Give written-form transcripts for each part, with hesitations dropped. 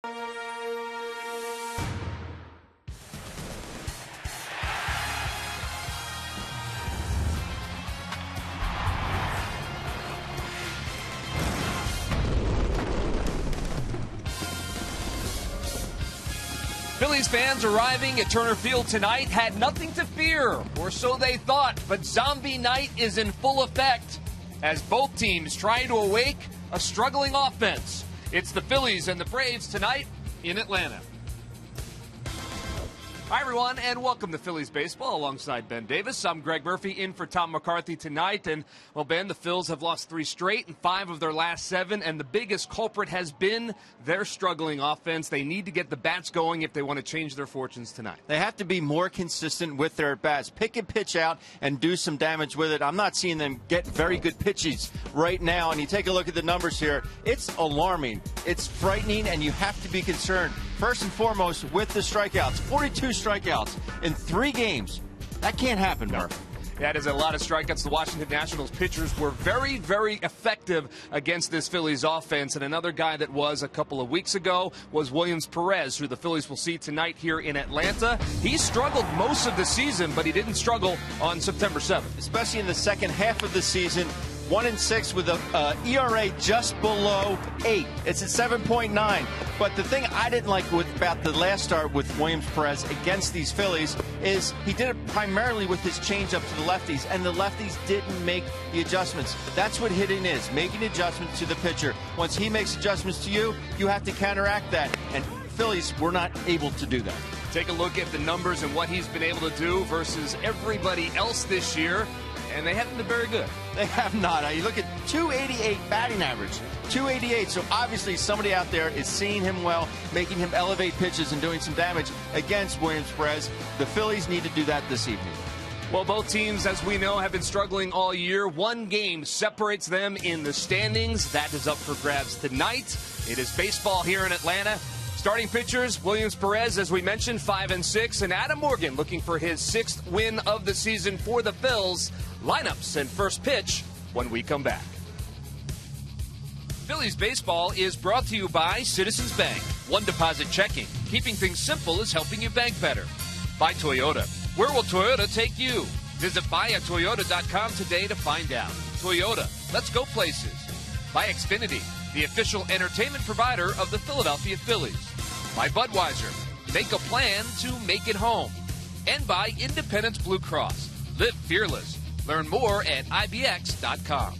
Phillies fans arriving at Turner Field tonight had nothing to fear, or so they thought, but Zombie Night is in full effect as both teams try to awake a struggling offense. It's the Phillies and the Braves tonight in Atlanta. Hi, everyone, and welcome to Phillies Baseball alongside Ben Davis. I'm Greg Murphy in for Tom McCarthy tonight. And, well, Ben, the Phils have lost 3 straight and 5 of their last 7, and the biggest culprit has been their struggling offense. They need to get the bats going if they want to change their fortunes tonight. They have to be more consistent with their bats. Pick and pitch out and do some damage with it. I'm not seeing them get very good pitches right now. And you take a look at the numbers here. It's alarming. It's frightening, and you have to be concerned. First and foremost, with the strikeouts. 42 strikeouts in 3 games. That can't happen, Murph. That is a lot of strikeouts. The Washington Nationals pitchers were very, very effective against this Phillies offense. And another guy that was a couple of weeks ago was Williams Perez, who the Phillies will see tonight here in Atlanta. He struggled most of the season, but he didn't struggle on September 7th. Especially in the second half of the season. 1-6 with a ERA just below 8. It's at 7.9. But the thing I didn't like about the last start with Williams Perez against these Phillies is he did it primarily with his changeup to the lefties, and the lefties didn't make the adjustments. That's what hitting is, making adjustments to the pitcher. Once he makes adjustments to you, you have to counteract that. And Phillies were not able to do that. Take a look at the numbers and what he's been able to do versus everybody else this year. And they haven't been very good. They have not. You look at 288 batting average, 288. So obviously somebody out there is seeing him well, making him elevate pitches and doing some damage against Williams Perez. The Phillies need to do that this evening. Well, both teams, as we know, have been struggling all year. 1 game separates them in the standings. That is up for grabs tonight. It is baseball here in Atlanta. Starting pitchers, Williams Perez, as we mentioned, 5-6, and Adam Morgan looking for his 6th win of the season for the Phils. Lineups and first pitch when we come back. Phillies baseball is brought to you by Citizens Bank. One deposit checking. Keeping things simple is helping you bank better. By Toyota. Where will Toyota take you? Visit buyatoyota.com today to find out. Toyota, let's go places. By Xfinity, the official entertainment provider of the Philadelphia Phillies. By Budweiser, make a plan to make it home. And by Independence Blue Cross. Live fearless. Learn more at ibx.com.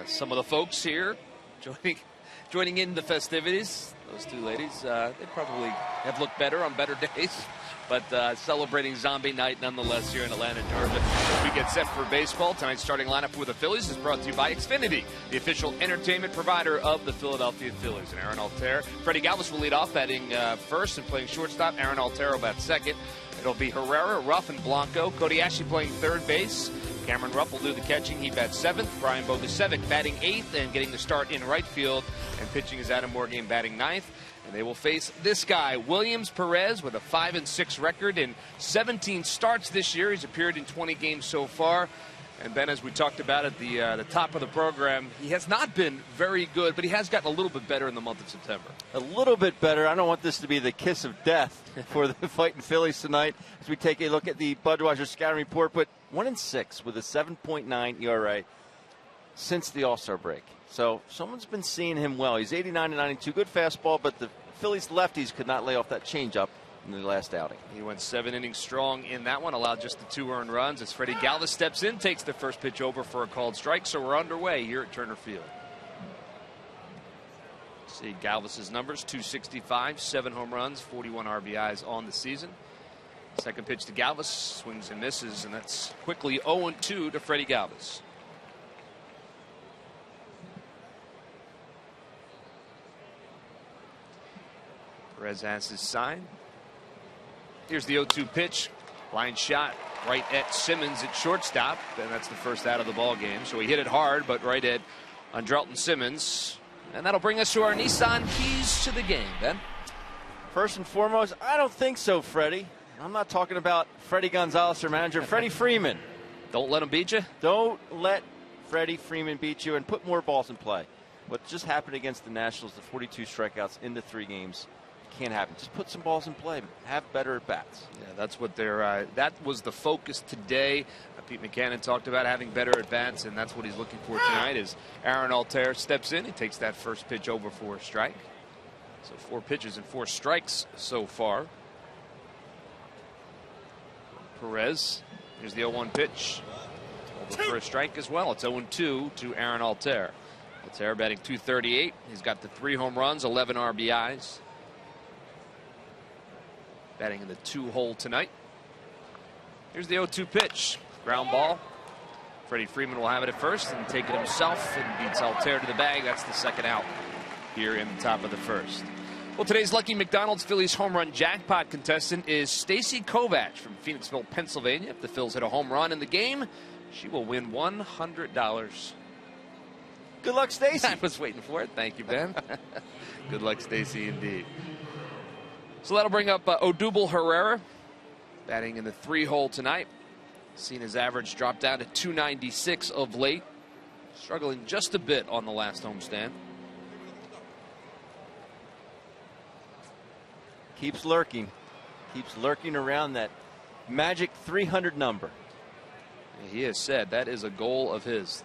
Some of the folks here joining in the festivities. Those two ladies, they probably have looked better on better days, but celebrating Zombie Night nonetheless here in Atlanta, Georgia. As we get set for baseball, tonight's starting lineup for the Phillies is brought to you by Xfinity, the official entertainment provider of the Philadelphia Phillies. And Aaron Altair, Freddie Galvis will lead off, batting first and playing shortstop. Aaron Altair will bat second. It'll be Herrera, Ruff, and Blanco. Cody Ashley playing third base. Cameron Rupp will do the catching. He bats seventh. Brian Bogusevic batting eighth and getting the start in right field. And pitching is Adam Morgan batting ninth. And they will face this guy, Williams Perez, with a 5-6 record in 17 starts this year. He's appeared in 20 games so far. And Ben, as we talked about at the top of the program, he has not been very good, but he has gotten a little bit better in the month of September. A little bit better. I don't want this to be the kiss of death for the fighting Phillies tonight as we take a look at the Budweiser scouting report. But 1-6 with a 7.9 ERA since the All-Star break. So someone's been seeing him well. He's 89-92, good fastball, but the Phillies lefties could not lay off that changeup in the last outing. He went 7 innings strong in that one, allowed just the 2 earned runs as Freddie Galvis steps in, takes the first pitch over for a called strike. So we're underway here at Turner Field. See Galvis's numbers: 265, 7 home runs, 41 RBIs on the season. Second pitch to Galvis, swings and misses, and that's quickly 0-2 to Freddie Galvis. Perez has his sign. Here's the 0-2 pitch. Line shot right at Simmons at shortstop. And that's the first out of the ball game. So he hit it hard, but right at Andrelton Simmons. And that'll bring us to our Nissan keys to the game, Ben. First and foremost, I don't think so, Freddie. I'm not talking about Freddie Gonzalez, or manager, Freddie Freeman. Don't let him beat you? Don't let Freddie Freeman beat you, and put more balls in play. What just happened against the Nationals, the 42 strikeouts into 3 games, can't happen. Just put some balls in play. Have better at bats. Yeah, that's what they're. That was the focus today. Pete McCannon talked about having better at bats, and that's what he's looking for tonight. As Aaron Altair steps in, he takes that first pitch over for a strike. So 4 pitches and 4 strikes so far. Perez. Here's the 0-1 pitch. Over for a strike as well. It's 0-2 to Aaron Altair. Altair batting .238. He's got the 3 home runs, 11 RBIs. Batting in the 2 hole tonight. Here's the 0-2 pitch. Ground ball. Freddie Freeman will have it at first and take it himself and beats Altair to the bag. That's the second out here in the top of the first. Well, today's Lucky McDonald's Phillies home run jackpot contestant is Stacy Kovach from Phoenixville, Pennsylvania. If the Phils hit a home run in the game, she will win $100. Good luck, Stacy. I was waiting for it. Thank you, Ben. Good luck, Stacy, indeed. So that'll bring up Odubel Herrera, batting in the 3 hole tonight. Seen his average drop down to .296 of late. Struggling just a bit on the last homestand. Keeps lurking. Keeps lurking around that magic 300 number. He has said that is a goal of his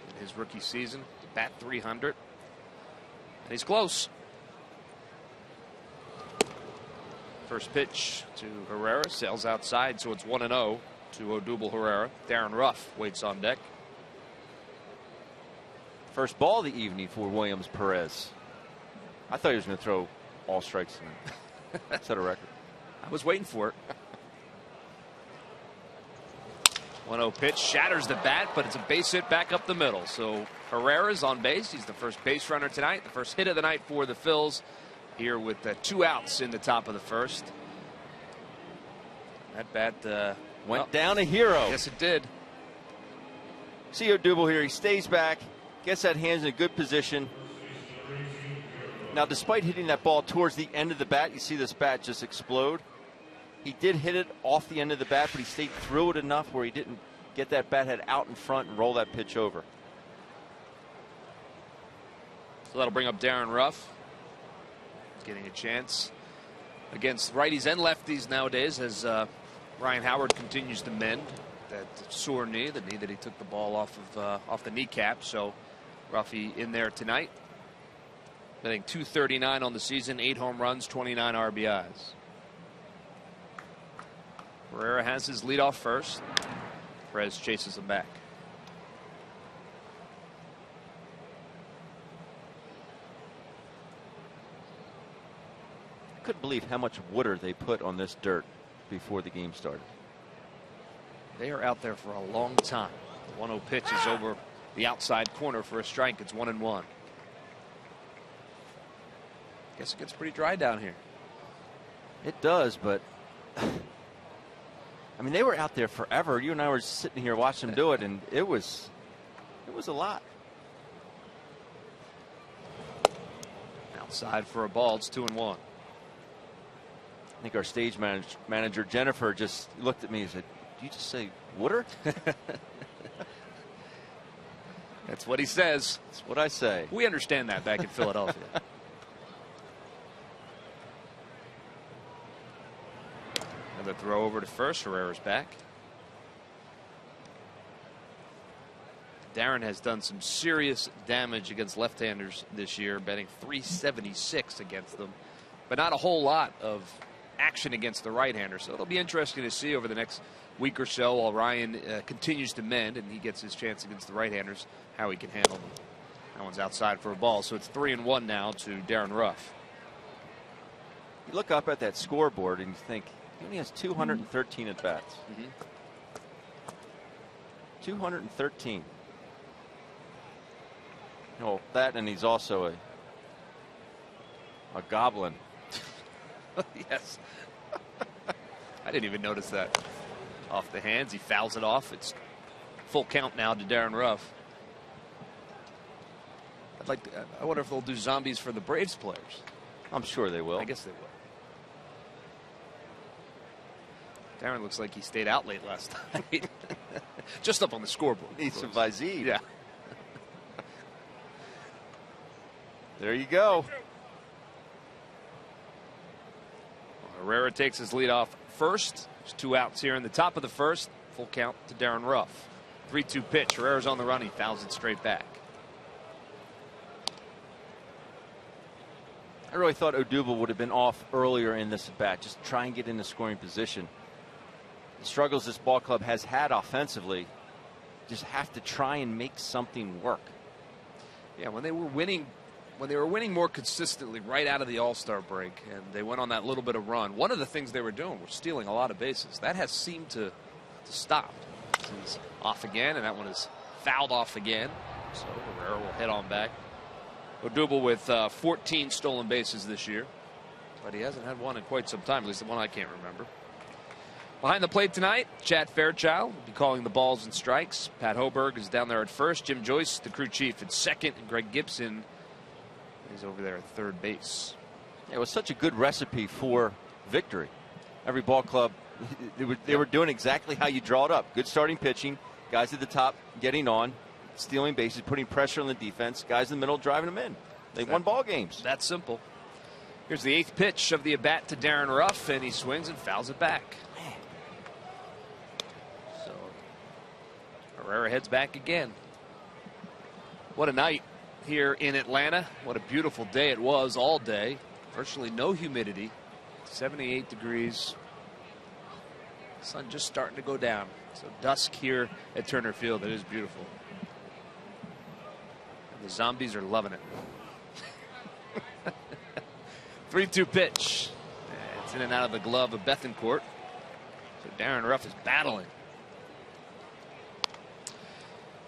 in his rookie season, to bat 300. And he's close. First pitch to Herrera, sails outside, so it's 1-0 to Odubel Herrera. Darren Ruff waits on deck. First ball of the evening for Williams Perez. I thought he was going to throw all strikes tonight. Set a record. I was waiting for it. 1-0 pitch, shatters the bat, but it's a base hit back up the middle. So Herrera's on base. He's the first base runner tonight, the first hit of the night for the Phils, here with 2 outs in the top of the first. That bat went down a hero. Yes, it did. See Odubel here. He stays back, gets that hands in a good position. Now, despite hitting that ball towards the end of the bat, you see this bat just explode. He did hit it off the end of the bat, but he stayed through it enough where he didn't get that bat head out in front and roll that pitch over. So that'll bring up Darren Ruff. Getting a chance against righties and lefties nowadays as Ryan Howard continues to mend that sore knee, the knee that he took the ball off the kneecap. So Ruffy in there tonight. Hitting .239 on the season, 8 home runs, 29 RBIs. Herrera has his leadoff first. Perez chases him back. couldn't believe how much water they put on this dirt before the game started. They are out there for a long time. The 1-0 pitch is over the outside corner for a strike. It's 1-1. Guess it gets pretty dry down here. It does, but I mean, they were out there forever. You and I were sitting here watching them do it, and it was a lot. Outside for a ball. It's 2-1. I think our stage manager Jennifer just looked at me and said, "Did you just say water?" That's what he says. That's what I say. We understand that back in Philadelphia. Another throw over to first. Herrera's back. Darren has done some serious damage against left-handers this year, batting .376 against them, but not a whole lot of action against the right-hander. So it'll be interesting to see over the next week or so while Ryan continues to mend and he gets his chance against the right-handers, how he can handle them. That one's outside for a ball, so it's 3-1 now to Darren Ruff. You look up at that scoreboard and you think he only has 213 at bats. 213. Oh, that, and he's also a goblin. Yes. I didn't even notice that. Off the hands, he fouls it off. It's full count now to Darren Ruff. I wonder if they'll do zombies for the Braves players. I'm sure they will. I guess they will. Darren looks like he stayed out late last night. Just up on the scoreboard. Needs some Visine. Yeah. There you go. Herrera takes his lead off first. There's 2 outs here in the top of the first. Full count to Darren Ruff. 3-2 pitch. Herrera's on the run. He fouls it straight back. I really thought Odubel would have been off earlier in this at bat. Just try and get in the scoring position. The struggles this ball club has had offensively, just have to try and make something work. Yeah, when they were winning more consistently right out of the All-Star break, and they went on that little bit of run, one of the things they were doing was stealing a lot of bases. That has seemed to stop. This is off again, and that one is fouled off again. So Herrera will head on back. Odubel with 14 stolen bases this year, but he hasn't had one in quite some time, at least the one I can't remember. Behind the plate tonight, Chad Fairchild will be calling the balls and strikes. Pat Hoberg is down there at first. Jim Joyce, the crew chief, at second, and Greg Gibson is over there at third base. It was such a good recipe for victory. Every ball club, they were doing exactly how you draw it up. Good starting pitching, guys at the top getting on, stealing bases, putting pressure on the defense, guys in the middle driving them in. They won ball games. That's simple. Here's the 8th pitch of the at-bat to Darren Ruff, and he swings and fouls it back. So Herrera heads back again. What a night here in Atlanta. What a beautiful day it was all day. Virtually no humidity. 78 degrees. Sun just starting to go down. So dusk here at Turner Field. It is beautiful. And the zombies are loving it. 3-2 pitch. It's in and out of the glove of Bethancourt. So Darren Ruff is battling.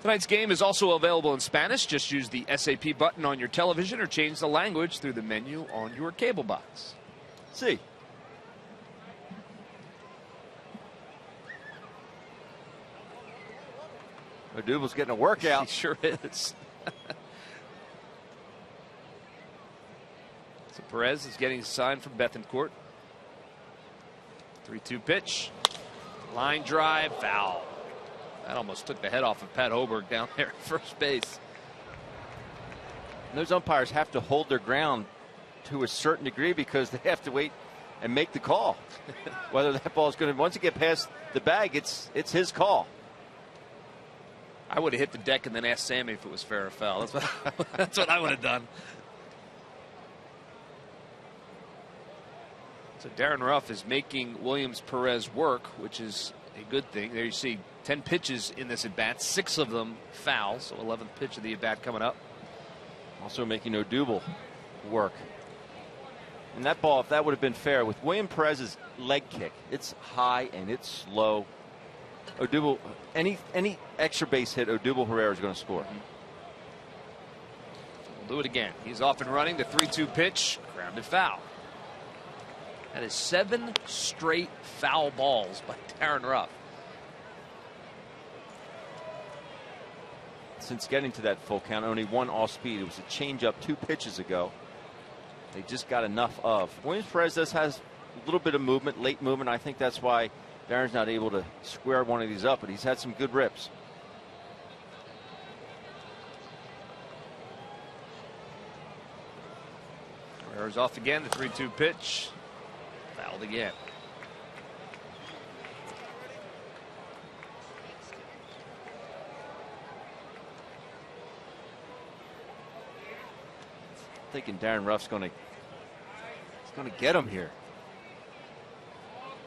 Tonight's game is also available in Spanish. Just use the SAP button on your television or change the language through the menu on your cable box. See. Odubel's getting a workout. He sure is. So Perez is getting a sign from Bethancourt. 3-2 pitch. Line drive, foul. That almost took the head off of Pat Hoberg down there at first base. And those umpires have to hold their ground to a certain degree because they have to wait and make the call. Whether that ball is going to, once you get past the bag, it's his call. I would have hit the deck and then asked Sammy if it was fair or foul. That's what I would have done. So Darren Ruff is making Williams Perez work, which is a good thing. There you see 10 pitches in this at bat, 6 of them foul. So 11th pitch of the at bat coming up. Also making Odubel work. And that ball, if that would have been fair, with William Perez's leg kick, it's high and it's slow. Odubel, any extra base hit, Odubel Herrera is going to score. We'll do it again. He's off and running. The 3-2 pitch, grounded foul. That is 7 straight foul balls by Darren Ruff. Since getting to that full count, only 1 off speed. It was a changeup 2 pitches ago. They just got enough of. Williams Perez has a little bit of movement, late movement. I think that's why Darren's not able to square one of these up, but he's had some good rips. Herrera's off again. The 3-2 pitch. Fouled again. Thinking Darren Ruff's going to get him here.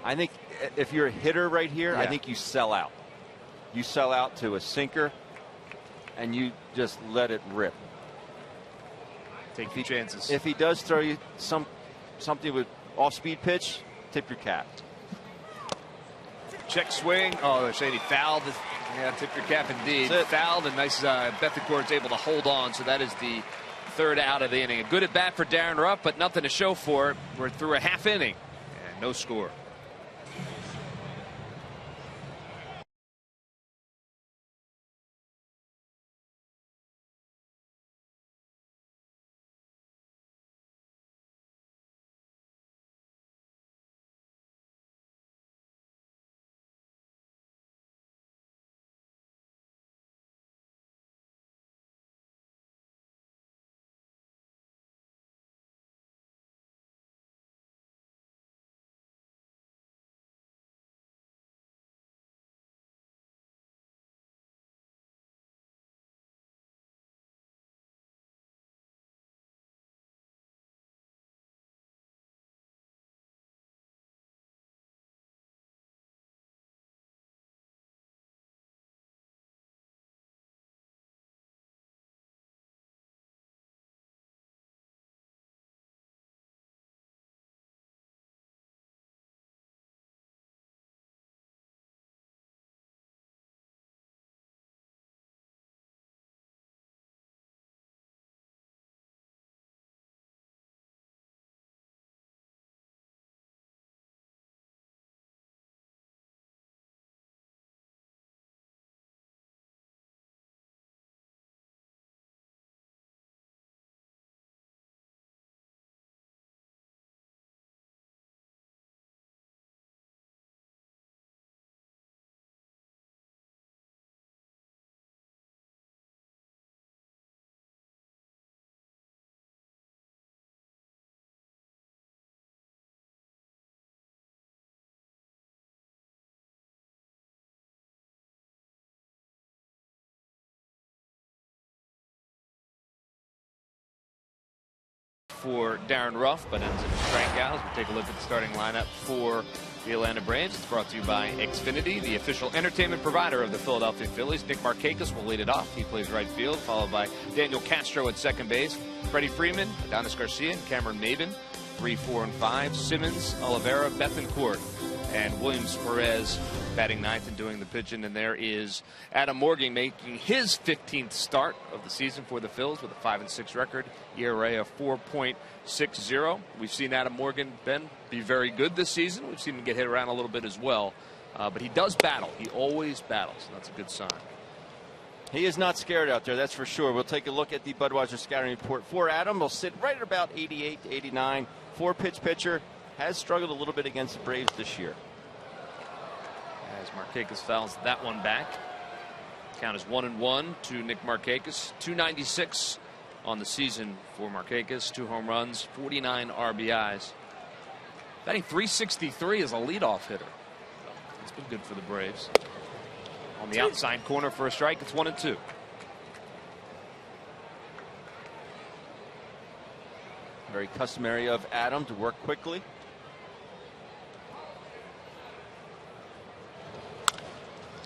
I think if you're a hitter right here, I think you sell out. You sell out to a sinker, and you just let it rip. Take the chances. If he does throw you something with off-speed pitch, tip your cap. Check swing. Oh, they're saying he fouled. Yeah, tip your cap indeed. Fouled, and nice. Bethencourt's able to hold on, so that is the 3rd out of the inning. A good at bat for Darren Ruff, but nothing to show for it. We're through a half inning and no score. For Darren Ruff, but ends in a strikeout. We'll take a look at the starting lineup for the Atlanta Braves. It's brought to you by Xfinity, the official entertainment provider of the Philadelphia Phillies. Nick Markakis will lead it off. He plays right field, followed by Daniel Castro at second base. Freddie Freeman, Adonis Garcia, and Cameron Maybin. 3, 4, and 5. Simmons, Oliveira, Bethencourt, and Williams Perez batting ninth and doing the pitching. And there is Adam Morgan making his 15th start of the season for the Phils with a 5-6 record, ERA of 4.60. We've seen Adam Morgan, Ben, be very good this season. We've seen him get hit around a little bit as well. But he does battle. He always battles, and that's a good sign. He is not scared out there, that's for sure. We'll take a look at the Budweiser scouting report for Adam. We'll sit right at about 88 to 89. 4-pitch pitcher. Has struggled a little bit against the Braves this year. As Markakis fouls that one back. Count is 1-1 to Nick Markakis. 296 on the season for Markakis. 2 home runs, 49 RBIs. Batting .363 as a leadoff hitter. It's been good for the Braves. On the outside corner for a strike, it's 1-2. Very customary of Adam to work quickly.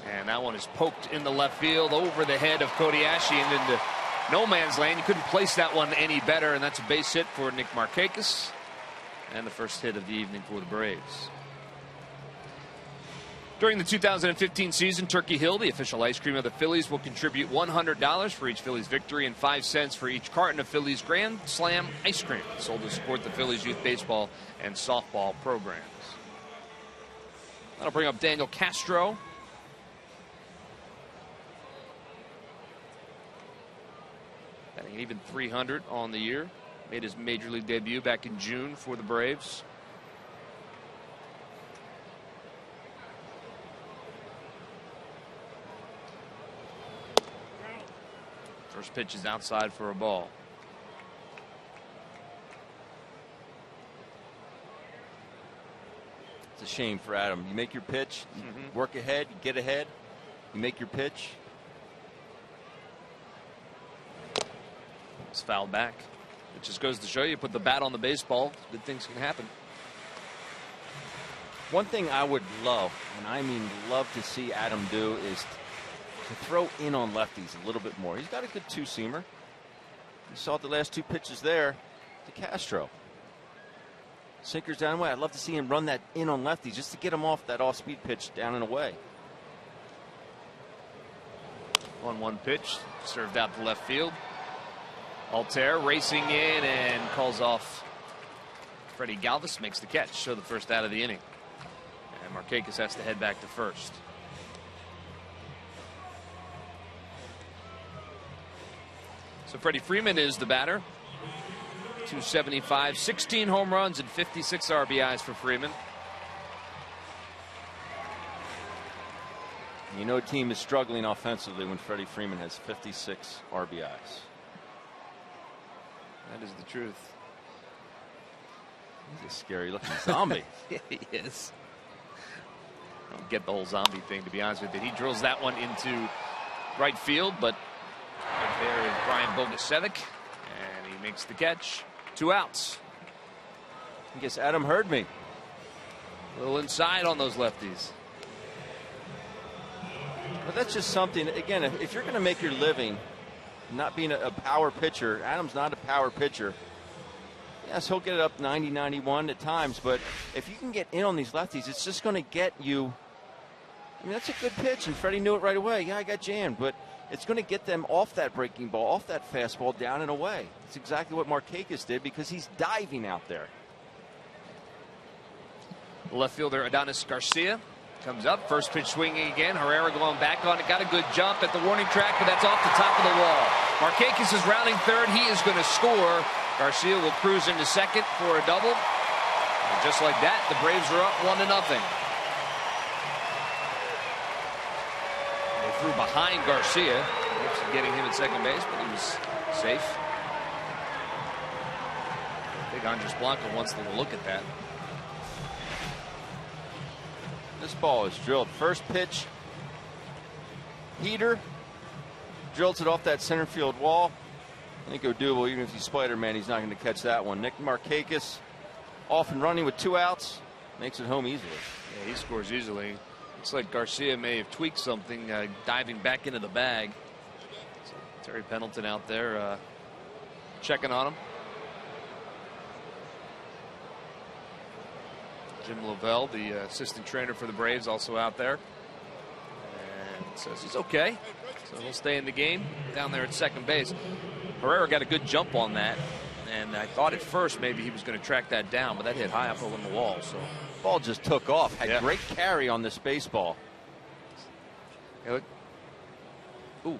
And that one is poked in the left field over the head of Kodiashi and into no man's land. You couldn't place that one any better, and that's a base hit for Nick Markakis. and the first hit of the evening for the Braves. During the 2015 season, Turkey Hill, the official ice cream of the Phillies, will contribute $100 for each Phillies victory and 5 cents for each carton of Phillies Grand Slam ice cream, sold to support the Phillies youth baseball and softball programs. That'll bring up Daniel Castro. Batting even .300 on the year. Made his major league debut back in June for the Braves. First pitch is outside for a ball. It's a shame for Adam. You make your pitch, work ahead, you get ahead, you make your pitch. It's fouled back. It just goes to show you, put the bat on the baseball, good things can happen. One thing I would love, and I mean love to see Adam do, is to throw in on lefties a little bit more. He's got a good two-seamer. You saw the last 2 pitches there to Castro. Sinkers down and away. I'd love to see him run that in on lefties just to get him off that off-speed pitch down and away. 1-1 pitch, served out to left field. Altair racing in and calls off Freddie Galvis, makes the catch, so the first out of the inning. And Markakis has to head back to first. So Freddie Freeman is the batter. 275, 16 home runs and 56 RBIs for Freeman. You know a team is struggling offensively when Freddie Freeman has 56 RBIs. That is the truth. He's a scary looking zombie. Yeah, he is. I don't get the whole zombie thing, to be honest with you. He drills that one into right field, but right there is Brian Bogusevic, and he makes the catch. 2 outs. I guess Adam heard me. A little inside on those lefties. But that's just something, again, if you're going to make your living not being a power pitcher, Adam's not a power pitcher. Yes, he'll get it up 90, 91 at times, but if you can get in on these lefties, it's just going to get you. I mean, that's a good pitch, and Freddie knew it right away. Yeah, I got jammed, but it's going to get them off that breaking ball, off that fastball, down and away. It's exactly what Markakis did because he's diving out there. The left fielder Adonis Garcia comes up. First pitch swinging again. Herrera going back on it. Got a good jump at the warning track, but that's off the top of the wall. Markakis is rounding third. He is going to score. Garcia will cruise into second for a double. And just like that, the Braves are up 1-0. They threw behind Garcia, getting him at second base, but he was safe. I think Andres Blanco wants to look at that. This ball is drilled. First pitch, heater, drills it off that center field wall. I think O'Doul, even if he's Spider-Man, he's not going to catch that one. Nick Markakis off and running with 2 outs, makes it home easily. Yeah, he scores easily. Looks like Garcia may have tweaked something, diving back into the bag. So Terry Pendleton out there checking on him. Jim Lavelle, the assistant trainer for the Braves, also out there. And says he's okay. So he'll stay in the game down there at second base. Herrera got a good jump on that. And I thought at first maybe he was going to track that down, but that hit high up over the wall. So ball just took off. Had great carry on this baseball. Ooh,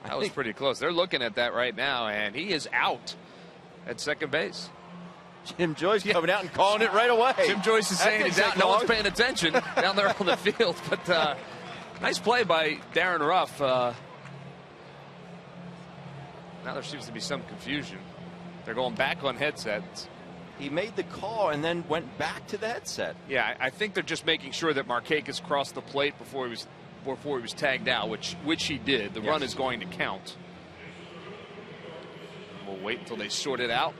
that was pretty close. They're looking at that right now, and he is out at second base. Jim Joyce coming out and calling it right away. Jim Joyce is saying he's out. No one's paying attention down there on the field. But nice play by Darren Ruff. Now there seems to be some confusion. They're going back on headsets. He made the call and then went back to the headset. Yeah, I think they're just making sure that Markakis crossed the plate before he was tagged out, which he did. The run is going to count. We'll wait until they sort it out.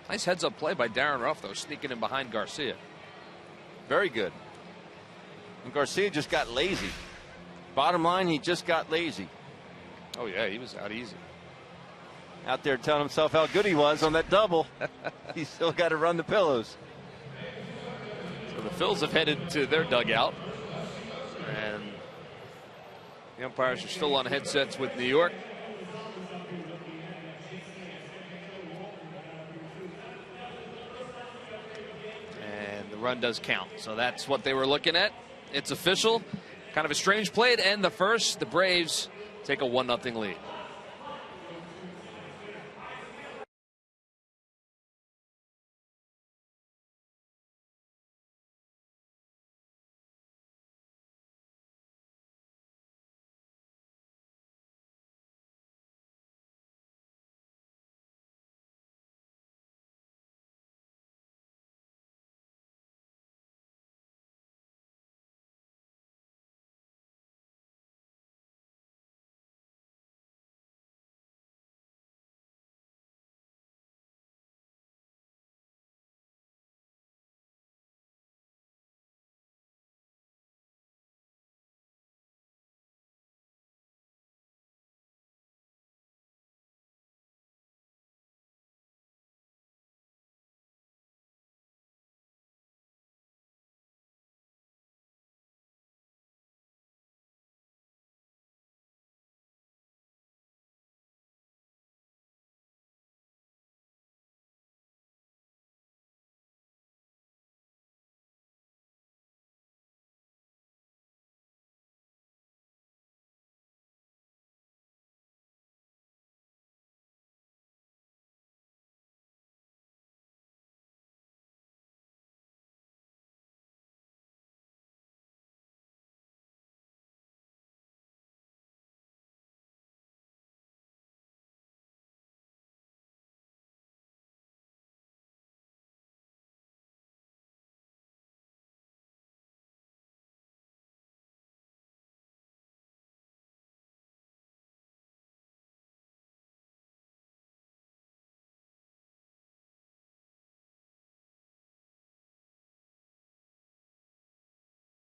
Nice heads-up play by Darren Ruff, though, sneaking in behind Garcia. Very good. And Garcia just got lazy. Bottom line, he just got lazy. Oh, yeah, he was out easy. Out there telling himself how good he was on that double. He's still got to run the pillows. So the Phils have headed to their dugout. And the umpires are still on headsets with New York. And the run does count. So that's what they were looking at. It's official. Kind of a strange play to end the first. The Braves take a 1-0 lead.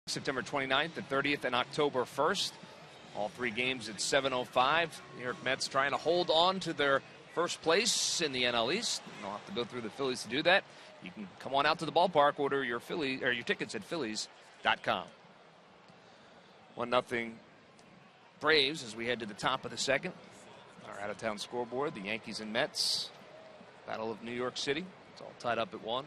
September 29th and 30th and October 1st. All three games at 7:05. New York Mets trying to hold on to their first place in the NL East. They'll have to go through the Phillies to do that. You can come on out to the ballpark, order your your tickets at Phillies.com. 1-0 Braves as we head to the top of the second. Our out-of-town scoreboard, the Yankees and Mets. Battle of New York City. It's all tied up at 1.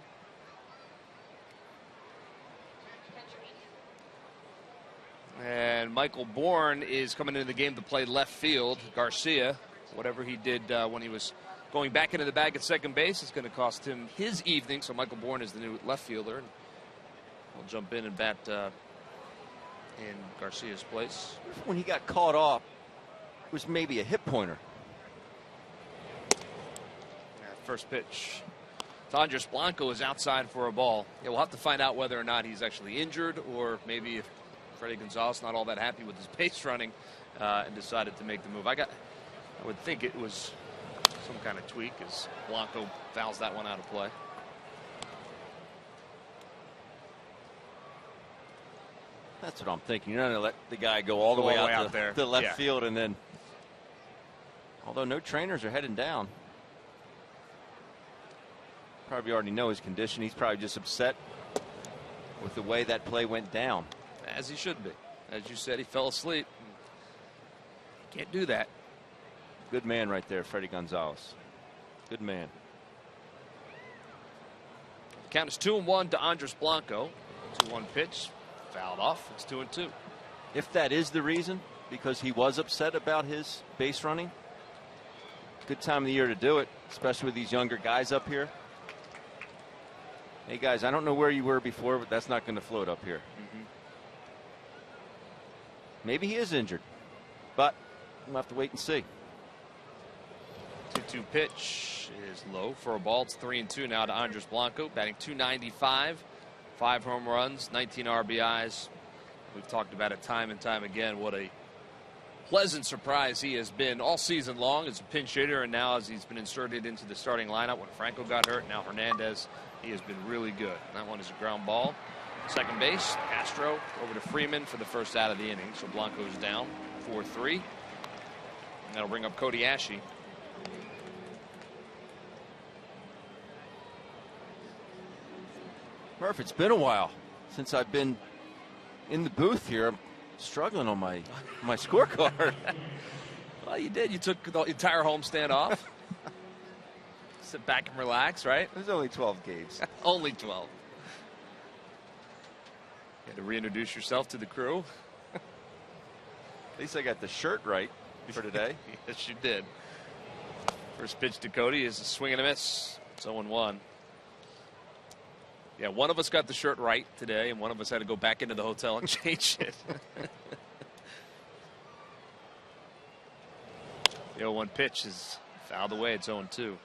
And Michael Bourne is coming into the game to play left field. Garcia, whatever he did when he was going back into the bag at second base, is going to cost him his evening. So Michael Bourne is the new left fielder. And we'll jump in and bat in Garcia's place. When he got caught off, it was maybe a hip pointer. First pitch. Andres Blanco is outside for a ball. Yeah, we'll have to find out whether or not he's actually injured, or maybe if Freddie Gonzalez not all that happy with his base running and decided to make the move. I would think it was some kind of tweak as Blanco fouls that one out of play. That's what I'm thinking. You're not going to let the guy go all the way out there. The left field, and then, although no trainers are heading down, probably already know his condition. He's probably just upset with the way that play went down. As he should be. As you said, he fell asleep. Can't do that. Good man right there, Freddie Gonzalez. Good man. Count is 2-1 to Andres Blanco. 2-1 pitch. Fouled off. It's 2-2. If that is the reason, because he was upset about his base running, good time of the year to do it, especially with these younger guys up here. Hey, guys, I don't know where you were before, but that's not going to float up here. Maybe he is injured, but we'll have to wait and see. 2-2 pitch is low for a ball. It's 3-2 now to Andres Blanco, batting .295, 5 home runs, 19 RBIs. We've talked about it time and time again. What a pleasant surprise he has been all season long as a pinch hitter, and now as he's been inserted into the starting lineup when Franco got hurt. Now Hernandez, he has been really good. That one is a ground ball. Second base, Castro over to Freeman for the first out of the inning. So Blanco's down 4-3. And that'll bring up Cody Ashe. Murph, it's been a while since I've been in the booth here. I'm struggling on my scorecard. Well, you did. You took the entire homestand off. Sit back and relax, right? There's only 12 games. Only 12. You had to reintroduce yourself to the crew. At least I got the shirt right for today. Yes, you did. First pitch to Cody is a swing and a miss. It's 0-1. Yeah, one of us got the shirt right today, and one of us had to go back into the hotel and change it. The 0-1 pitch is fouled away. It's 0-2.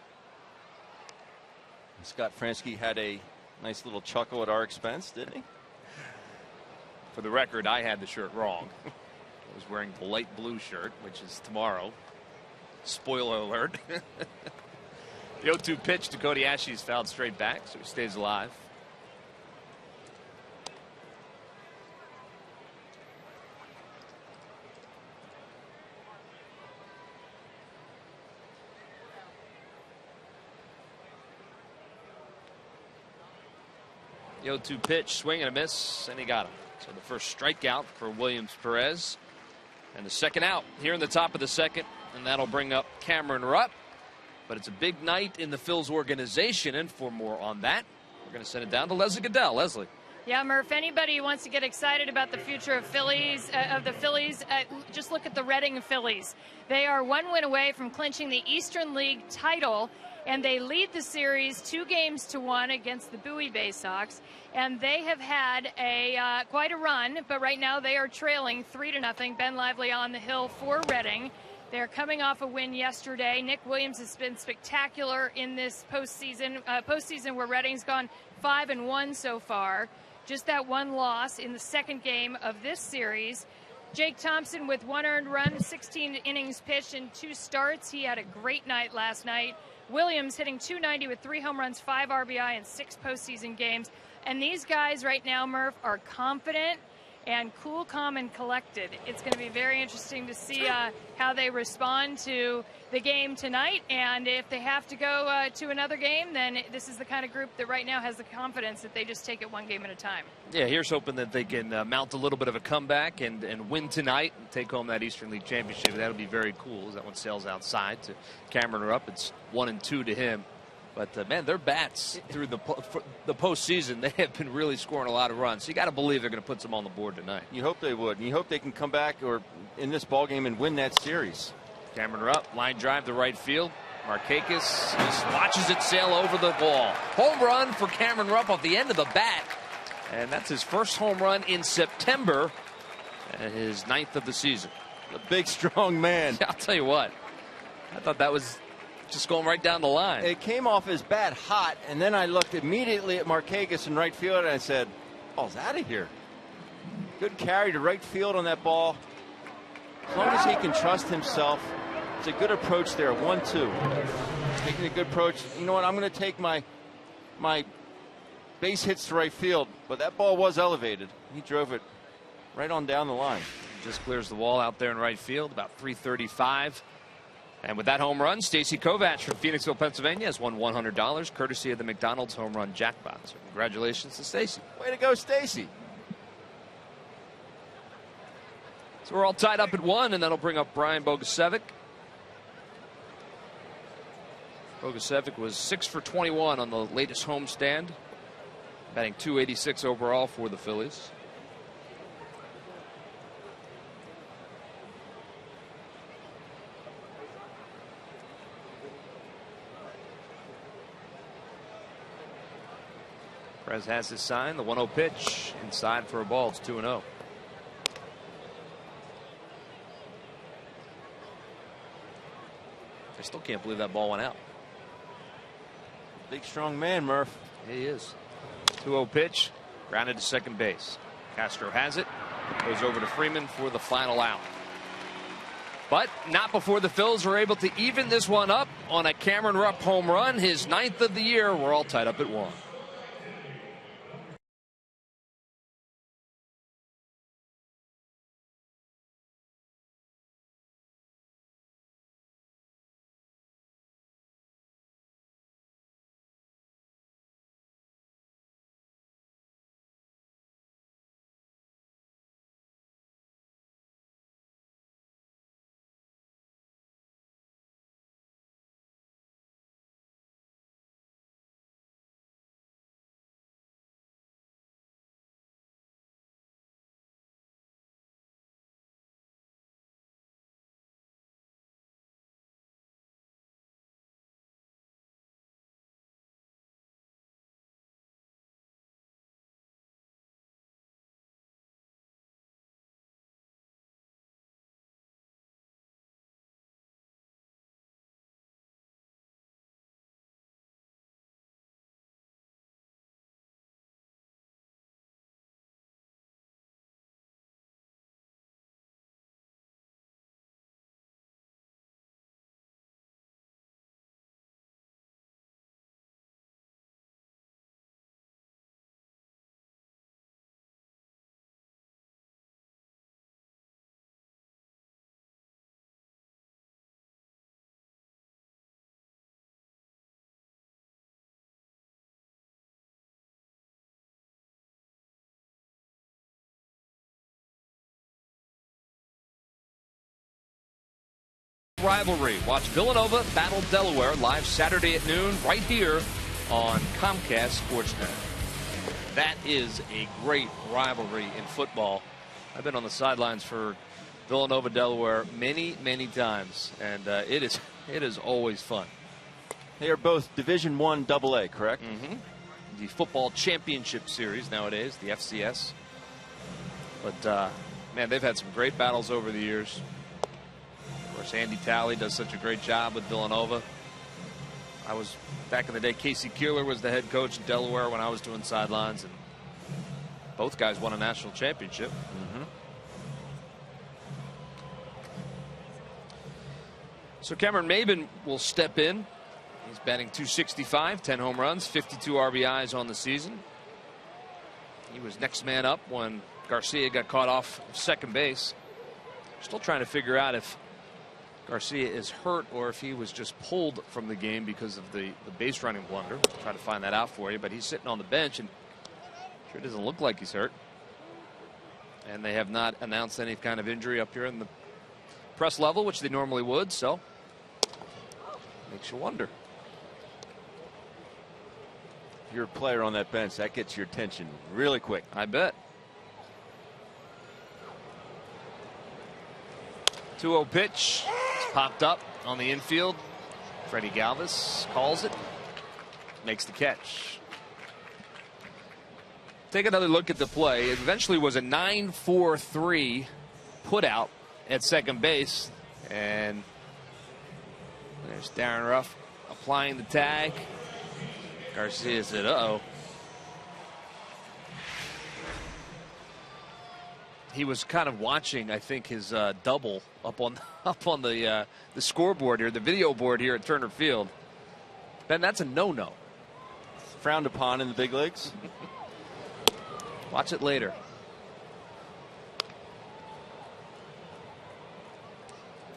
Scott Fransky had a nice little chuckle at our expense, didn't he? For the record, I had the shirt wrong. I was wearing the light blue shirt, which is tomorrow. Spoiler alert. The 0-2 pitch to Cody Ashley is fouled straight back, so he stays alive. The 0-2 pitch, swing and a miss, and he got him. So the first strikeout for Williams Perez. And the second out here in the top of the second, and that'll bring up Cameron Rupp. But it's a big night in the Phils organization, and for more on that, we're going to send it down to Leslie Goodell. Leslie. Yeah, Murph, anybody who wants to get excited about the future of the Phillies, just look at the Reading Phillies. They are 1 win away from clinching the Eastern League title, and they lead the series 2-1 against the Bowie Bay Sox. And they have had quite a run, but right now they are trailing 3-0. Ben Lively on the hill for Reading. They're coming off a win yesterday. Nick Williams has been spectacular in this postseason where Reading's gone 5-1 so far. Just that one loss in the second game of this series. Jake Thompson with 1 earned run, 16 innings pitched in 2 starts. He had a great night last night. Williams hitting .290 with 3 home runs, 5 RBI in 6 postseason games. And these guys right now, Murph, are confident and cool, calm, and collected. It's going to be very interesting to see how they respond to the game tonight. And if they have to go to another game, then this is the kind of group that right now has the confidence that they just take it 1 game at a time. Yeah, here's hoping that they can mount a little bit of a comeback and win tonight and take home that Eastern League Championship. That'll be very cool as that one sails outside to Cameron Rupp. It's 1-2 to him. But, man, their bats through the postseason, they have been really scoring a lot of runs. So you got to believe they're going to put some on the board tonight. You hope they would. And you hope they can come back or in this ballgame and win that series. Cameron Rupp, line drive to right field. Markakis just watches it sail over the wall. Home run for Cameron Rupp off the end of the bat. And that's his first home run in September and his 9th of the season. A big, strong man. I'll tell you what. I thought that was just going right down the line. It came off his bat hot, and then I looked immediately at Markakis in right field, and I said, ball's out of here. Good carry to right field on that ball. As long as he can trust himself, it's a good approach there, 1-2. Taking a good approach. You know what, I'm going to take my base hits to right field, but that ball was elevated. He drove it right on down the line. Just clears the wall out there in right field, about 335. And with that home run, Stacy Kovach from Phoenixville, Pennsylvania has won $100 courtesy of the McDonald's home run jackpot. So congratulations to Stacy. Way to go, Stacy. So we're all tied up at 1, and that'll bring up Brian Bogusevic. Bogusevic was 6 for 21 on the latest homestand, batting .286 overall for the Phillies. Perez has his sign. The 1-0 pitch inside for a ball. It's 2-0. I still can't believe that ball went out. Big, strong man, Murph. He is. 2-0 pitch. Grounded to second base. Castro has it. Goes over to Freeman for the final out. But not before the Phils were able to even this one up on a Cameron Rupp home run. His 9th of the year. We're all tied up at 1. rivalry. Watch Villanova battle Delaware live Saturday at noon right here on Comcast Sportsnet. That is a great rivalry in football. I've been on the sidelines for Villanova, Delaware many, many times, and it is always fun. They are both Division I AA, correct? Mm-hmm. The football championship series nowadays, the FCS. But, man, they've had some great battles over the years. Of course, Andy Talley does such a great job with Villanova. I was, back in the day, Casey Keeler was the head coach in Delaware when I was doing sidelines, and both guys won a national championship. Mm-hmm. So Cameron Maben will step in. He's batting .265, 10 home runs, 52 RBIs on the season. He was next man up when Garcia got caught off second base. Still trying to figure out if Garcia is hurt or if he was just pulled from the game because of the base running blunder. We'll try to find that out for you, but he's sitting on the bench and sure doesn't look like he's hurt. And they have not announced any kind of injury up here in the press level, which they normally would, so makes you wonder. If you're a player on that bench, that gets your attention really quick. I bet. 2-0 pitch. It's popped up on the infield. Freddie Galvis calls it. Makes the catch. Take another look at the play. It eventually was a 9-4-3 put out at second base. And there's Darren Ruff applying the tag. Garcia said, uh-oh. He was kind of watching, I think, his double up on the scoreboard here, the video board here at Turner Field. Ben, that's a no-no. Frowned upon in the big leagues. Watch it later.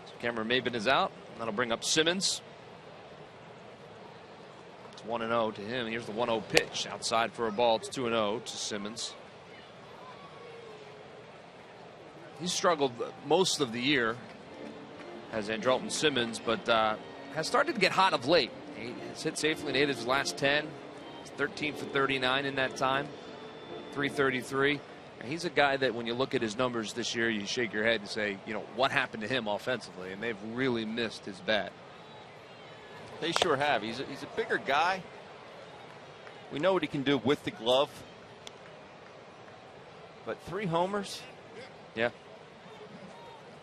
So Cameron Maben is out. That'll bring up Simmons. It's 1-0 to him. Here's the 1-0 pitch. Outside for a ball. It's 2-0 to Simmons. He's struggled most of the year as Andrelton Simmons, but has started to get hot of late. He has hit safely in 8 of his last 10. He's 13 for 39 in that time. 333. And he's a guy that when you look at his numbers this year, you shake your head and say, you know, what happened to him offensively? And they've really missed his bat. They sure have. He's a bigger guy. We know what he can do with the glove. But 3 homers? Yeah.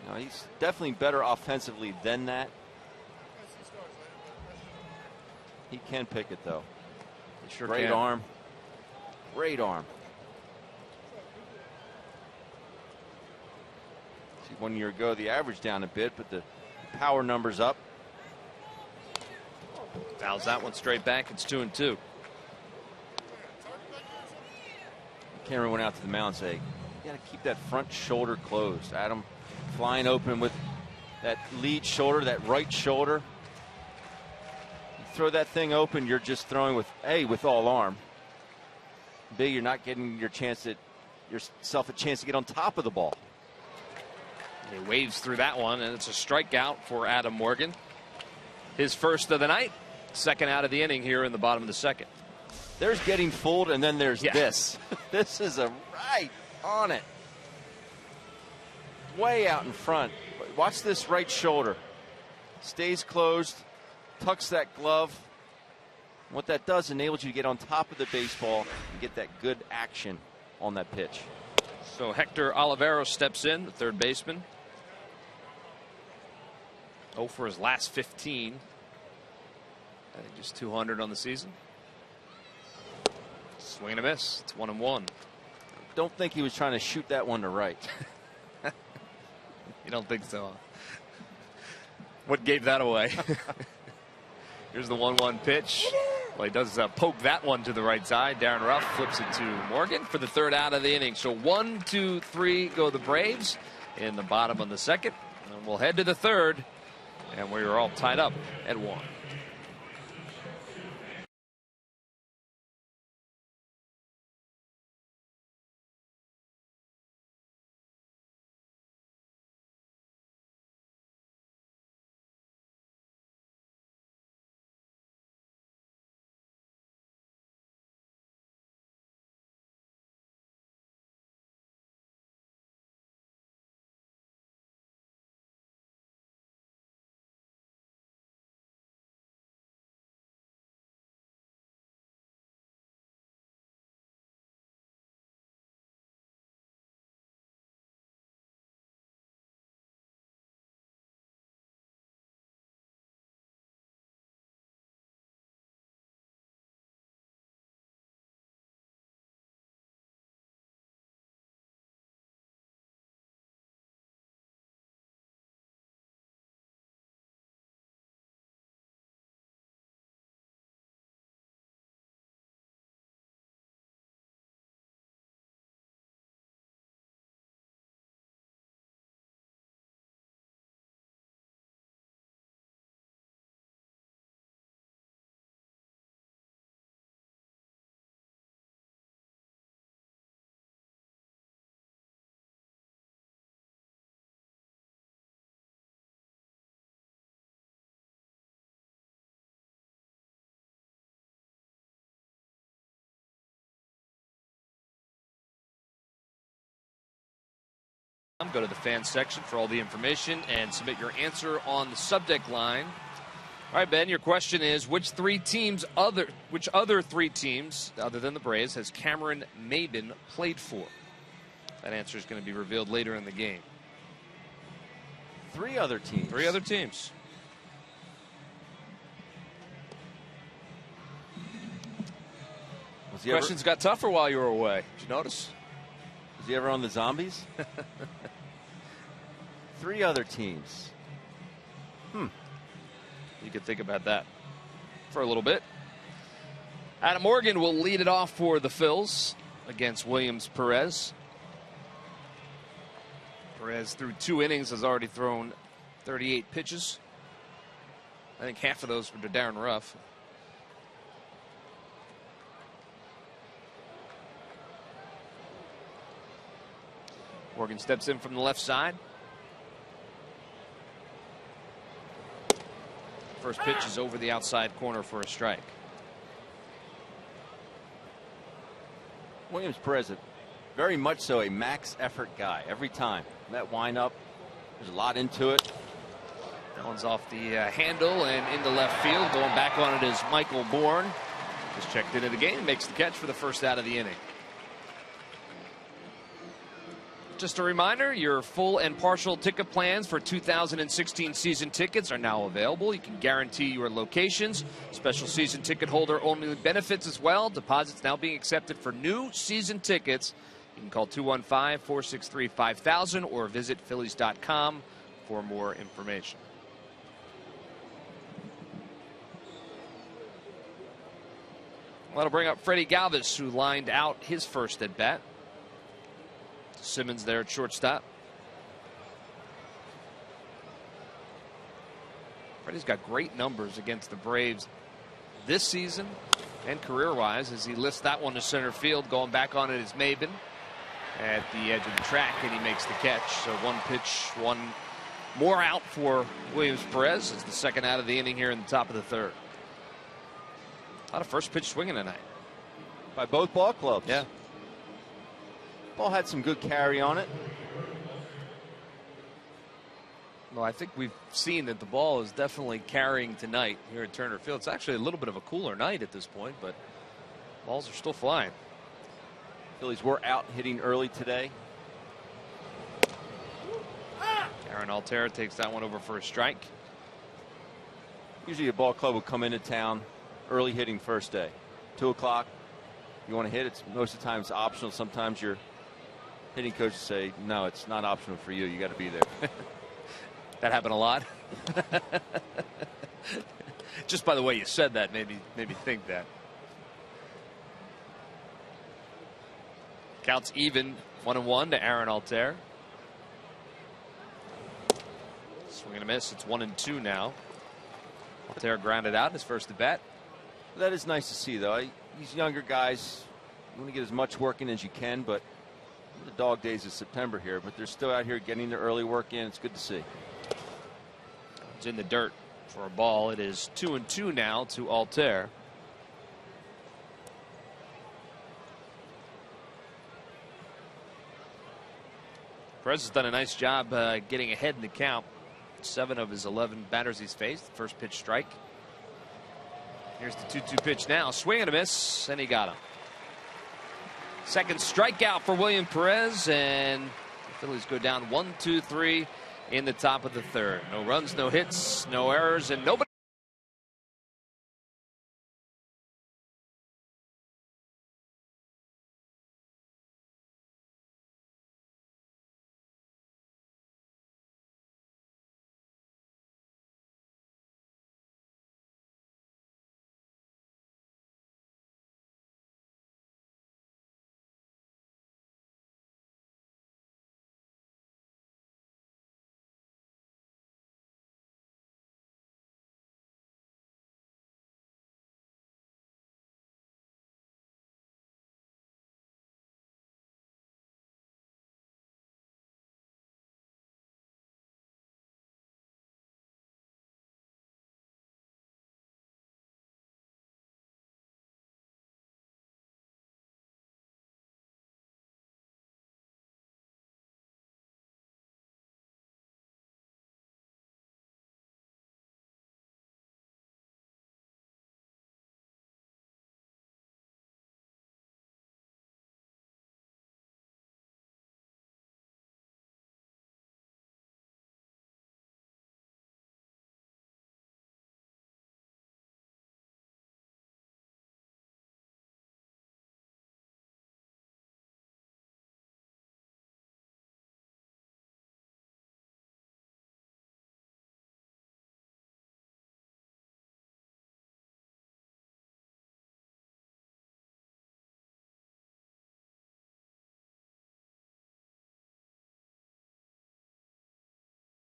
No, he's definitely better offensively than that. He can pick it, though. He sure Great can. arm. Great arm. See, 1 year ago, the average down a bit, but the power numbers up. Fouls that one straight back. It's 2-2. Cameron went out to the mound and said, you got to keep that front shoulder closed. Adam flying open with that lead shoulder, that right shoulder. You throw that thing open, you're just throwing with all arm. B, you're not getting yourself a chance to get on top of the ball. He waves through that one, and it's a strikeout for Adam Morgan. His first of the night, second out of the inning here in the bottom of the second. There's getting fooled, and then there's this. This is a right on it. Way out in front. Watch this right shoulder. Stays closed, tucks that glove. What that does enables you to get on top of the baseball and get that good action on that pitch. So Hector Oliveros steps in, the third baseman. 0 for his last 15. I think just 200 on the season. Swing and a miss. It's 1-1. Don't think he was trying to shoot that one to right. You don't think so? What gave that away? Here's the 1-1 pitch. Well, he does poke that one to the right side. Darren Ruff flips it to Morgan for the third out of the inning. So 1, 2, 3 go the Braves in the bottom of the second. And we'll head to the third. And we are all tied up at 1. Go to the fans section for all the information and submit your answer on the subject line. All right, Ben, your question is, which other three teams, other than the Braves, has Cameron Maybin played for? That answer is going to be revealed later in the game. Three other teams. Three other teams. Questions got tougher while you were away. Did you notice? Was he ever on the Zombies? Three other teams. You could think about that for a little bit. Adam Morgan will lead it off for the Phils against Williams Perez. Perez, through 2 innings, has already thrown 38 pitches. I think half of those were to Darren Ruff. Morgan steps in from the left side. First pitch is over the outside corner for a strike. Williams Perez, very much so a max effort guy every time. That windup, there's a lot into it. That one's off the handle and into left field. Going back on it is Michael Bourne. Just checked into the game, makes the catch for the first out of the inning. Just a reminder, your full and partial ticket plans for 2016 season tickets are now available. You can guarantee your locations. Special season ticket holder only benefits as well. Deposits now being accepted for new season tickets. You can call 215-463-5000 or visit Phillies.com for more information. That'll bring up Freddie Galvis, who lined out his first at bat. Simmons there at shortstop. Freddie's got great numbers against the Braves this season and career-wise as he lifts that one to center field. Going back on it is Maybin at the edge of the track, and he makes the catch. So one pitch, one more out for Williams Perez. It's the second out of the inning here in the top of the third. A lot of first pitch swinging tonight. By both ball clubs. Yeah. Ball had some good carry on it. Well, I think we've seen that the ball is definitely carrying tonight here at Turner Field. It's actually a little bit of a cooler night at this point, but balls are still flying. Phillies were out hitting early today. Aaron Altera takes that one over for a strike. Usually a ball club will come into town early hitting first day. 2 o'clock. You want to hit, it's most of the time it's optional. Sometimes your hitting coaches say, no, it's not optional for you. You got to be there. That happened a lot. Just by the way you said that made me think that. Counts even, 1-1 to Aaron Altair. Swing and a miss. It's 1-2 now. Altair grounded out his first at bat. That is nice to see, though. These younger guys, you want to get as much work in as you can, but the dog days of September here, but they're still out here getting their early work in. It's good to see. It's in the dirt for a ball. It is 2-2 now to Altair. Perez has done a nice job getting ahead in the count. 7 of his 11 batters he's faced. First pitch strike. Here's the 2-2 pitch now. Swing and a miss, and he got him. Second strikeout for William Perez, and the Phillies go down 1-2-3 in the top of the third. No runs, no hits, no errors, and nobody.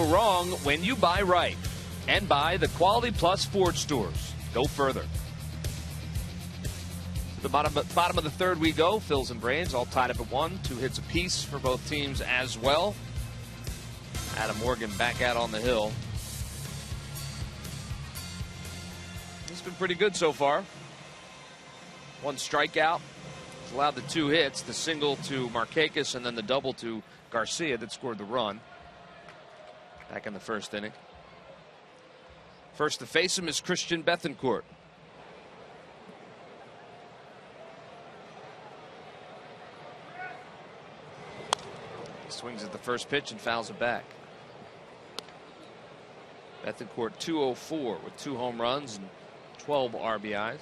Wrong when you buy right. And buy the Quality Plus Ford stores. Go further. The bottom of the third we go. Phils and Braves all tied up at 1. 2 hits apiece for both teams as well. Adam Morgan back out on the hill. He's been pretty good so far. 1 strikeout. He's allowed the 2 hits, the single to Markakis and then the double to Garcia that scored the run back in the first inning. First to face him is Christian Bethancourt. Swings at the first pitch and fouls it back. Bethancourt 204 with 2 home runs and 12 RBIs.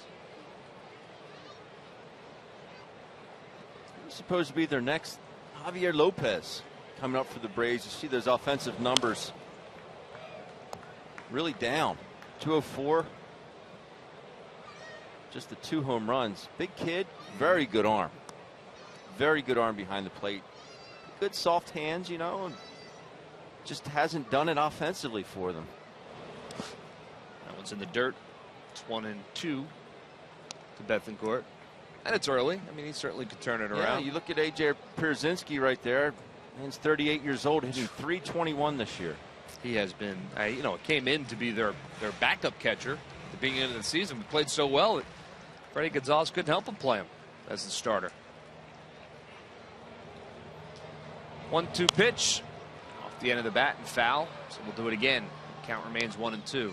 He's supposed to be their next Javier Lopez coming up for the Braves. You see those offensive numbers really down. 204. Just the 2 home runs. Big kid, very good arm. Very good arm behind the plate. Good soft hands, you know, and just hasn't done it offensively for them. That one's in the dirt. It's 1-2 to Bethancourt. And it's early. I mean, he certainly could turn it around. Yeah, you look at A.J. Pierzynski right there. He's 38 years old, hitting .321 this year. He has been, you know, came in to be their backup catcher at the beginning of the season. We played so well that Freddie Gonzalez couldn't help but play him as the starter. 1-2 pitch off the end of the bat and foul. So we'll do it again. Count remains 1-2.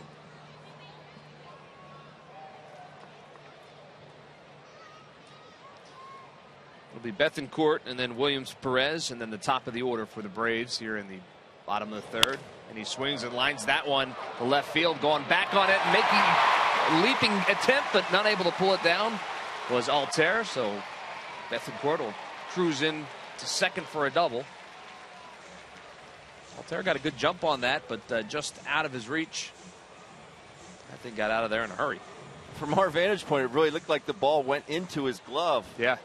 It'll be Bethancourt and then Williams Perez, and then the top of the order for the Braves here in the bottom of the third. And he swings and lines that one to left field, going back on it, making a leaping attempt, but not able to pull it down was Altair. So Bethancourt will cruise in to second for a double. Altair got a good jump on that, but just out of his reach. I think got out of there in a hurry. From our vantage point, it really looked like the ball went into his glove. Yeah.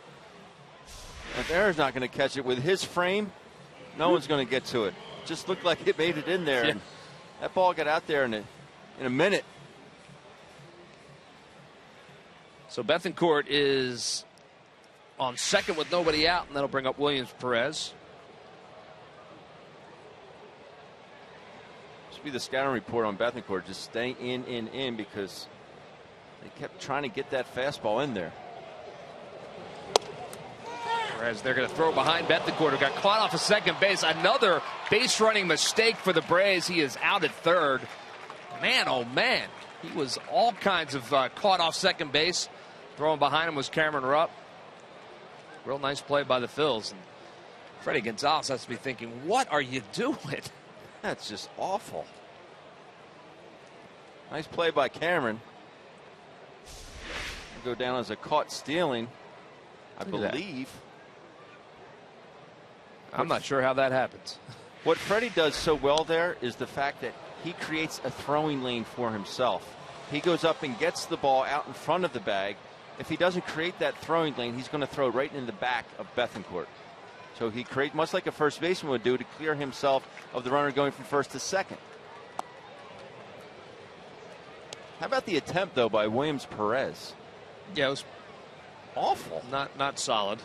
If Aaron's not going to catch it with his frame, no one's going to get to it. Just looked like it made it in there. Yeah. And that ball got out there in a minute. So Bethancourt is on second with nobody out, and that'll bring up Williams Perez. Be the scouting report on Bethancourt, just stay in because they kept trying to get that fastball in there. Whereas they're going to throw behind Bethancourt, who got caught off of second base. Another base running mistake for the Braves. He is out at third. Man, oh man, he was all kinds of caught off second base. Throwing behind him was Cameron Rupp. Real nice play by the Phils. And Freddie Gonzalez has to be thinking, what are you doing? That's just awful. Nice play by Cameron. Go down as a caught stealing, I believe. I'm not sure how that happens. What Freddie does so well there is the fact that he creates a throwing lane for himself. He goes up and gets the ball out in front of the bag. If he doesn't create that throwing lane, he's going to throw right in the back of Bethancourt. So he creates, much like a first baseman would do, to clear himself of the runner going from first to second. How about the attempt, though, by Williams Perez? Yeah, it was awful. Not solid.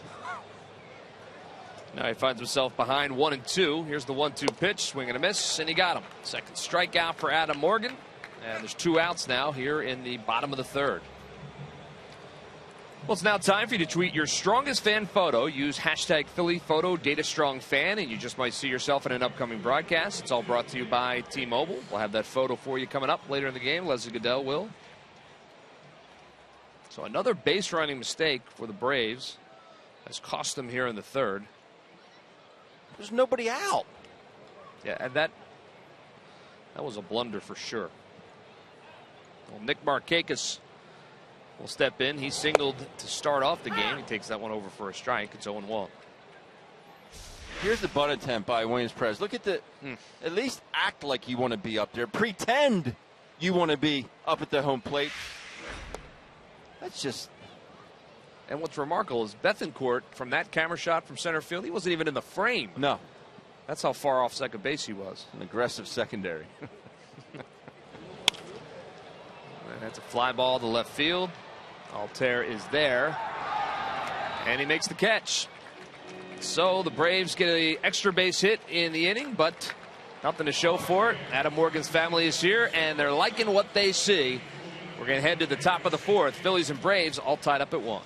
Now he finds himself behind 1-2. Here's the 1-2 pitch, swing and a miss, and he got him. Second strikeout for Adam Morgan. And there's 2 outs now here in the bottom of the third. Well, it's now time for you to tweet your strongest fan photo. Use hashtag #PhillyPhoto, and you just might see yourself in an upcoming broadcast. It's all brought to you by T-Mobile. We'll have that photo for you coming up later in the game. Leslie Goodell will. So another base running mistake for the Braves has cost them here in the third. There's nobody out. Yeah, and that was a blunder for sure. Well, Nick Markakis will step in. He singled to start off the game. He takes that one over for a strike. It's 0-1. Here's the bunt attempt by Williams Perez. Look at the, at least act like you want to be up there. Pretend you want to be up at the home plate. That's just. And what's remarkable is Bethancourt, from that camera shot from center field, he wasn't even in the frame. No. That's how far off second base he was. An aggressive secondary. And that's a fly ball to left field. Altair is there, and he makes the catch. So the Braves get an extra base hit in the inning, but nothing to show for it. Adam Morgan's family is here, and they're liking what they see. We're going to head to the top of the fourth. Phillies and Braves all tied up at 1.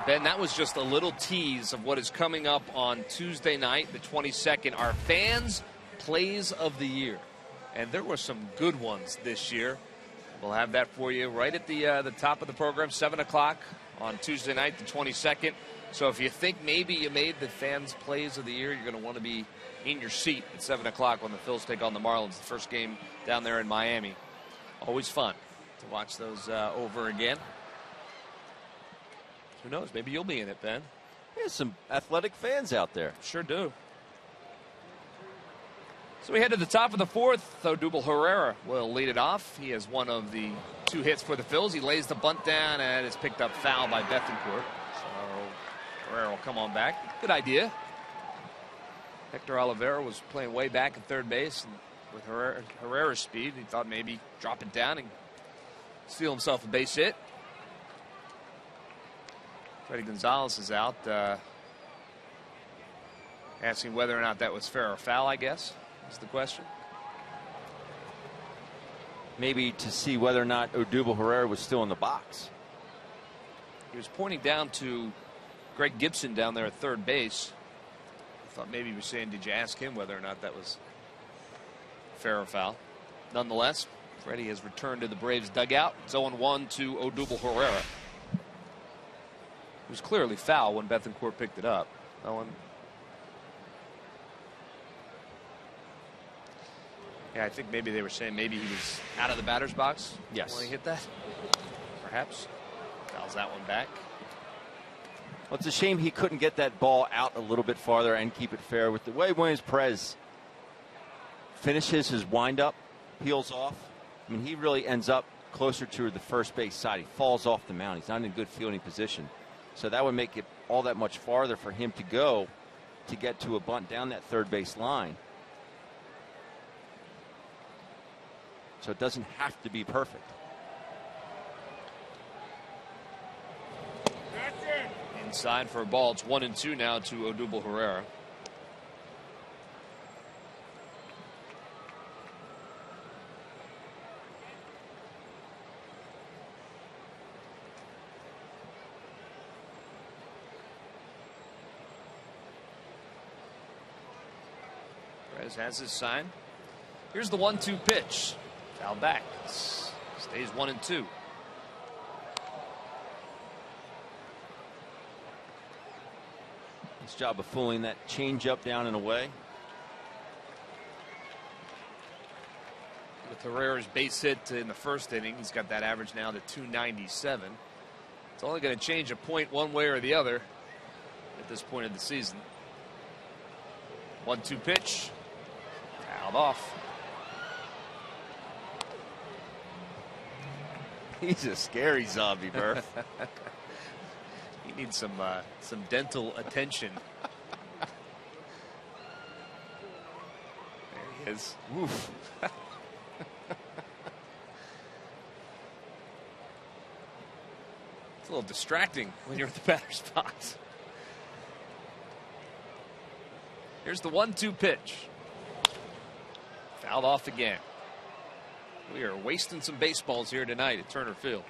Ben, that was just a little tease of what is coming up on Tuesday night, the 22nd. Our fans' plays of the year. And there were some good ones this year. We'll have that for you right at the top of the program, 7 o'clock on Tuesday night, the 22nd. So if you think maybe you made the fans' plays of the year, you're going to want to be in your seat at 7 o'clock when the Phils take on the Marlins, the first game down there in Miami. Always fun to watch those over again. Who knows? Maybe you'll be in it, Ben. There's some athletic fans out there. Sure do. So we head to the top of the fourth. Odubel Herrera will lead it off. He has one of the 2 hits for the Phils. He lays the bunt down, and it's picked up foul by Bethancourt. So Herrera will come on back. Good idea. Hector Oliveira was playing way back at third base, and with Herrera's speed, he thought maybe drop it down and steal himself a base hit. Freddie Gonzalez is out, asking whether or not that was fair or foul, I guess, is the question. Maybe to see whether or not Odubel Herrera was still in the box. He was pointing down to Greg Gibson down there at third base. I thought maybe he was saying, did you ask him whether or not that was fair or foul? Nonetheless, Freddie has returned to the Braves dugout. It's 0-1 to Odubel Herrera. It was clearly foul when Bethancourt picked it up. That one. Yeah, I think maybe they were saying maybe he was out of the batter's box. Yes. When he hit that. Perhaps. Fouls that one back. Well, it's a shame he couldn't get that ball out a little bit farther and keep it fair. With the way Williams Perez finishes his windup, peels off. I mean, he really ends up closer to the first base side. He falls off the mound. He's not in good fielding position. So that would make it all that much farther for him to go to get to a bunt down that third base line. So it doesn't have to be perfect. Inside for a ball. It's 1-2 now to Odubel Herrera. Has his sign. Here's the 1-2 pitch. Foul back. Stays 1-2. Nice job of fooling that changeup down and away. With Herrera's base hit in the first inning, he's got that average now to 297. It's only going to change a point one way or the other at this point of the season. 1-2 pitch. Fouled off. He's a scary zombie, Murph. He needs some dental attention. There he is. Oof. It's a little distracting when you're at the batter's box. Here's the 1-2 pitch. Fouled off again. We are wasting some baseballs here tonight at Turner Field.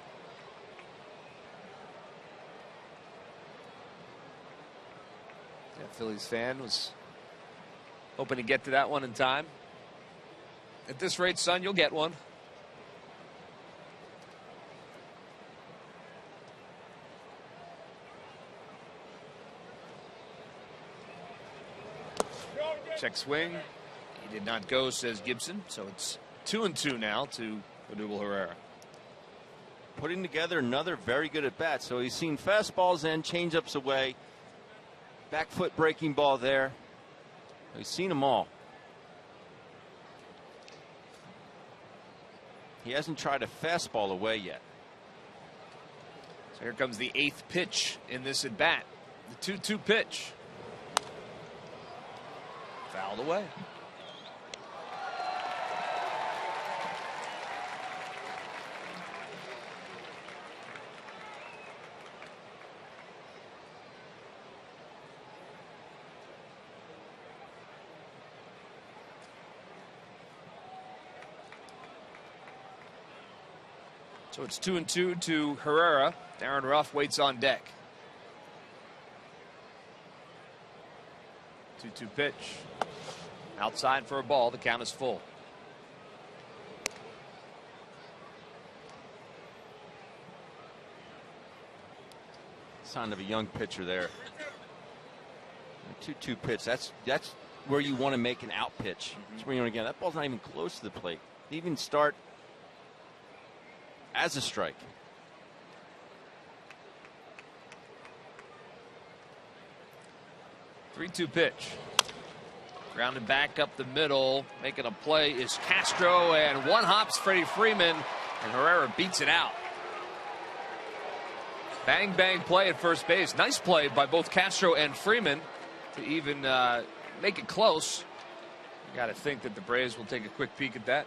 Yeah, Phillies fan was hoping to get to that one in time. At this rate, son, you'll get one. Check swing. He did not go, says Gibson. So it's 2-2 now to Odubel Herrera. Putting together another very good at bat. So he's seen fastballs and changeups away. Back foot breaking ball there. He's seen them all. He hasn't tried a fastball away yet. So here comes the 8th pitch in this at bat. The 2-2 pitch. Fouled away. So it's 2-2 to Herrera. Darren Ruff waits on deck. 2-2 pitch. Outside for a ball. The count is full. Sign of a young pitcher there. 2-2 pitch. That's where you want to make an out pitch. That's where you want to get. That ball's not even close to the plate. Even start as a strike. Three-two pitch. Grounded back up the middle. Making a play is Castro, and one hops Freddie Freeman, and Herrera beats it out. Bang, bang play at first base. Nice play by both Castro and Freeman to even make it close. You got to think that the Braves will take a quick peek at that.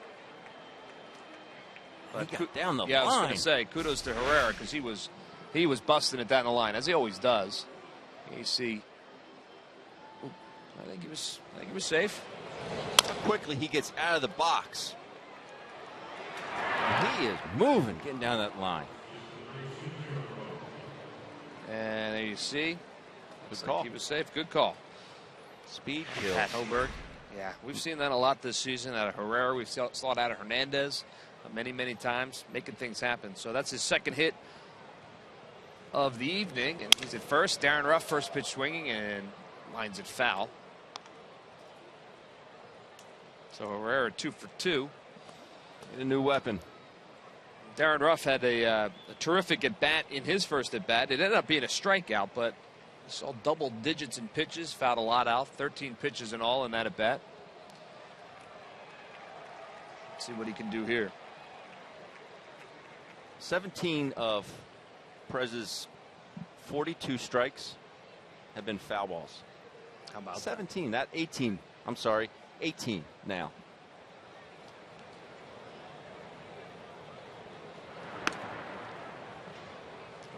But he got down the line. I was going to say kudos to Herrera because he was busting it down the line as he always does. You see, I think he was safe. Quickly he gets out of the box. He is moving, getting down that line. And there you see, good call. Like he was safe. Good call. Speed kill. Pat Hoberg. Yeah, we've seen that a lot this season out of Herrera. We've saw it out of Hernandez many times, making things happen. So that's his second hit of the evening, and he's at first. Darren Ruff, first pitch swinging, and lines it foul. So Herrera 2 for 2. A new weapon. Darren Ruff had a terrific at bat in his first at bat. It ended up being a strikeout, but he saw double digits in pitches, fouled a lot out. 13 pitches in all in that at bat. Let's see what he can do here. 17 of Perez's 42 strikes have been foul balls. How about 17? That 18. I'm sorry, 18 now.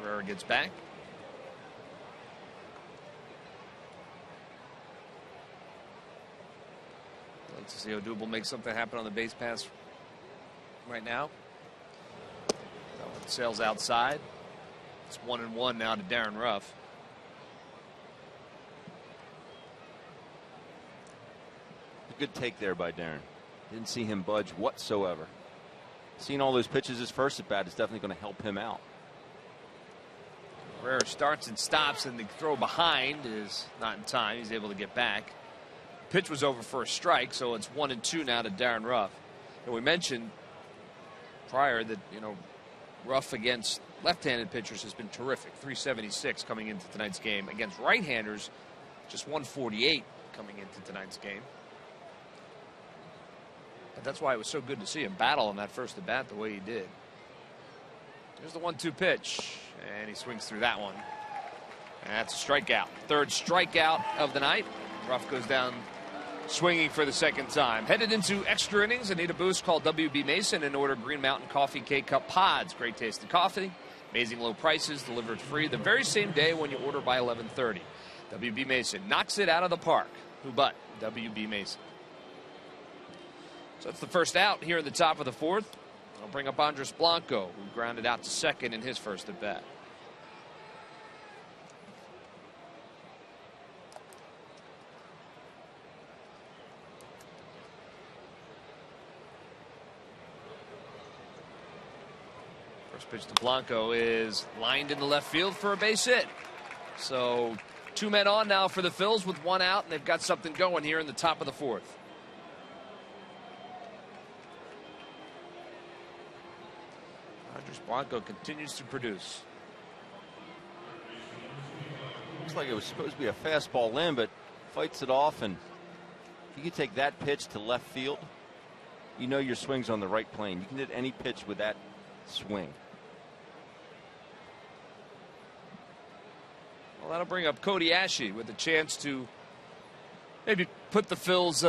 Herrera gets back. I'd like to see Odubel make something happen on the base pass right now. That one sails outside. It's 1-1 now to Darren Ruff. A good take there by Darren. Didn't see him budge whatsoever. Seeing all those pitches his first at bat is definitely going to help him out. Herrera starts and stops, and the throw behind is not in time. He's able to get back. Pitch was over for a strike, so it's 1-2 now to Darren Ruff. And we mentioned prior that, Ruff against left-handed pitchers has been terrific. 376 coming into tonight's game. Against right-handers, just 148 coming into tonight's game. But that's why it was so good to see him battle on that first at bat the way he did. There's the 1-2 pitch, and he swings through that one. And that's a strikeout. Third strikeout of the night. Ruff goes down swinging for the second time. Headed into extra innings and need a boost, call WB Mason and order Green Mountain Coffee K-Cup Pods. Great tasting coffee, amazing low prices, delivered free the very same day when you order by 11:30. WB Mason knocks it out of the park. Who but WB Mason? So that's the first out here in the top of the fourth. I'll bring up Andres Blanco, who grounded out to second in his first at bat. First pitch to Blanco is lined into left field for a base hit. So 2 men on now for the Phils with 1 out, and they've got something going here in the top of the fourth. Andres Blanco continues to produce. Looks like it was supposed to be a fastball in, but fights it off, and if you can take that pitch to left field, your swing's on the right plane. You can hit any pitch with that swing. Well, that'll bring up Cody Ashe with a chance to maybe put the Phils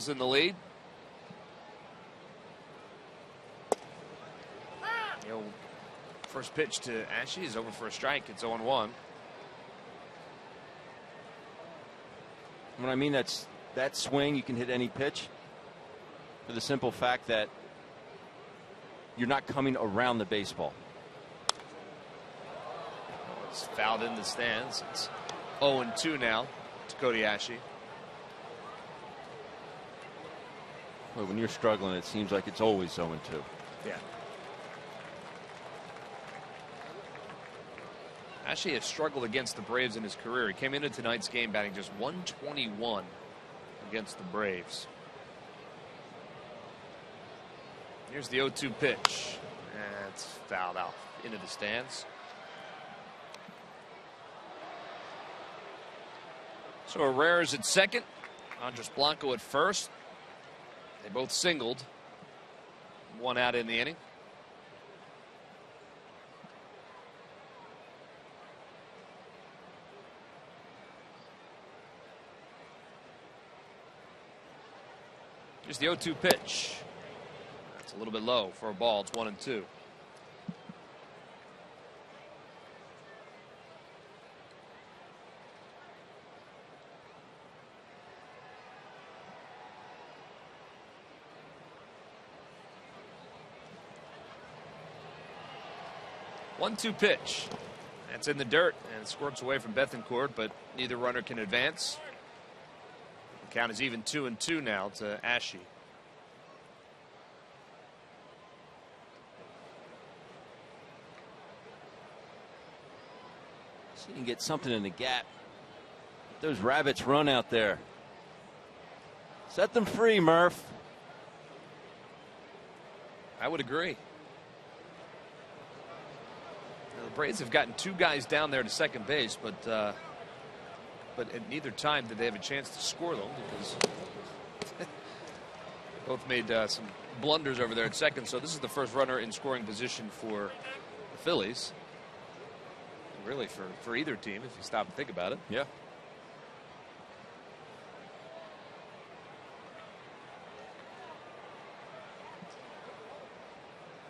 in the lead. First pitch to Ashe is over for a strike. It's 0-1. When I mean that swing, you can hit any pitch for the simple fact that you're not coming around the baseball. It's fouled in the stands. It's 0-2 now to Cody Ashe. Well, when you're struggling, it seems like it's always 0-2. Yeah. Ashe has struggled against the Braves in his career. He came into tonight's game batting just 121 against the Braves. Here's the 0-2 pitch. And it's fouled out into the stands. So Herrera's at second. Andres Blanco at first. They both singled. 1 out in the inning. Here's the 0-2 pitch. That's a little bit low for a ball. It's 1-2. One-two pitch. That's in the dirt and squirts away from Bethancourt, but neither runner can advance. The count is even 2-2 now to Ashe. So you can get something in the gap. Those rabbits run out there. Set them free, Murph. I would agree. The Braves have gotten 2 guys down there to second base, but at neither time did they have a chance to score them because both made some blunders over there at second. So this is the first runner in scoring position for the Phillies. And really for either team, if you stop and think about it. Yeah.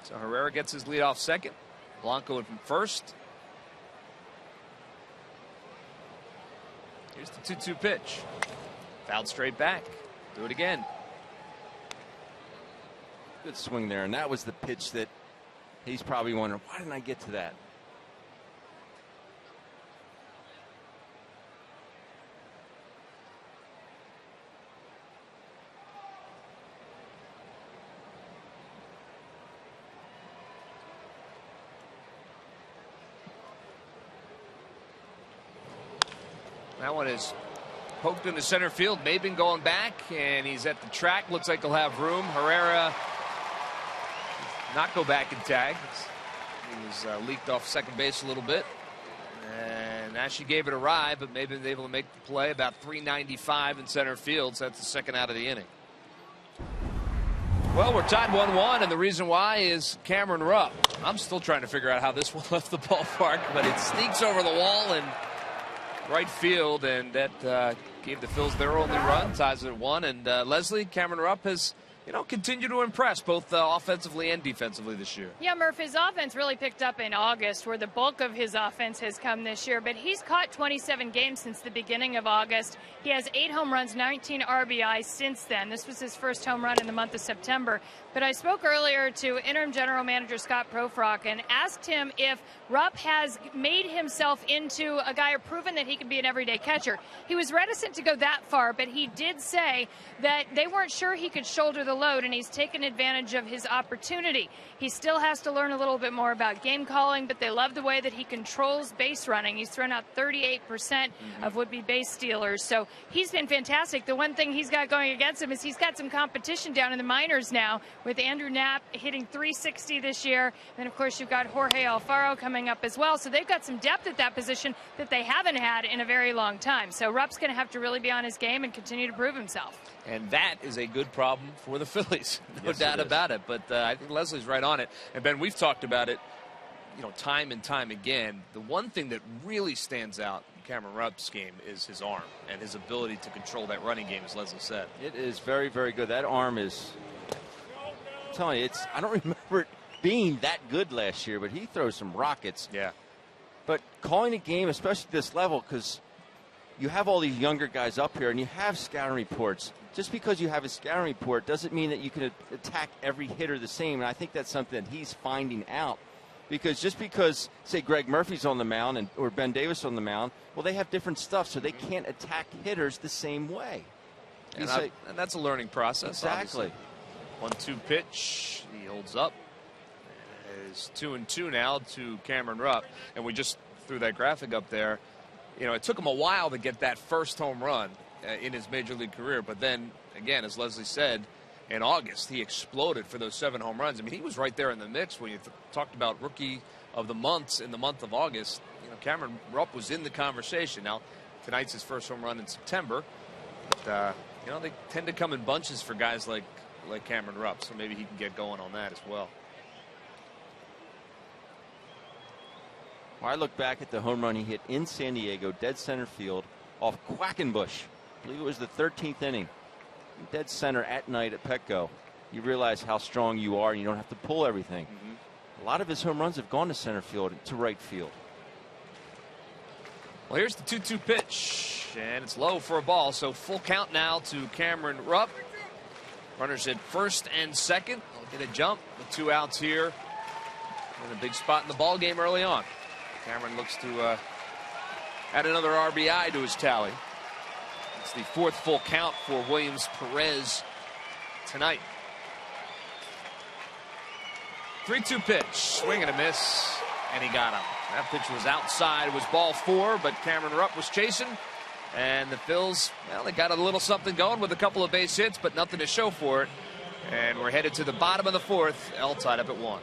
So Herrera gets his leadoff second. Blanco in from first. Here's the 2-2 pitch. Fouled straight back. Do it again. Good swing there, and that was the pitch that he's probably wondering, why didn't I get to that? That one is poked into center field. Maben going back, and he's at the track. Looks like he'll have room. Herrera not go back and tag. He was leaked off second base a little bit. And actually gave it a ride, but maybe able to make the play. About 395 in center field, so that's the second out of the inning. Well, we're tied 1-1, and the reason why is Cameron Rupp. I'm still trying to figure out how this one left the ballpark, but it sneaks over the wall and right field, and that gave the Phils their only run, ties it at 1. And Leslie, Cameron Rupp has, continued to impress both offensively and defensively this year. Yeah, Murph, his offense really picked up in August, where the bulk of his offense has come this year. But he's caught 27 games since the beginning of August. He has 8 home runs, 19 RBIs since then. This was his first home run in the month of September. But I spoke earlier to interim general manager Scott Profrock and asked him if Rupp has made himself into a guy or proven that he can be an everyday catcher. He was reticent to go that far, but he did say that they weren't sure he could shoulder the load, and he's taken advantage of his opportunity. He still has to learn a little bit more about game calling, but they love the way that he controls base running. He's thrown out 38% of would-be base stealers, so he's been fantastic. The one thing he's got going against him is he's got some competition down in the minors now, with Andrew Knapp hitting .360 this year. And, of course, you've got Jorge Alfaro coming up as well, so they've got some depth at that position that they haven't had in a very long time. So Rupp's going to have to really be on his game and continue to prove himself. And that is a good problem for the Phillies, no doubt about it. But I think Leslie's right on it. And, Ben, we've talked about it, time and time again. The one thing that really stands out in Cameron Rupp's game is his arm and his ability to control that running game, as Leslie said. It is very, very good. That arm is, I'm telling you, I don't remember it being that good last year, but he throws some rockets. Yeah. But calling a game, especially at this level, because you have all these younger guys up here and you have scouting reports. Just because you have a scouting report doesn't mean that you can attack every hitter the same. And I think that's something that he's finding out. Because just because, say, Greg Murphy's on the mound or Ben Davis on the mound, well, they have different stuff, so they can't attack hitters the same way. And that's a learning process. Exactly. Obviously. 1-2 pitch. He holds up. It's 2-2 now to Cameron Rupp. And we just threw that graphic up there. It took him a while to get that first home run in his major league career. But then, again, as Leslie said, in August, he exploded for those 7 home runs. I mean, he was right there in the mix when you talked about rookie of the months in the month of August. Cameron Rupp was in the conversation. Now, tonight's his first home run in September. But, they tend to come in bunches for guys like Cameron Rupp, so maybe he can get going on that as well. Well, I look back at the home run he hit in San Diego, dead center field, off Quackenbush. I believe it was the 13th inning. Dead center at night at Petco. You realize how strong you are, and you don't have to pull everything. A lot of his home runs have gone to center field, to right field. Well, here's the 2-2 pitch, and it's low for a ball, so full count now to Cameron Rupp. Runners at first and second. They'll get a jump with 2 outs here. In a big spot in the ball game early on. Cameron looks to add another RBI to his tally. It's the 4th full count for Williams Perez tonight. 3-2 pitch, swing and a miss, and he got him. That pitch was outside. It was ball 4, but Cameron Rupp was chasing. And the Phils, well, they got a little something going with a couple of base hits, but nothing to show for it. And we're headed to the bottom of the 4th. L tied up at 1.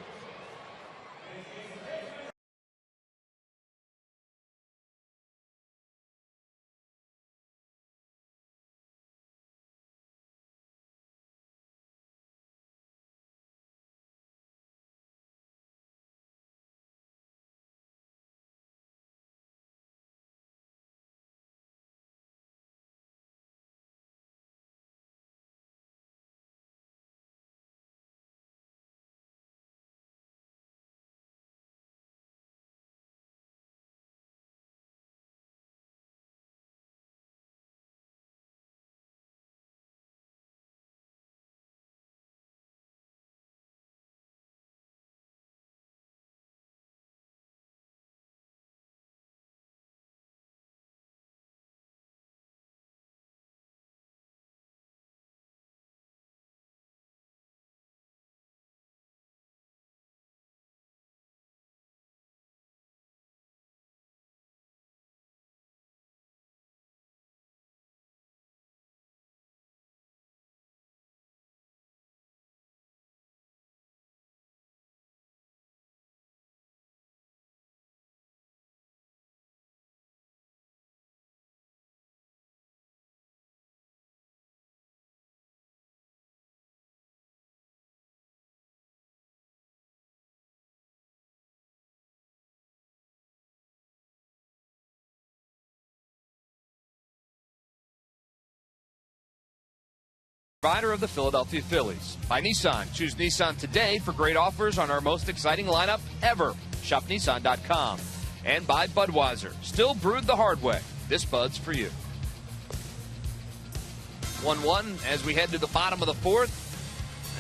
Provider of the Philadelphia Phillies. By Nissan. Choose Nissan today for great offers on our most exciting lineup ever. Shop Nissan.com. And by Budweiser. Still brewed the hard way. This Bud's for you. 1-1 as we head to the bottom of the fourth.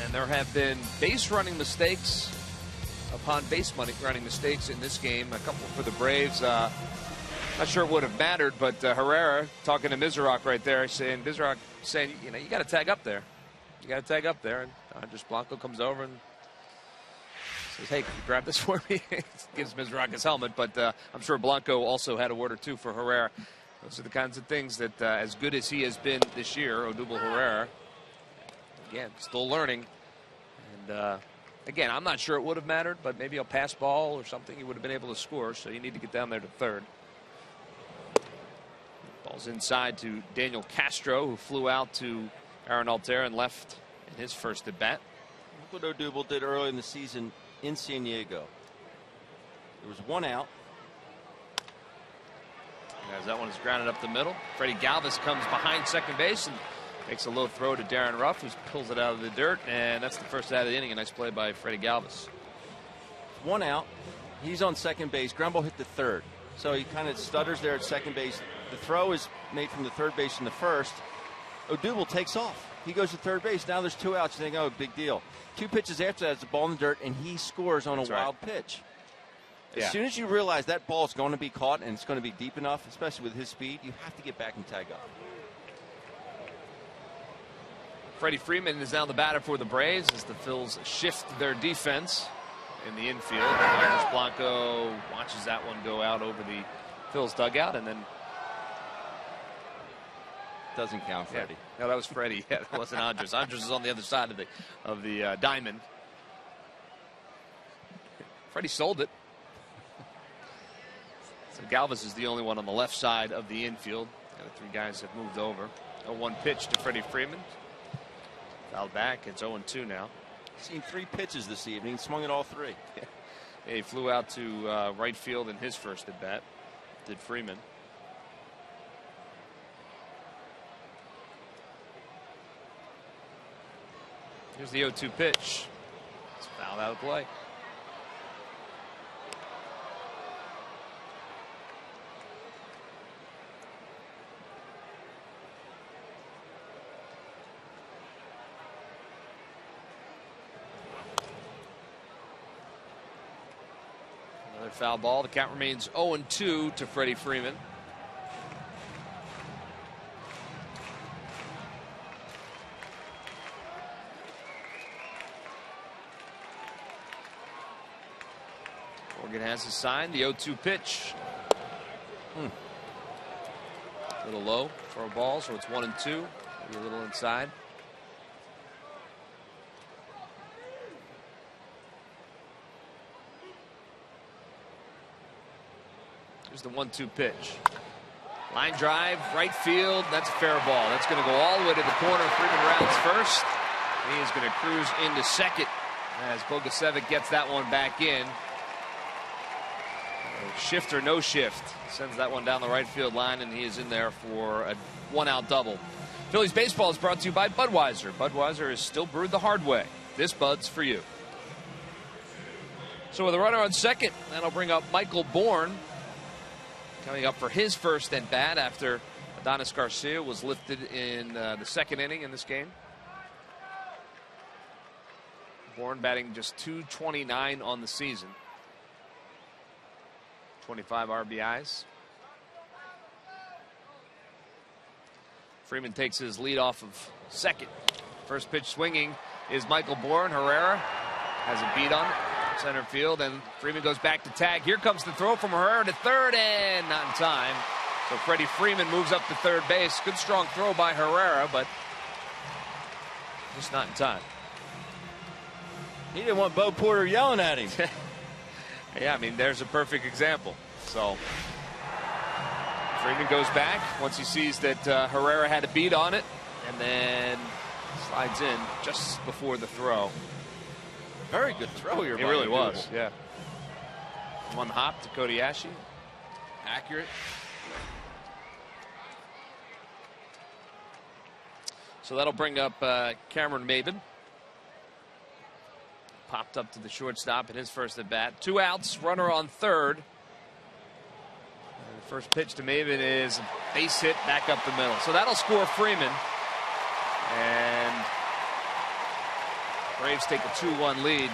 And there have been base running mistakes upon base running mistakes in this game. A couple for the Braves. Not sure it would have mattered, but Herrera talking to Mizrack right there, saying, you got to tag up there. You got to tag up there. And Andres Blanco comes over and says, hey, can you grab this for me? Gives Mizrack his helmet, but I'm sure Blanco also had a word or two for Herrera. Those are the kinds of things that, as good as he has been this year, Odubel Herrera, again, still learning. And again, I'm not sure it would have mattered, but maybe a pass ball or something, he would have been able to score, so you need to get down there to third. Ball's inside to Daniel Castro, who flew out to Aaron Altherr and left in his first at bat. Look what Odubel did early in the season in San Diego. There was one out. As that one is grounded up the middle. Freddie Galvis comes behind second base and makes a low throw to Darren Ruff, who pulls it out of the dirt, and that's the first out of the inning. A nice play by Freddie Galvis. One out. He's on second base. Ground ball hit the third. So he kind of stutters there at second base. The throw is made from the third base in the first. Odubel takes off. He goes to third base. Now there's two outs. You think, oh, big deal. Two pitches after that, it's a ball in the dirt, and he scores on a wild pitch. As soon as you realize that ball is going to be caught and it's going to be deep enough, especially with his speed, you have to get back and tag up. Freddie Freeman is now the batter for the Braves as the Phils shift their defense in the infield. Andres Blanco watches that one go out over the Phils dugout and then doesn't count, Freddie. No, that was Freddie. Yeah, that wasn't Andres. Andres is on the other side of the diamond. Freddie sold it. So Galvis is the only one on the left side of the infield. The other three guys have moved over. 0-1 pitch to Freddie Freeman. Fouled back. It's 0-2 now. Seen three pitches this evening. Swung at all three. Yeah, he flew out to right field in his first at bat. Did Freeman. Here's the 0-2 pitch. It's fouled out of play. Another foul ball. The count remains 0-2 to Freddie Freeman. Morgan has his sign. The 0-2 pitch. A little low for a ball, so it's 1-2. Maybe a little inside. Here's the 1-2 pitch. Line drive, right field. That's a fair ball. That's going to go all the way to the corner. Freeman rounds first. He is going to cruise into second as Bogusevic gets that one back in. Shift or no shift. Sends that one down the right field line, and he is in there for a one-out double. Phillies baseball is brought to you by Budweiser. Budweiser is still brewed the hard way. This Bud's for you. So with a runner on second, that'll bring up Michael Bourne. Coming up for his first at bat after Adonis Garcia was lifted in the second inning in this game. Bourne batting just .229 on the season. 25 RBIs. Freeman takes his lead off of second. First pitch swinging is Michael Bourne. Herrera has a beat on it. Center field, and Freeman goes back to tag. Here comes the throw from Herrera to third, and not in time. So Freddie Freeman moves up to third base. Good strong throw by Herrera, but just not in time. He didn't want Bo Porter yelling at him. Yeah, I mean, there's a perfect example. So Freeman goes back once he sees that Herrera had a beat on it, and then slides in just before the throw. Very good throw here. It really was, yeah. One hop to Kobayashi. Accurate. So that'll bring up Cameron Maybin. Popped up to the shortstop in his first at bat. 2 outs, runner on third. And the first pitch to Maybin is a base hit back up the middle. So that'll score Freeman. And Braves take a 2-1 lead.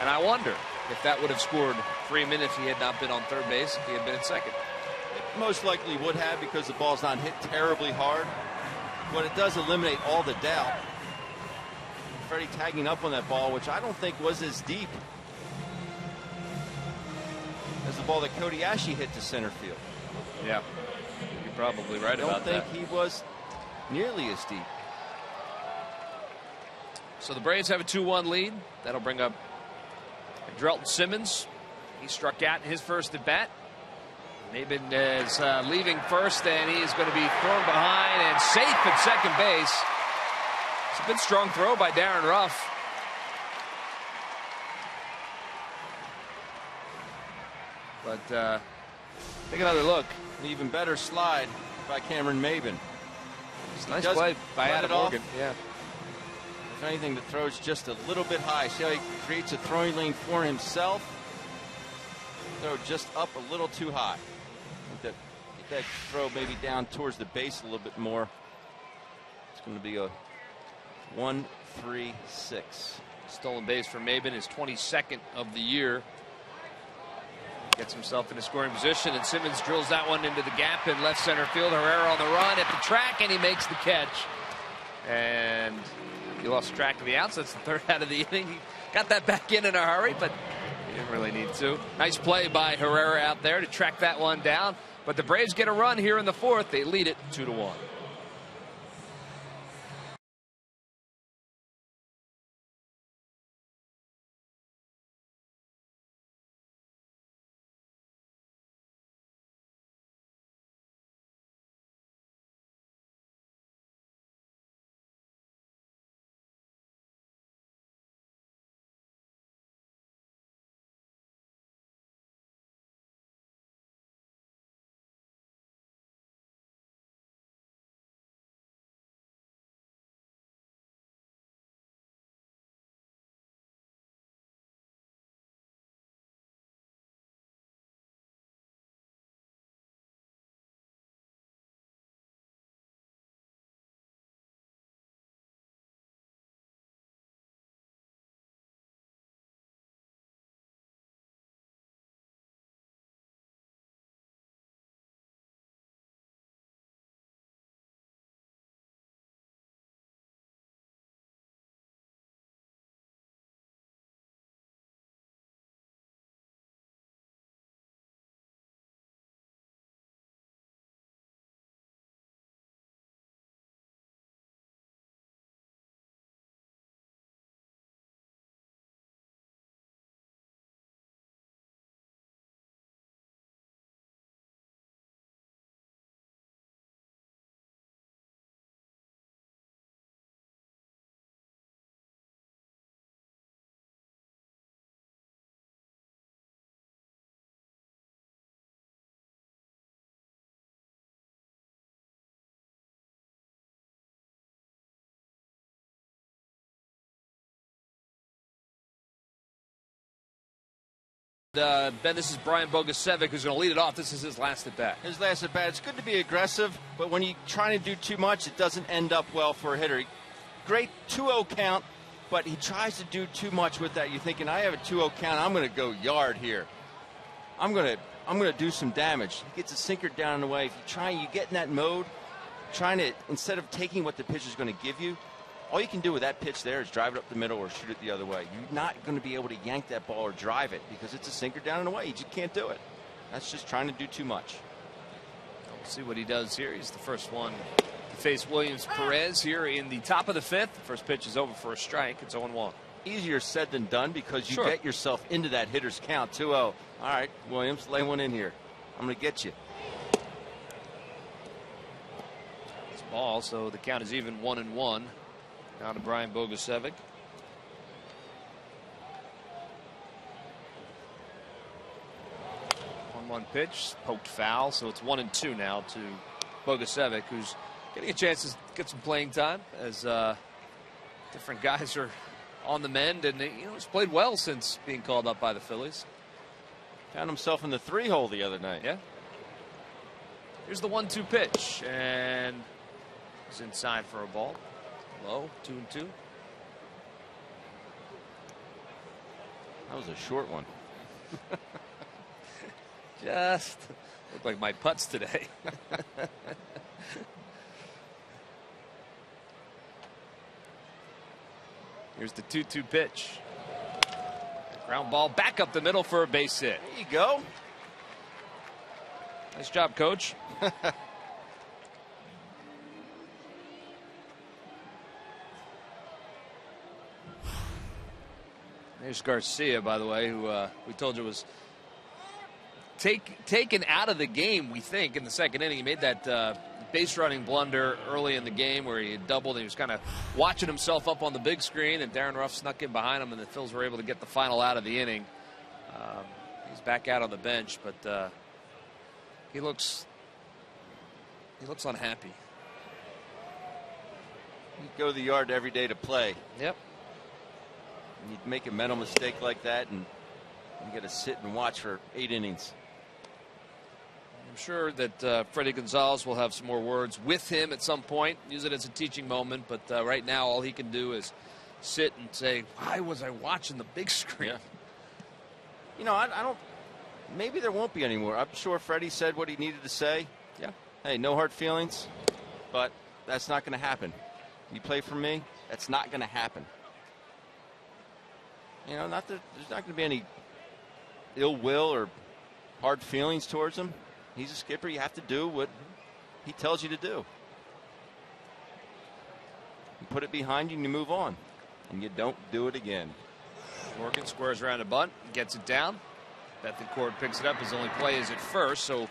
And I wonder if that would have scored Freeman if he had not been on third base, if he had been at second. It most likely would have, because the ball's not hit terribly hard. But it does eliminate all the doubt. Freddie tagging up on that ball, which I don't think was as deep as the ball that Cody Ashe hit to center field. Yeah, you're probably right about that. I don't think he was nearly as deep. So the Braves have a 2-1 lead. That'll bring up Drelton Simmons. He struck out in his first at bat. Maybin is leaving first, and he is going to be thrown behind and safe at second base. It's a good strong throw by Darren Ruff. But take another look. An even better slide by Cameron Maybin. It's a nice play by Adam Morgan. Yeah. If anything, the throw's just a little bit high. See how he creates a throwing lane for himself? Throw just up a little too high. Get that throw maybe down towards the base a little bit more. It's going to be a 1-3-6. Stolen base for Maybin, his 22nd of the year. Gets himself in a scoring position, and Simmons drills that one into the gap in left center field. Herrera on the run at the track, and he makes the catch. And he lost track of the outs. That's the third out of the inning. He got that back in a hurry, but he didn't really need to. Nice play by Herrera out there to track that one down. But the Braves get a run here in the fourth. They lead it 2-1. Ben, this is Brian Bogusevic, who's going to lead it off. This is his last at bat. His last at bat. It's good to be aggressive, but when you're trying to do too much, it doesn't end up well for a hitter. Great 2-0 count, but he tries to do too much with that. You're thinking, I have a 2-0 count. I'm going to go yard here. I'm going to do some damage. He gets a sinker down and away. If you get in that mode, trying to, instead of taking what the pitcher's going to give you, all you can do with that pitch there is drive it up the middle or shoot it the other way. You're not going to be able to yank that ball or drive it because it's a sinker down and away. You just can't do it. That's just trying to do too much. We'll see what he does here. He's the first one to face Williams Perez here in the top of the fifth. The first pitch is over for a strike. It's 0-1. Easier said than done because you get yourself into that hitter's count. 2-0. All right, Williams, lay one in here. I'm going to get you. It's ball, so the count is even 1-1. Now to Brian Bogusevic. 1-1 pitch, poked foul, so it's 1-2 now to Bogusevic, who's getting a chance to get some playing time as different guys are on the mend, and he's played well since being called up by the Phillies. Found himself in the 3-hole the other night. Yeah. Here's the 1-2 pitch, and he's inside for a ball. Low, 2-2. That was a short one. Just look like my putts today. Here's the 2-2 pitch. Ground ball back up the middle for a base hit. There you go. Nice job, Coach. There's Garcia, by the way, who we told you was taken out of the game, we think, in the second inning. He made that base running blunder early in the game where he had doubled. And he was kind of watching himself up on the big screen, and Darren Ruff snuck in behind him, and the Phils were able to get the final out of the inning. He's back out on the bench, but he looks unhappy. You go to the yard every day to play. Yep. And you make a mental mistake like that, and you got to sit and watch for 8 innings. I'm sure that Freddie Gonzalez will have some more words with him at some point. Use it as a teaching moment, but right now all he can do is sit and say, "Why was I watching the big screen?" Yeah. You know, I don't. Maybe there won't be any more. I'm sure Freddie said what he needed to say. Yeah. Hey, no hard feelings, but that's not going to happen. You play for me, that's not going to happen. You know, there's not going to be any ill will or hard feelings towards him. He's a skipper. You have to do what he tells you to do. You put it behind you and you move on. And you don't do it again. Morgan squares around a bunt, gets it down. Bethencourt picks it up. His only play is at first, so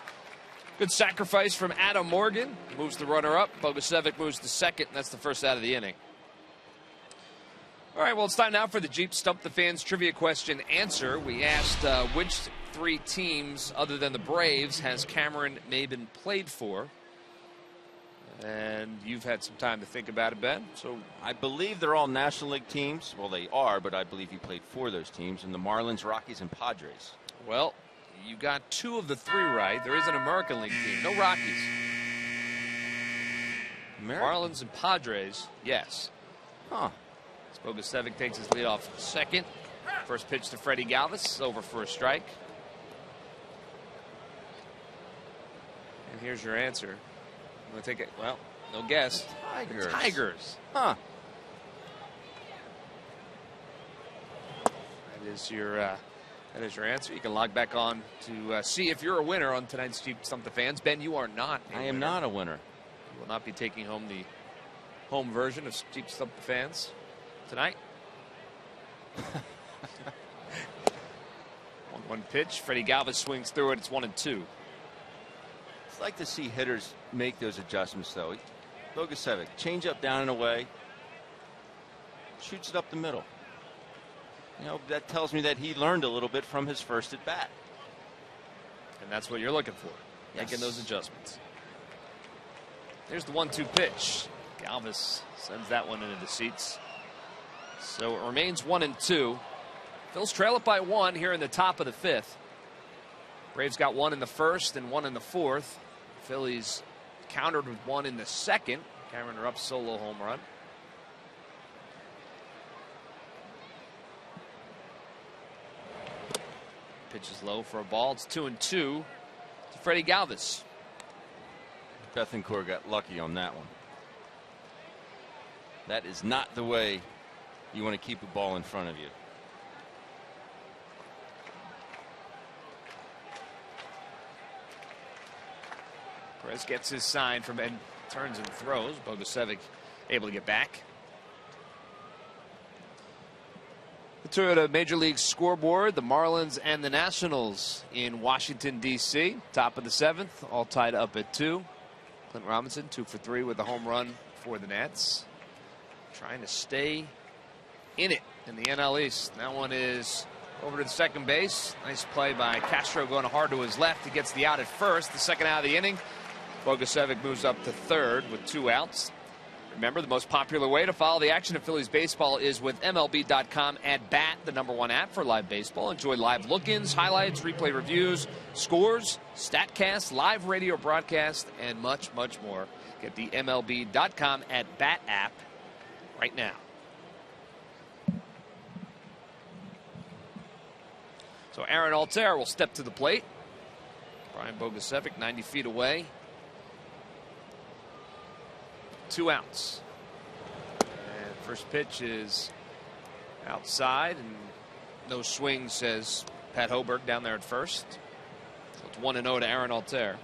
good sacrifice from Adam Morgan. Moves the runner up. Bogusevic moves to second, and that's the first out of the inning. All right, well, it's time now for the Jeep Stump the Fans trivia question answer. We asked which 3 teams other than the Braves has Cameron Maybin played for? And you've had some time to think about it, Ben. So I believe they're all National League teams. Well, they are, but I believe he played for those teams, in the Marlins, Rockies, and Padres. Well, you got 2 of the 3 right. There is an American League team. No Rockies. Marlins and Padres, yes. Huh. Bogusevic takes his lead off second. First pitch to Freddie Galvis, over for a strike. And here's your answer. I'm going to take it. Well, no guess. Tigers. Tigers. Huh. That is your answer. You can log back on to see if you're a winner on tonight's Jeep Stump the Fans. Ben, you are not a winner. I am not a winner. You will not be taking home the home version of Jeep Stump the Fans tonight. 1-1 pitch. Freddie Galvis swings through it. It's 1-2. I'd like to see hitters make those adjustments, though. Bogusevic, change up down and away, shoots it up the middle. You know, that tells me that he learned a little bit from his first at bat. And that's what you're looking for. Yes. Making those adjustments. Here's the 1-2 pitch. Galvis sends that one into the seats. So it remains 1-2. Phils trail it by 1 here in the top of the 5th. Braves got 1 in the first and 1 in the 4th. Phillies countered with 1 in the second. Cameron Rupp's solo home run. Pitch is low for a ball. It's 2-2 to Freddie Galvis. Bethencourt got lucky on that one. That is not the way you want to keep a ball in front of you. Perez gets his sign from Ben, turns and throws. Bogusevic able to get back. The Toyota Major League scoreboard, the Marlins and the Nationals in Washington, D.C. Top of the 7th, all tied up at 2. Clint Robinson 2 for 3 with a home run for the Nats. Trying to stay in it in the NL East. That one is over to the second base. Nice play by Castro going hard to his left. He gets the out at first. The second out of the inning. Bogusevic moves up to third with 2 outs. Remember, the most popular way to follow the action of Phillies baseball is with MLB.com at BAT, the #1 app for live baseball. Enjoy live look-ins, highlights, replay reviews, scores, StatCast, live radio broadcast, and much, much more. Get the MLB.com at BAT app right now. So Aaron Altair will step to the plate. Brian Bogusevic 90 feet away. 2 outs. And first pitch is outside, and no swing, says Pat Hoberg down there at first. So it's 1-0 to Aaron Altair.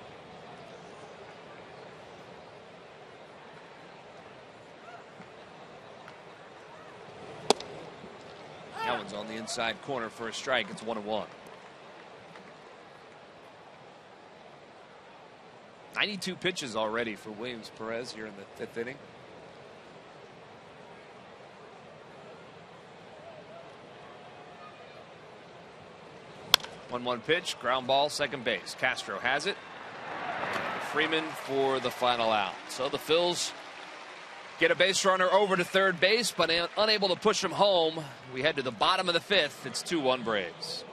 That one's on the inside corner for a strike. It's 1-1. 92 pitches already for Williams Perez here in the 5th inning. One pitch, ground ball, second base. Castro has it. Freeman for the final out. So the Phils get a base runner over to third base, but unable to push him home. We head to the bottom of the 5th. It's 2-1 Braves.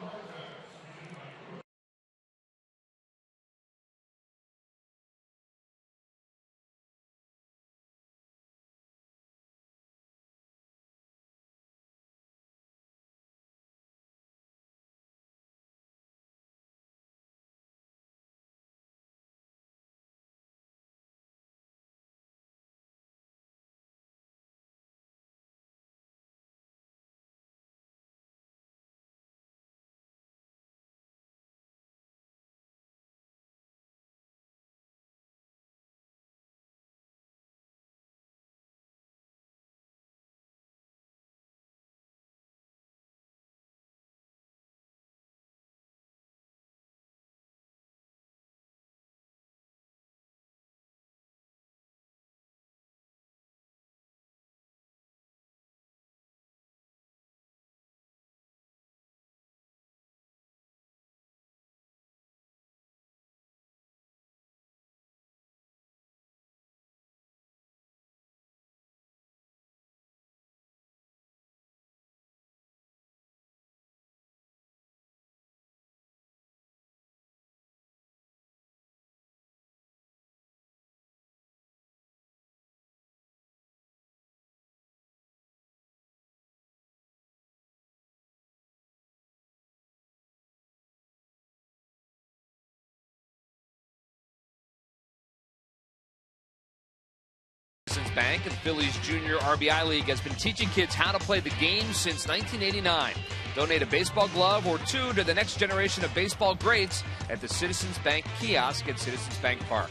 Bank and Phillies Junior RBI League has been teaching kids how to play the game since 1989. Donate a baseball glove or 2 to the next generation of baseball greats at the Citizens Bank kiosk at Citizens Bank Park.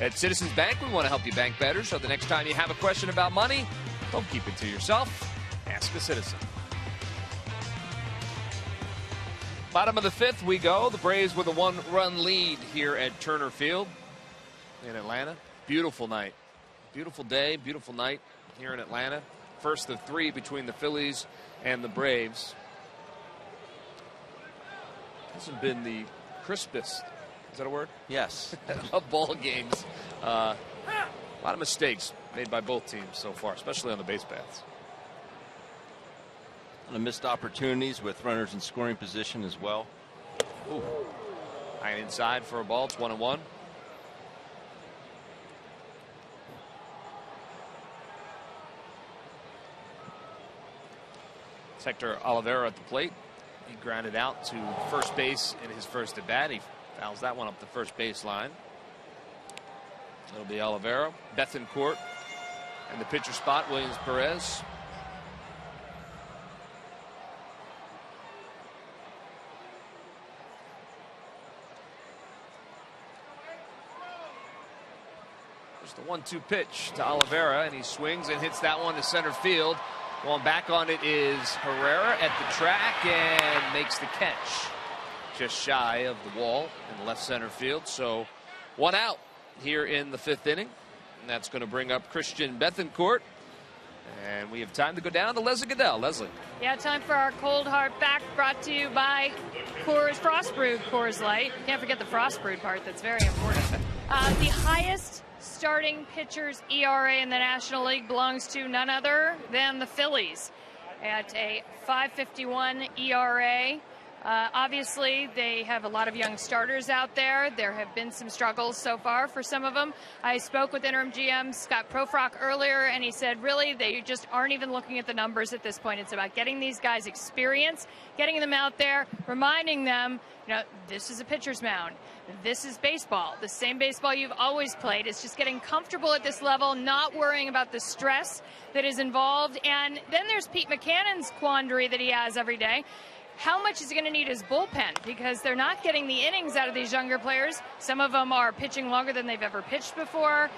At Citizens Bank, we want to help you bank better, so the next time you have a question about money, don't keep it to yourself. Ask a citizen. Bottom of the 5th we go. The Braves with a 1-run lead here at Turner Field in Atlanta. Beautiful night. Beautiful day, beautiful night here in Atlanta. First of 3 between the Phillies and the Braves. Hasn't been the crispest, is that a word? Yes. Of ball games. A lot of mistakes made by both teams so far, especially on the base paths. A lot of missed opportunities with runners in scoring position as well. Ooh. High inside for a ball. It's 1-1. Hector Olivera at the plate. He grounded out to first base in his first at bat. He fouls that one up the first base line. It'll be Olivera, Bethancourt, and the pitcher spot, Williams Perez. Just a 1-2 pitch to Olivera, and he swings and hits that one to center field. Going back on it is Herrera at the track and makes the catch just shy of the wall in left center field. So 1 out here in the 5th inning, and that's going to bring up Christian Bethancourt. And we have time to go down to Leslie Goodell. Leslie. Yeah, time for our cold hard fact, brought to you by Coors Frost Brewed Coors Light. Can't forget the frost brewed part. That's very important. The highest starting pitcher's ERA in the National League belongs to none other than the Phillies at a 5.51 ERA. Obviously, they have a lot of young starters out there. There have been some struggles so far for some of them. I spoke with interim GM Scott Profrock earlier, and he said, really, they just aren't even looking at the numbers at this point. It's about getting these guys experience, getting them out there, reminding them, this is a pitcher's mound. This is baseball, the same baseball you've always played. It's just getting comfortable at this level, not worrying about the stress that is involved. And then there's Pete Maccannon's quandary that he has every day. How much is he going to need his bullpen? Because they're not getting the innings out of these younger players. Some of them are pitching longer than they've ever pitched before.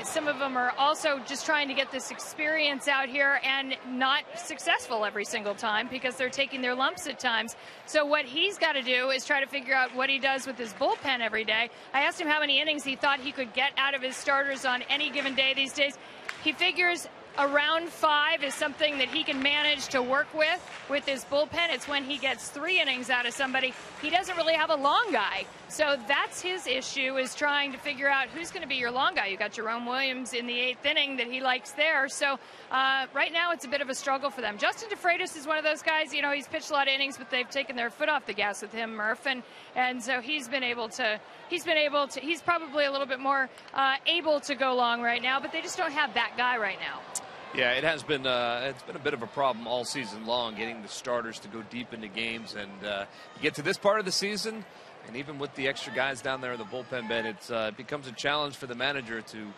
Some of them are also just trying to get this experience out here and not successful every single time because they're taking their lumps at times. So what he's got to do is try to figure out what he does with his bullpen every day. I asked him how many innings he thought he could get out of his starters on any given day these days. He figures around 5 is something that he can manage to work with his bullpen. It's when he gets 3 innings out of somebody. He doesn't really have a long guy. So that's his issue, is trying to figure out who's going to be your long guy. You got Jerome Williams in the 8th inning that he likes there. So right now it's a bit of a struggle for them. Justin DeFreitas is one of those guys, he's pitched a lot of innings, but they've taken their foot off the gas with him, Murph. And so he's probably a little bit more able to go long right now, but they just don't have that guy right now. Yeah, it has been it's been a bit of a problem all season long, getting the starters to go deep into games. And you get to this part of the season, and even with the extra guys down there in the bullpen bed, it becomes a challenge for the manager to,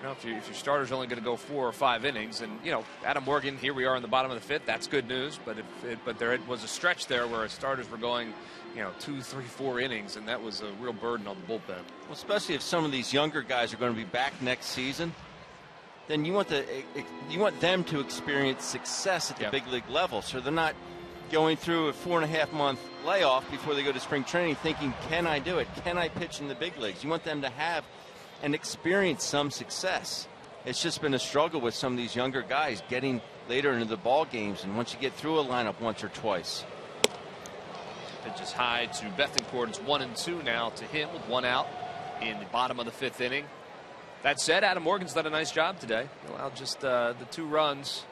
if your starter's only going to go 4 or 5 innings. And, Adam Morgan, here we are in the bottom of the 5th. That's good news. But there was a stretch there where starters were going, 2, 3, 4 innings, and that was a real burden on the bullpen. Well, especially if some of these younger guys are going to be back next season. Then you want them to experience success at the big league level, so they're not going through a 4.5-month layoff before they go to spring training thinking, can I do it? Can I pitch in the big leagues? You want them to have and experience some success. It's just been a struggle with some of these younger guys getting later into the ball games, and once you get through a lineup once or twice. Pitch is high to Bethancourt. It's 1-2 now to him with 1 out in the bottom of the 5th inning. That said, Adam Morgan's done a nice job today. He allowed just the 2 runs,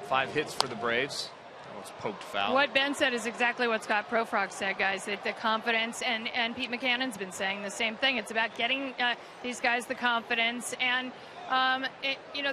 5 hits for the Braves. That was poked foul. What Ben said is exactly what Scott Profrock said, guys. That the confidence, and Pete Maccannon's been saying the same thing. It's about getting these guys the confidence, and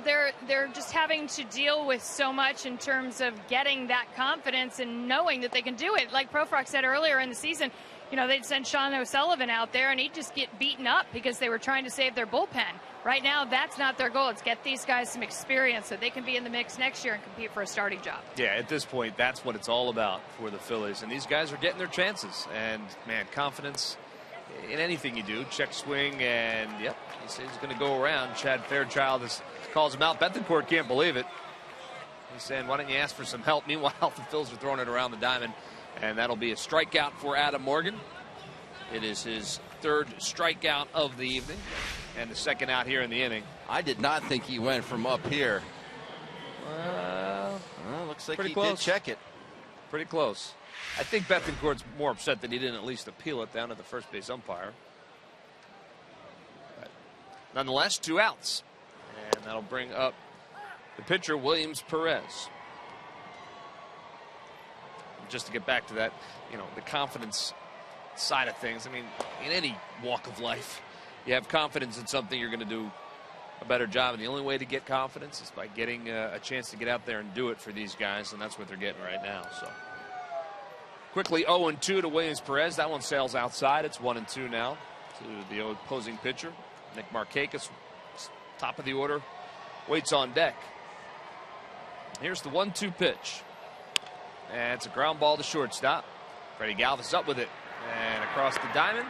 they're just having to deal with so much in terms of getting that confidence and knowing that they can do it. Like Profrock said earlier in the season, they'd send Sean O'Sullivan out there and he'd just get beaten up because they were trying to save their bullpen. Right now, that's not their goal. It's get these guys some experience so they can be in the mix next year and compete for a starting job. Yeah, at this point, that's what it's all about for the Phillies. And these guys are getting their chances. And, man, confidence in anything you do. Check swing, and, yep, he says he's going to go around. Chad Fairchild calls him out. Bethancourt can't believe it. He's saying, why don't you ask for some help? Meanwhile, the Phillies are throwing it around the diamond. And that'll be a strikeout for Adam Morgan. It is his 3rd strikeout of the evening and the 2nd out here in the inning. I did not think he went from up here. Well, looks like pretty he close. did check it. Pretty close. I think Bethancourt's more upset that he didn't at least appeal it down to the first base umpire. But nonetheless, 2 outs. And that'll bring up the pitcher, Williams Perez. Just to get back to that, the confidence side of things. I mean, in any walk of life, you have confidence in something, you're going to do a better job. And the only way to get confidence is by getting a chance to get out there and do it for these guys. And that's what they're getting right now. So quickly 0-2 to Williams Perez. That one sails outside. It's 1-2 now to the opposing pitcher. Nick Markakis, top of the order, waits on deck. Here's the 1-2 pitch. And it's a ground ball to shortstop. Freddie Galvis up with it and across the diamond.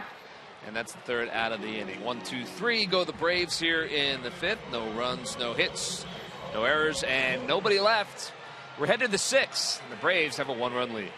And that's the 3rd out of the inning. 1, 2, 3 go the Braves here in the 5th. No runs, no hits, no errors, and nobody left. We're headed to the 6th. And the Braves have a 1-run lead.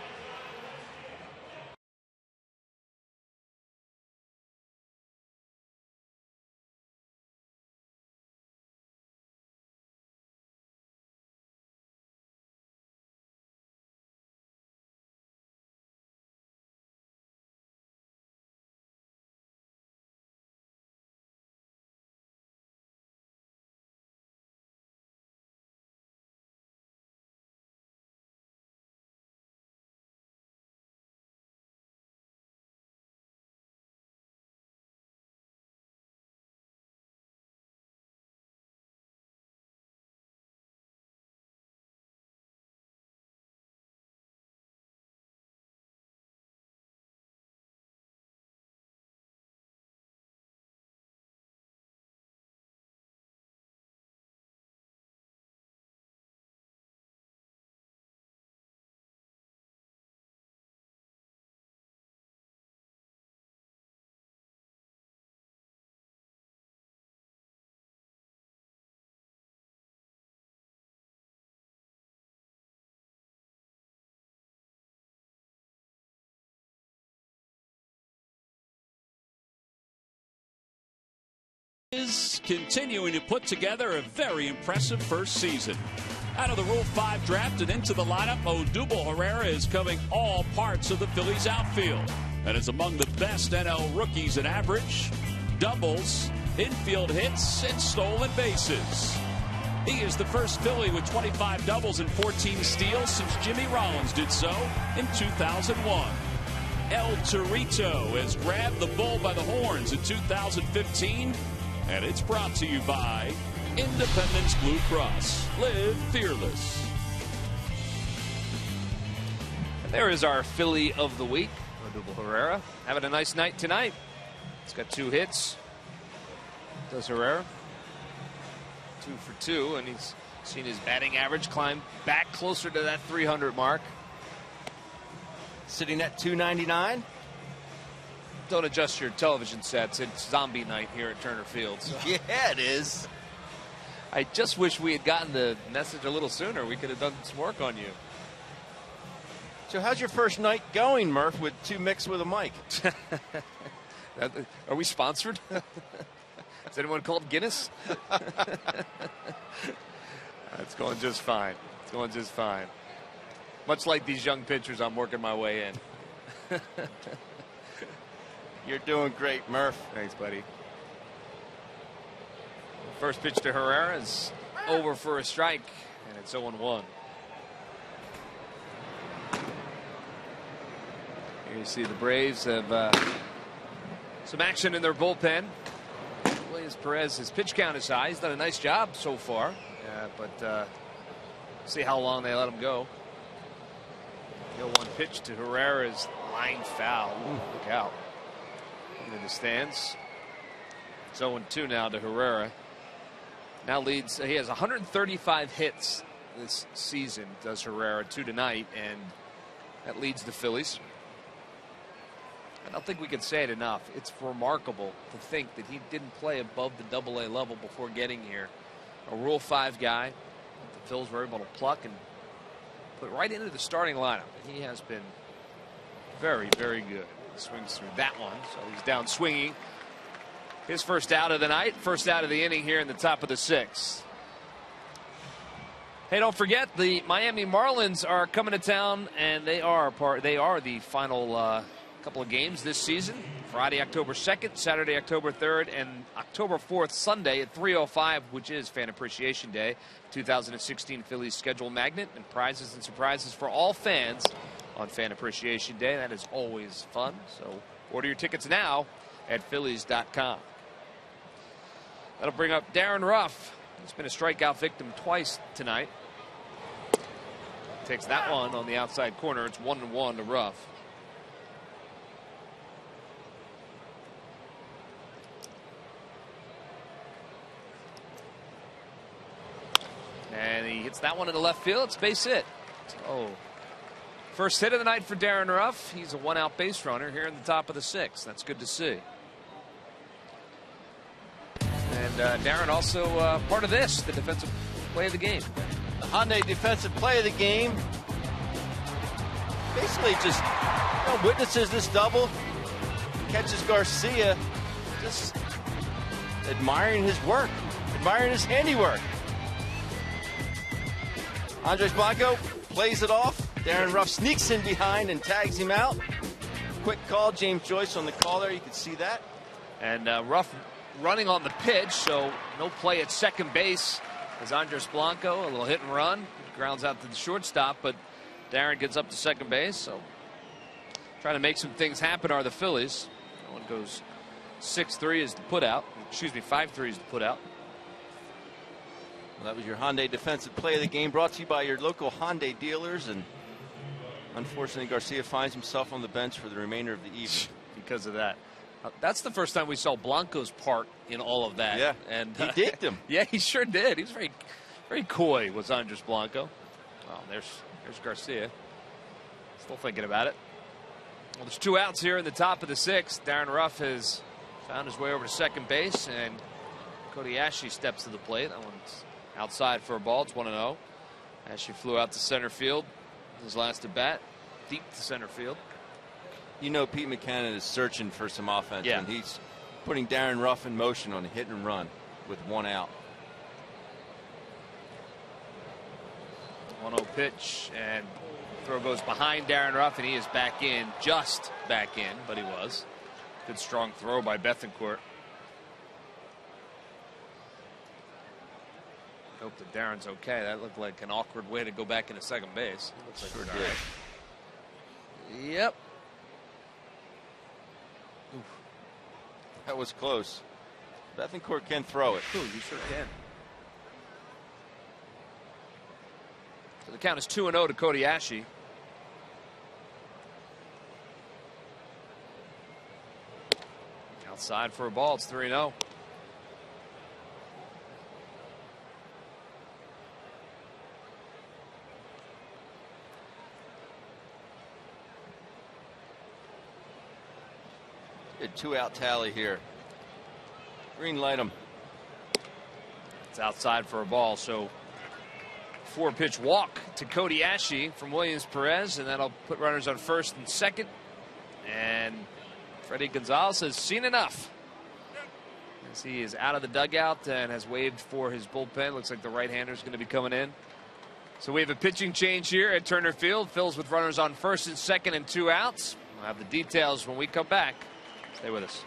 is continuing to put together a very impressive first season. Out of the Rule 5 draft and into the lineup, Odubel Herrera is covering all parts of the Phillies outfield and is among the best NL rookies in average, doubles, infield hits, and stolen bases. He is the first Philly with 25 doubles and 14 steals since Jimmy Rollins did so in 2001. El Torito has grabbed the bull by the horns in 2015, and it's brought to you by Independence Blue Cross. Live fearless. And there is our Philly of the week, Odubel Herrera, having a nice night tonight. He's got 2 hits. Does Herrera. 2 for 2, and he's seen his batting average climb back closer to that 300 mark. Sitting at 299. Don't adjust your television sets. It's zombie night here at Turner Field. So. Yeah, it is. I just wish we had gotten the message a little sooner. We could have done some work on you. So how's your first night going, Murph, with 2 mixed with a mic? Are we sponsored? Is anyone called Guinness? It's going just fine. It's going just fine. Much like these young pitchers, I'm working my way in. You're doing great, Murph. Thanks, buddy. First pitch to Herrera is over for a strike, and it's 0-1. Here you see the Braves have some action in their bullpen. Williams Perez, his pitch count is high. He's done a nice job so far, but see how long they let him go. The 0-1 pitch to Herrera's line foul. Ooh, look out. Into the stands. It's 0-2 now to Herrera. Now leads. He has 135 hits this season, does Herrera, 2 tonight, and that leads the Phillies. I don't think we can say it enough. It's remarkable to think that he didn't play above the AA level before getting here. A Rule 5 guy that the Phils were able to pluck and put right into the starting lineup. He has been very, very good. Swings through that one, so he's down swinging. His first out of the night, first out of the inning here in the top of the 6th. Hey, don't forget the Miami Marlins are coming to town, and they are the final couple of games this season. Friday, October 2nd, Saturday, October 3rd, and October 4th, Sunday at 3:05, which is Fan Appreciation Day. 2016 Phillies schedule magnet and prizes and surprises for all fans on Fan Appreciation Day. That is always fun. So order your tickets now at Phillies.com. That'll bring up Darren Ruff. He's been a strikeout victim twice tonight. Takes that one on the outside corner. It's 1-1 to Ruff. And he hits that one into left field. It's base hit. Oh. First hit of the night for Darren Ruff. He's a 1-out base runner here in the top of the 6th. That's good to see. And Darren also part of this, the defensive play of the game. The Hyundai defensive play of the game. Basically just witnesses this double. Catches Garcia. Just admiring his work. Admiring his handiwork. Andres Blanco plays it off. Darren Ruff sneaks in behind and tags him out. Quick call, James Joyce on the call there. You can see that. And Ruff running on the pitch, so no play at second base as Andres Blanco. A little hit and run. Grounds out to the shortstop, but Darren gets up to second base. So trying to make some things happen are the Phillies. That one goes 6-3 is the put out. Excuse me, 5-3 is the put out. Well, that was your Hyundai defensive play of the game, brought to you by your local Hyundai dealers. And unfortunately, Garcia finds himself on the bench for the remainder of the evening. Because of that. That's the first time we saw Blanco's part in all of that. Yeah, and he digged him. Yeah, he sure did. He was very, very coy, was Andres Blanco. Oh, there's Garcia. Still thinking about it. Well, there's 2 outs here in the top of the 6th. Darren Ruff has found his way over to second base, and Cody Ashley steps to the plate. That one's outside for a ball. It's 1-0. Ashley flew out to center field. His last at bat, deep to center field. You know Pete Mackanin is searching for some offense, and he's putting Darren Ruff in motion on a hit and run with 1 out. 1-0 pitch, and throw goes behind Darren Ruff, and he is back in, just back in, but he was. Good strong throw by Bethancourt. Hope that Darren's okay. That looked like an awkward way to go back into second base. Looks like Sure we're did. right. Yep. Oof. That was close. Bethancourt can throw it. Ooh, you sure can. So the count is 2-0 to Kobayashi. Outside for a ball. It's 3-0. A 2-out tally here. Green light him. It's outside for a ball. So 4-pitch walk to Kobayashi from Williams Perez, and that'll put runners on first and second. And Freddie Gonzalez has seen enough, as he is out of the dugout and has waved for his bullpen. Looks like the right-hander is going to be coming in. So we have a pitching change here at Turner Field. Phil's with runners on first and second and 2 outs. We'll have the details when we come back. Stay with us.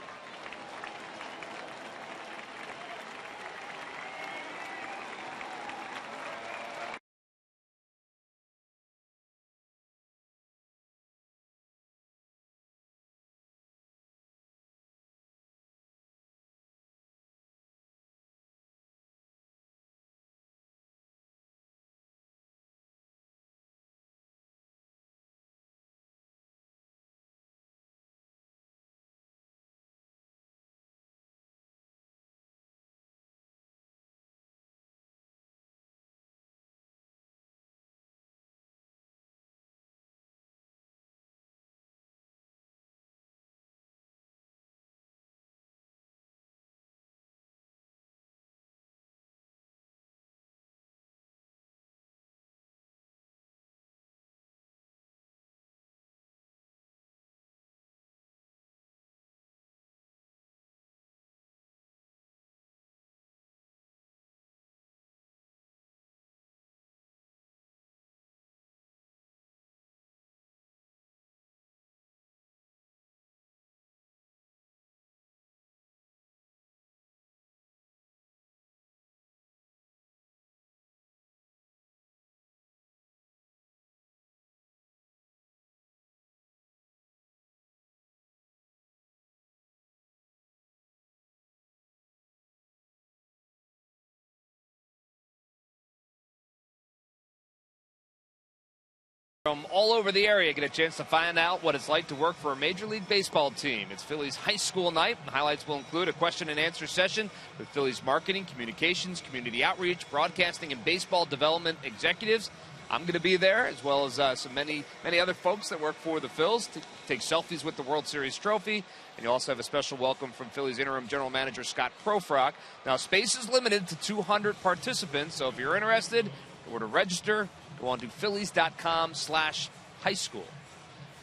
From all over the area, get a chance to find out what it's like to work for a Major League Baseball team. It's Phillies High School Night. Highlights will include a question and answer session with Phillies marketing, communications, community outreach, broadcasting, and baseball development executives. I'm going to be there, as well as many other folks that work for the Phils to take selfies with the World Series trophy. And you also have a special welcome from Phillies interim general manager Scott Profrock. Now, space is limited to 200 participants, so if you're interested, or to register, go on to Phillies.com/high school.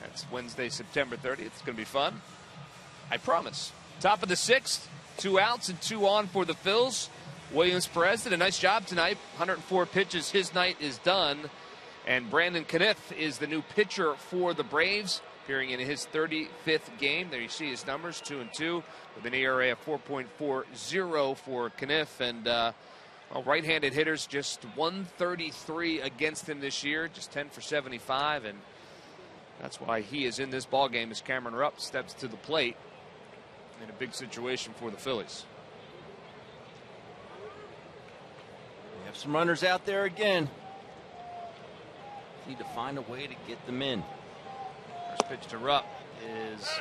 That's Wednesday, September 30th. It's going to be fun. I promise. Top of the 6th, 2 outs and 2 on for the Phils. Williams Perez did a nice job tonight. 104 pitches. His night is done. And Brandon Caniff is the new pitcher for the Braves, appearing in his 35th game. There you see his numbers, 2-2, with an ERA of 4.40 for Caniff. And right-handed hitters, just 133 against him this year, just 10 for 75, and that's why he is in this ball game as Cameron Rupp steps to the plate in a big situation for the Phillies. We have some runners out there again. Need to find a way to get them in. First pitch to Rupp is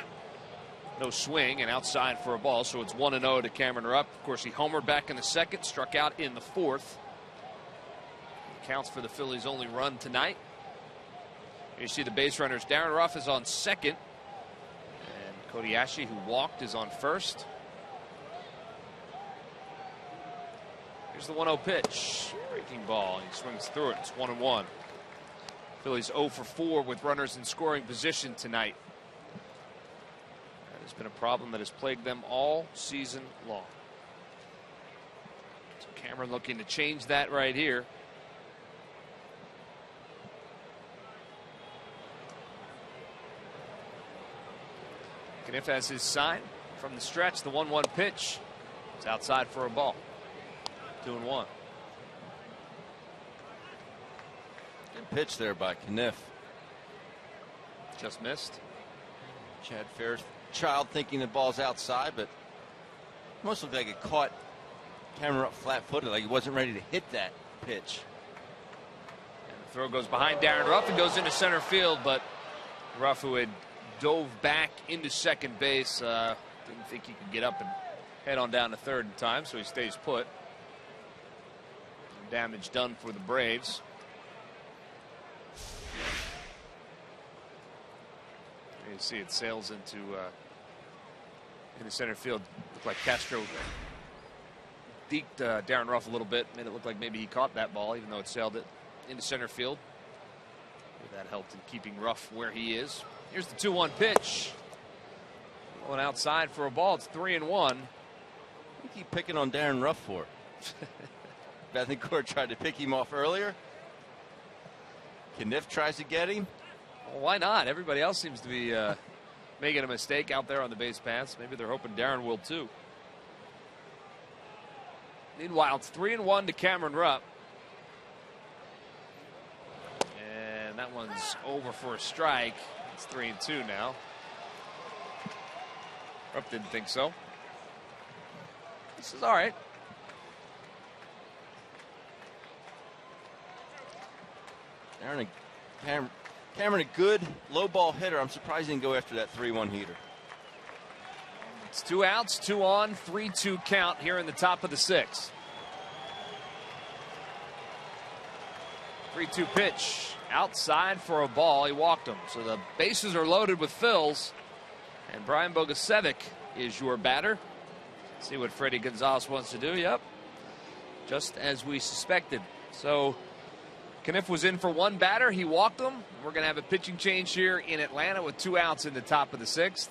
no swing and outside for a ball, so it's 1-0 to Cameron Rupp. Of course, he homered back in the second, struck out in the fourth. Counts for the Phillies' only run tonight. You see the base runners. Darren Ruff is on second, and Kobayashi, who walked, is on first. Here's the 1-0 pitch. Breaking ball. He swings through it. It's 1-1. Phillies 0 for 4 with runners in scoring position tonight. That is been a problem that has plagued them all season long. So Cameron looking to change that right here. Kniff has his sign from the stretch. The 1-1 pitch. It's outside for a ball. 2-1. Good pitch there by Kniff. Just missed. Chad Fairchild thinking the ball's outside, but almost looked like it caught Cameron up flat-footed, like he wasn't ready to hit that pitch. And the throw goes behind Darren Ruff and goes into center field, but Ruff, who had dove back into second base, didn't think he could get up and head on down to third in time, so he stays put. Damage done for the Braves. You see it sails into center field. Looked like Castro deked Darren Ruff a little bit, made it look like maybe he caught that ball, even though it sailed it into center field. That helped in keeping Ruff where he is. Here's the 2-1 pitch. Going outside for a ball. It's 3-1. What do you keep picking on Darren Ruff for? Bethencourt tried to pick him off earlier. Kniff tries to get him. Well, why not? Everybody else seems to be making a mistake out there on the base paths. Maybe they're hoping Darren will too. Meanwhile, it's 3-1 to Cameron Rupp. And that one's over for a strike. It's 3-2 now. Rupp didn't think so. This is all right. Cameron, a good low ball hitter. I'm surprised he didn't go after that 3-1 heater. It's 2 outs, 2 on, 3-2 count here in the top of the 6th. 3-2 pitch outside for a ball. He walked him. So the bases are loaded with Phils. And Brian Bogusevic is your batter. See what Freddie Gonzalez wants to do. Yep. Just as we suspected. So Kniff was in for one batter. He walked him. We're going to have a pitching change here in Atlanta with 2 outs in the top of the 6th.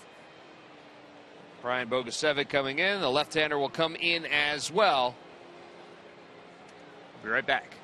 Brian Bogusevic coming in. The left-hander will come in as well. We'll be right back.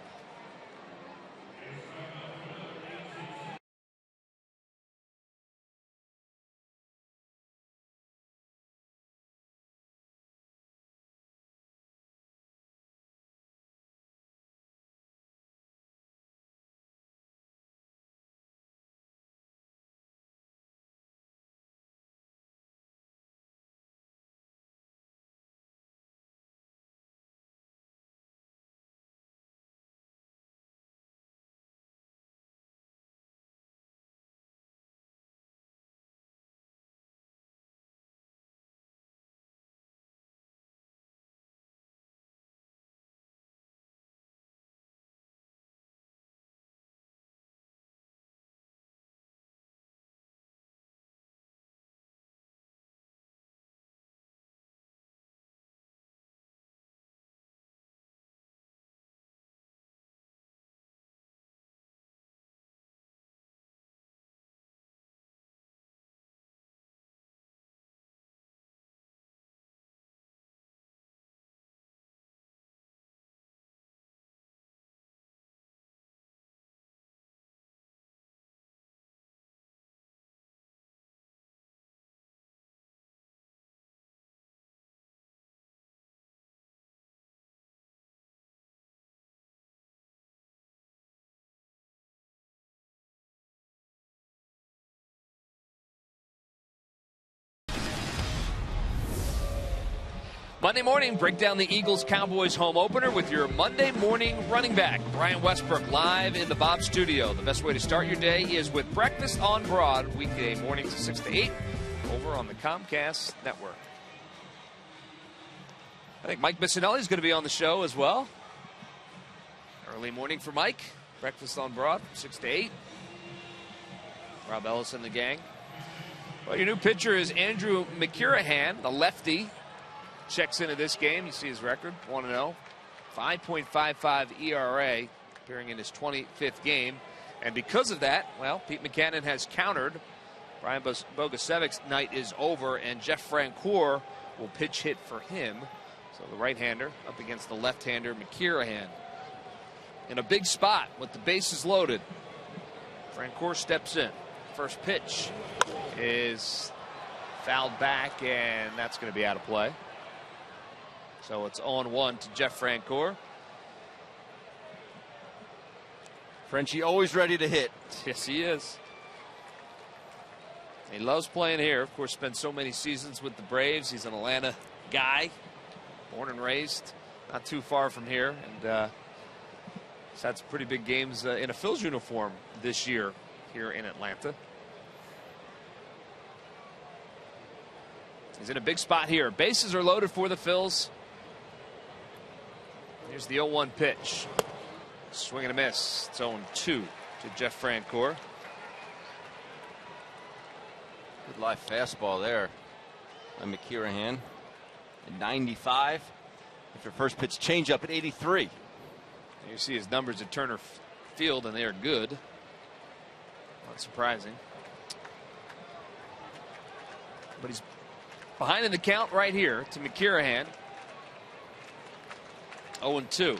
Monday morning, break down the Eagles-Cowboys home opener with your Monday morning running back, Brian Westbrook, live in the Bob studio. The best way to start your day is with Breakfast on Broad, weekday mornings 6 to 8, over on the Comcast network. I think Mike Missinelli is going to be on the show as well. Early morning for Mike. Breakfast on Broad, 6 to 8. Rob Ellis and the gang. Well, your new pitcher is Andrew McCurahan, the lefty. Checks into this game. You see his record, 1-0. 5.55 ERA, appearing in his 25th game. And because of that, well, Pete Mackanin has countered Brian Bogusevic's night is over, and Jeff Francoeur will pitch hit for him. So the right-hander up against the left-hander, McKirahan. In a big spot with the bases loaded. Francoeur steps in. First pitch is fouled back, and that's going to be out of play. So it's 0-1 to Jeff Francoeur. Frenchie always ready to hit. Yes, he is. He loves playing here. Of course, spent so many seasons with the Braves. He's an Atlanta guy, born and raised not too far from here, and he's had some pretty big games in a Phillies uniform this year here in Atlanta. He's in a big spot here. Bases are loaded for the Phils. Here's the 0-1 pitch. Swing and a miss. It's 0-2 to Jeff Francoeur. Good live fastball there by McKirahan at 95. After first pitch changeup at 83. You see his numbers at Turner Field, and they are good. Not surprising. But he's behind in the count right here to McKirahan. 0-2.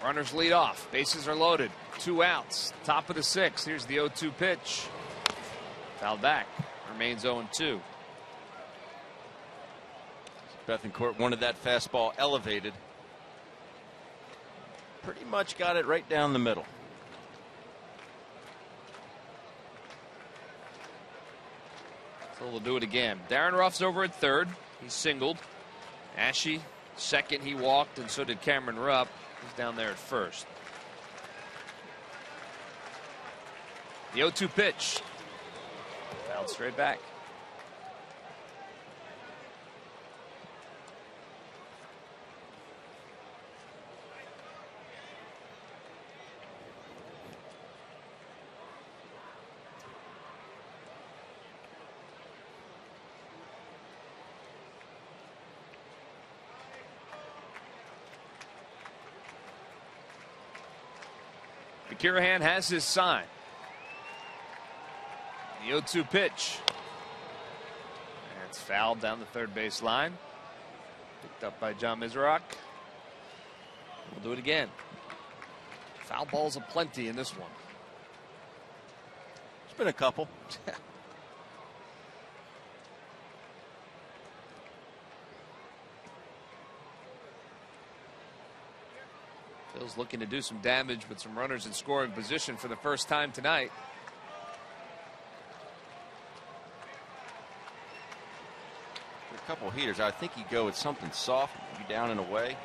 Runners lead off. Bases are loaded. 2 outs. Top of the 6th. Here's the 0-2 pitch. Fouled back. Remains 0-2. Bethancourt wanted that fastball elevated. Pretty much got it right down the middle. So they'll do it again. Darren Ruff's over at third. He's singled. Ashe second. He walked, and so did Cameron Rupp. He's down there at first. The 0-2 pitch. Fouled straight back. McKirahan has his sign. The 0-2 pitch. And it's fouled down the third base line. Picked up by John Mizrak. We'll do it again. Foul balls aplenty in this one. There's been a couple. Phil's looking to do some damage with some runners in scoring position for the first time tonight. A couple heaters. I think you go with something soft, maybe down and away.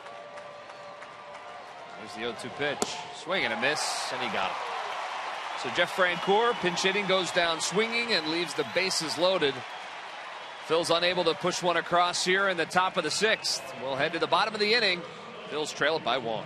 There's the 0-2 pitch. Swing and a miss, and he got it. So Jeff Francoeur, pinch hitting, goes down swinging and leaves the bases loaded. Phil's unable to push one across here in the top of the 6th. We'll head to the bottom of the inning. Phil's trail it by 1.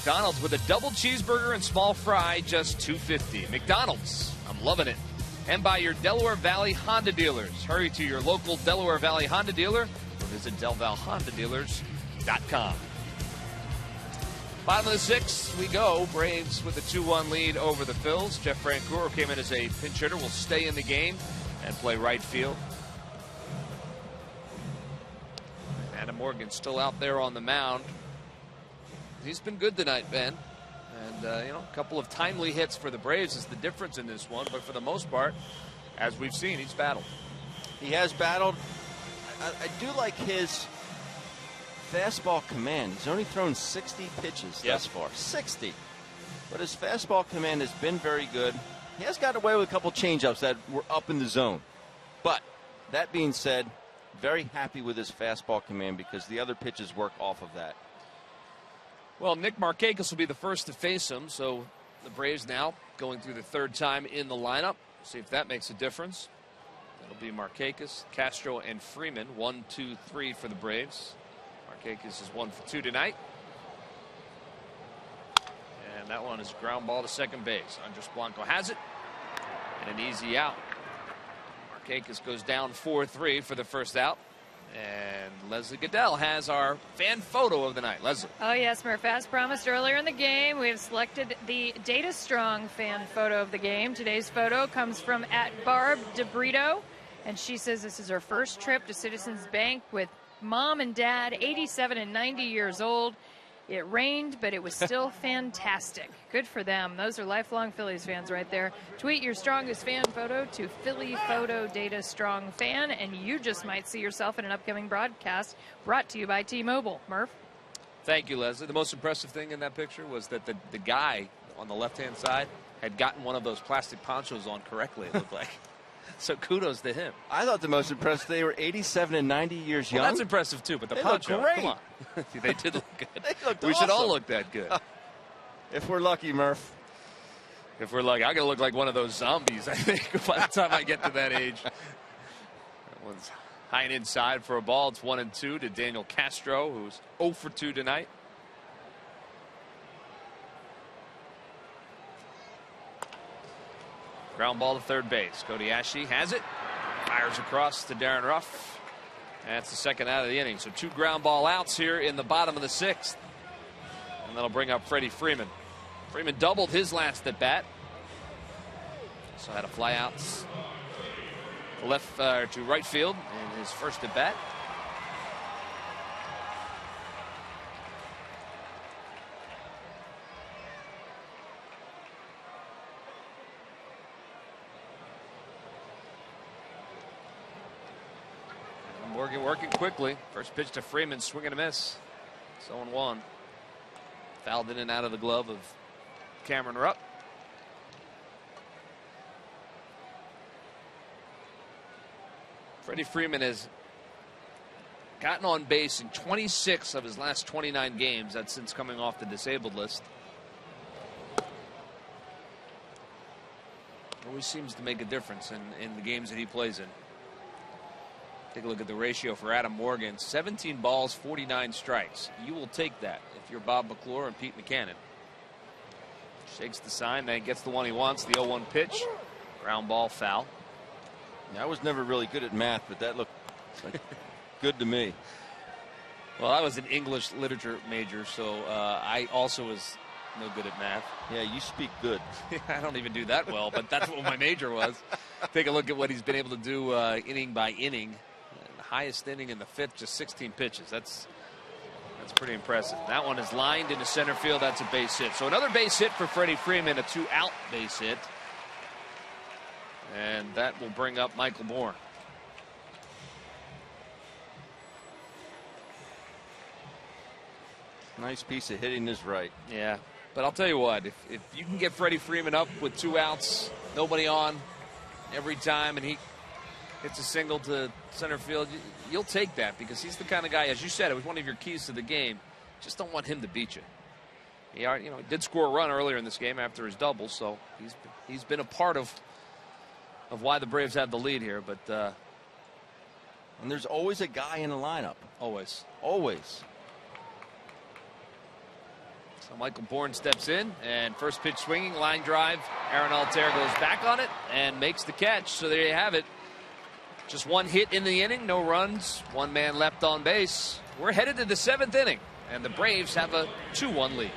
McDonald's with a double cheeseburger and small fry, just $2.50. McDonald's, I'm loving it. And by your Delaware Valley Honda dealers. Hurry to your local Delaware Valley Honda dealer or visit DelValHondaDealers.com. Bottom of the sixth, we go. Braves with a 2-1 lead over the Phils. Jeff Francoeur came in as a pinch hitter, will stay in the game and play right field. Adam Morgan still out there on the mound. He's been good tonight, Ben. And, a couple of timely hits for the Braves is the difference in this one. But for the most part, as we've seen, he's battled. He has battled. I do like his fastball command. He's only thrown 60 pitches thus far. 60. But his fastball command has been very good. He has got away with a couple changeups that were up in the zone. But that being said, very happy with his fastball command because the other pitches work off of that. Well, Nick Markakis will be the first to face him, so the Braves now going through the third time in the lineup. See if that makes a difference. It'll be Markakis, Castro, and Freeman. 1, 2, 3 for the Braves. Markakis is 1 for 2 tonight. And that one is ground ball to second base. Andres Blanco has it. And an easy out. Markakis goes down 4-3 for the first out. And Leslie Goodell has our fan photo of the night. Leslie. Oh, yes, Murph. As promised earlier in the game, we have selected the Data Strong fan photo of the game. Today's photo comes from @BarbDeBrito, and she says this is her first trip to Citizens Bank with mom and dad, 87 and 90 years old. It rained, but it was still fantastic. Good for them. Those are lifelong Phillies fans right there. Tweet your strongest fan photo to Philly Photo Data Strong Fan, and you just might see yourself in an upcoming broadcast brought to you by T-Mobile. Murph? Thank you, Leslie. The most impressive thing in that picture was that the guy on the left-hand side had gotten one of those plastic ponchos on correctly, it looked like. So kudos to him. I thought the most impressive, they were 87 and 90 years young. Well, that's impressive, too, but the poncho, great. come on. They did look good. They looked We should all awesome. look that good. If we're lucky, Murph. If we're lucky. I'm going to look like one of those zombies, I think, by the time I get to that age. That one's high and inside for a ball. It's 1-2 to Daniel Castro, who's 0 for 2 tonight. Ground ball to third base. Cody Ashley has it. Fires across to Darren Ruff. That's the second out of the inning. So 2 ground ball outs here in the bottom of the 6th. And that'll bring up Freddie Freeman. Freeman doubled his last at bat. So had a fly out to right field in his first at bat. Morgan working quickly. First pitch to Freeman, swing and a miss. 0-1. Fouled in and out of the glove of Cameron Rupp. Freddie Freeman has gotten on base in 26 of his last 29 games. That's since coming off the disabled list. Always seems to make a difference in the games that he plays in. Take a look at the ratio for Adam Morgan. 17 balls, 49 strikes. You will take that if you're Bob McClure and Pete McCannon. Shakes the sign, then gets the one he wants. The 0-1 pitch. Ground ball, foul. Yeah, I was never really good at math, but that looked like good to me. Well, I was an English literature major, so I also was no good at math. Yeah, you speak good. I don't even do that well, but that's what my major was. Take a look at what he's been able to do inning by inning. Highest inning in the 5th, just 16 pitches. That's pretty impressive. That one is lined into center field. That's a base hit. So another base hit for Freddie Freeman, a 2-out base hit. And that will bring up Michael Bourne. Nice piece of hitting is right. Yeah, but I'll tell you what, if you can get Freddie Freeman up with 2 outs, nobody on every time, and he hits a single to center field, you'll take that because he's the kind of guy, as you said, it was one of your keys to the game. Just don't want him to beat you. He did score a run earlier in this game after his double, so he's been a part of why the Braves had the lead here. But and there's always a guy in the lineup. Always. So Michael Bourne steps in, and first pitch swinging, line drive. Aaron Altair goes back on it and makes the catch. So there you have it. Just one hit in the inning, no runs, one man left on base. We're headed to the 7th inning, and the Braves have a 2-1 lead.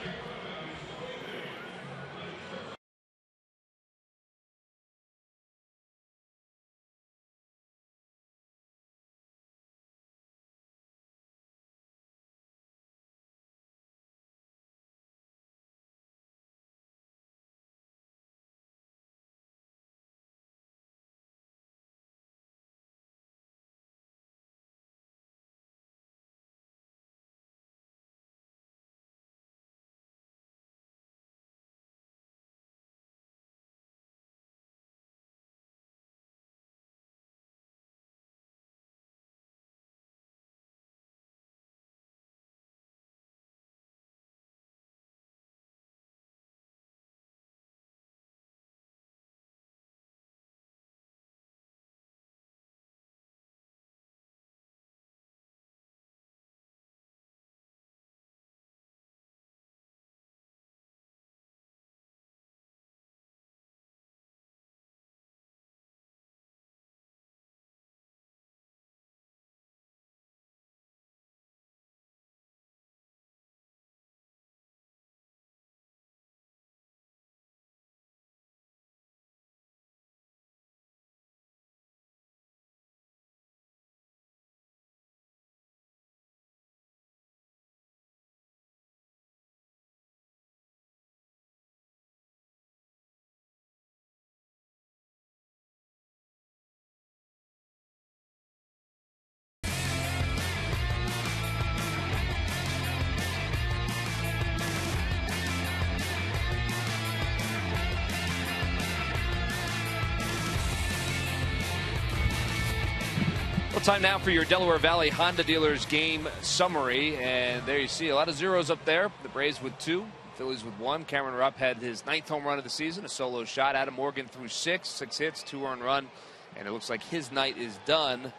Time now for your Delaware Valley Honda Dealers game summary, and there you see a lot of zeros up there. The Braves with 2, the Phillies with 1. Cameron Rupp had his 9th home run of the season, a solo shot. Adam Morgan threw 6 hits, 2 earned run, and it looks like his night is done. You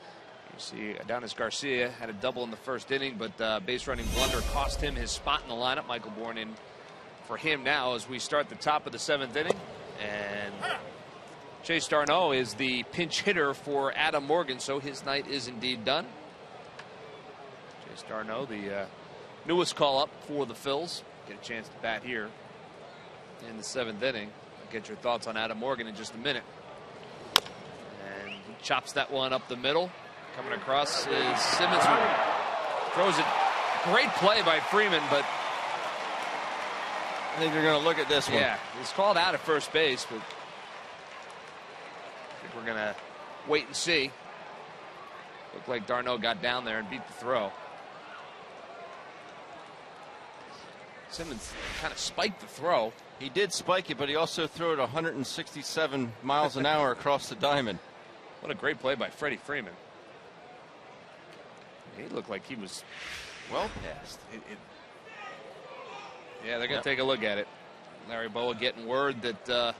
see Adonis Garcia had a double in the first inning, but base running blunder cost him his spot in the lineup. Michael Bourne in for him now as we start the top of the 7th inning, and Chase Darno is the pinch hitter for Adam Morgan, so his night is indeed done. Chase Darno, the newest call-up for the Phils. Get a chance to bat here in the 7th inning. I'll get your thoughts on Adam Morgan in just a minute. And he chops that one up the middle. Coming across is Simmons, who throws it. Great play by Freeman, but I think you're going to look at this one. Yeah, he's called out at first base, but we're going to wait and see. Looked like Darno got down there and beat the throw. Simmons kind of spiked the throw. He did spike it, but he also threw it 167 miles an hour across the diamond. What a great play by Freddie Freeman. He looked like he was well past. Yeah, they're going to take a look at it. Larry Boa getting word that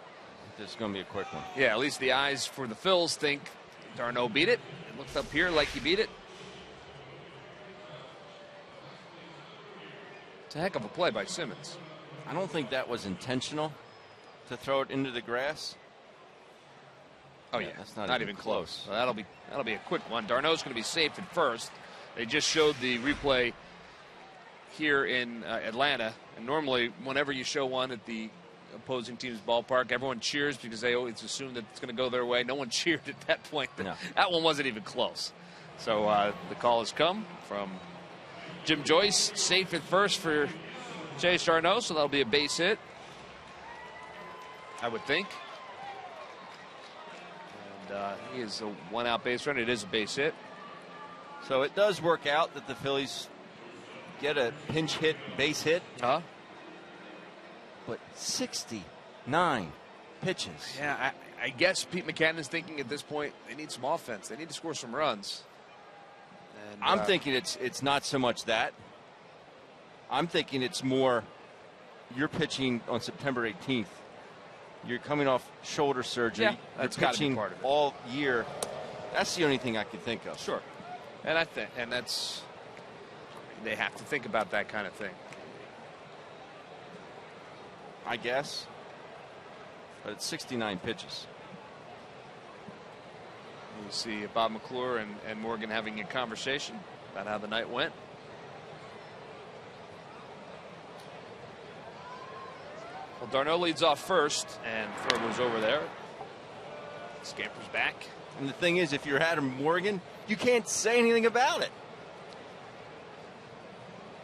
this is going to be a quick one. Yeah, at least the eyes for the Phils think Darno beat it. It looked up here like he beat it. It's a heck of a play by Simmons. I don't think that was intentional to throw it into the grass. Oh yeah, that's not even close. So that'll be a quick one. Darno's going to be safe at first. They just showed the replay here in Atlanta, and normally whenever you show one at the opposing team's ballpark, everyone cheers because they always assume that it's going to go their way. No one cheered at that point. No. That one wasn't even close. So the call has come from Jim Joyce, safe at first for Chase Darno, so that'll be a base hit, I would think. And he is a one-out base run. It is a base hit. So it does work out that the Phillies get a pinch hit, base hit. But 69 pitches. Yeah, I guess Pete McCannon's thinking at this point they need some offense. They need to score some runs. And, I'm thinking it's not so much that. I'm thinking it's more you're pitching on September 18th. You're coming off shoulder surgery. Yeah, that's you're pitching part of it. all year. That's the only thing I could think of. Sure. And that's they have to think about that kind of thing. I guess. But it's 69 pitches. You see Bob McClure and Morgan having a conversation about how the night went. Well, d'Arnaud leads off first, and Ferber's over there. Scampers back. And the thing is, if you're Adam Morgan, you can't say anything about it.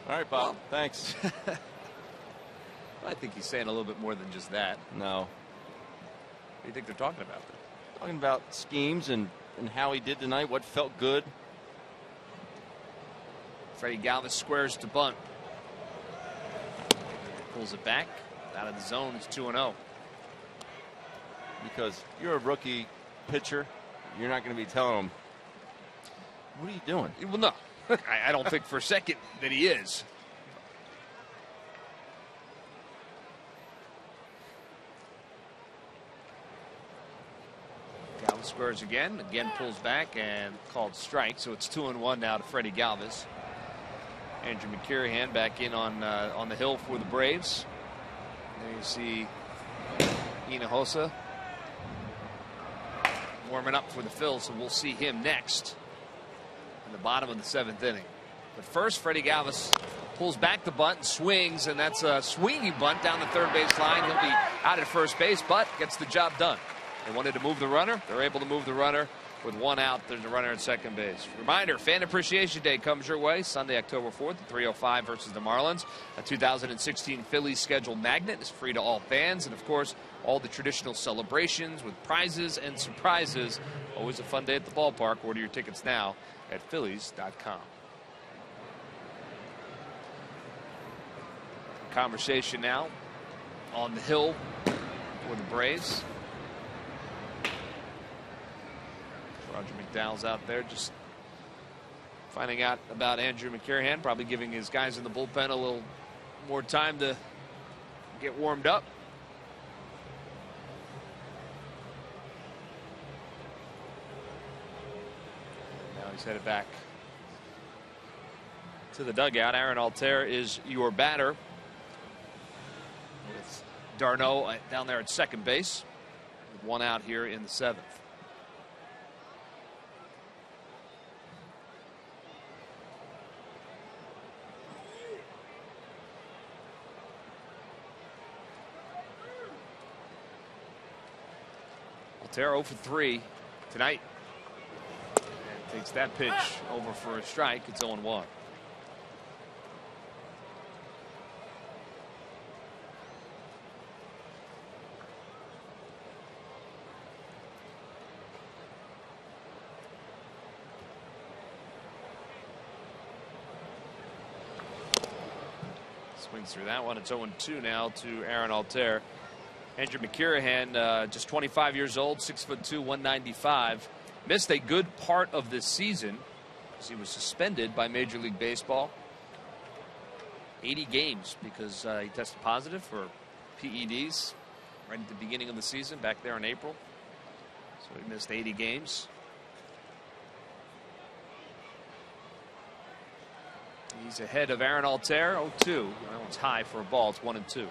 All right, Bob. Thanks. I think he's saying a little bit more than just that. No. What do you think they're talking about? Talking about schemes and how he did tonight, what felt good. Freddie Galvis squares to bunt. Pulls it back. Out of the zone. It's 2-0. Because you're a rookie pitcher, you're not going to be telling him, what are you doing? Well, no. I don't think for a second that he is. Galvis squares again pulls back and called strike. So it's 2-1 now to Freddie Galvis. Andrew McCurahan back in on the hill for the Braves. There you see Hinojosa warming up for the Phils, so we'll see him next in the bottom of the 7th inning. But first, Freddie Galvis pulls back the bunt and swings, and that's a swinging bunt down the third base line. He'll be out at first base, but gets the job done. They wanted to move the runner. They're able to move the runner. With one out, there's a runner at second base. Reminder, Fan Appreciation Day comes your way Sunday, October 4th at 3:05 versus the Marlins. A 2016 Phillies schedule magnet is free to all fans. And, of course, all the traditional celebrations with prizes and surprises. Always a fun day at the ballpark. Order your tickets now at Phillies.com. Conversation now on the hill for the Braves. Roger McDowell's out there just finding out about Andrew McCurahan, probably giving his guys in the bullpen a little more time to get warmed up. Now he's headed back to the dugout. Aaron Altair is your batter, with d'Arnaud down there at second base, with one out here in the 7th. Altair 0 for 3 tonight. And takes that pitch over for a strike. It's 0-1. Swings through that one. It's 0-2 now to Aaron Altair. Andrew McCurahan, just 25 years old, 6'2", 195. Missed a good part of this season because he was suspended by Major League Baseball. 80 games because he tested positive for PEDs right at the beginning of the season back there in April. So he missed 80 games. He's ahead of Aaron Altair, 0-2. That one's high for a ball. It's 1-2.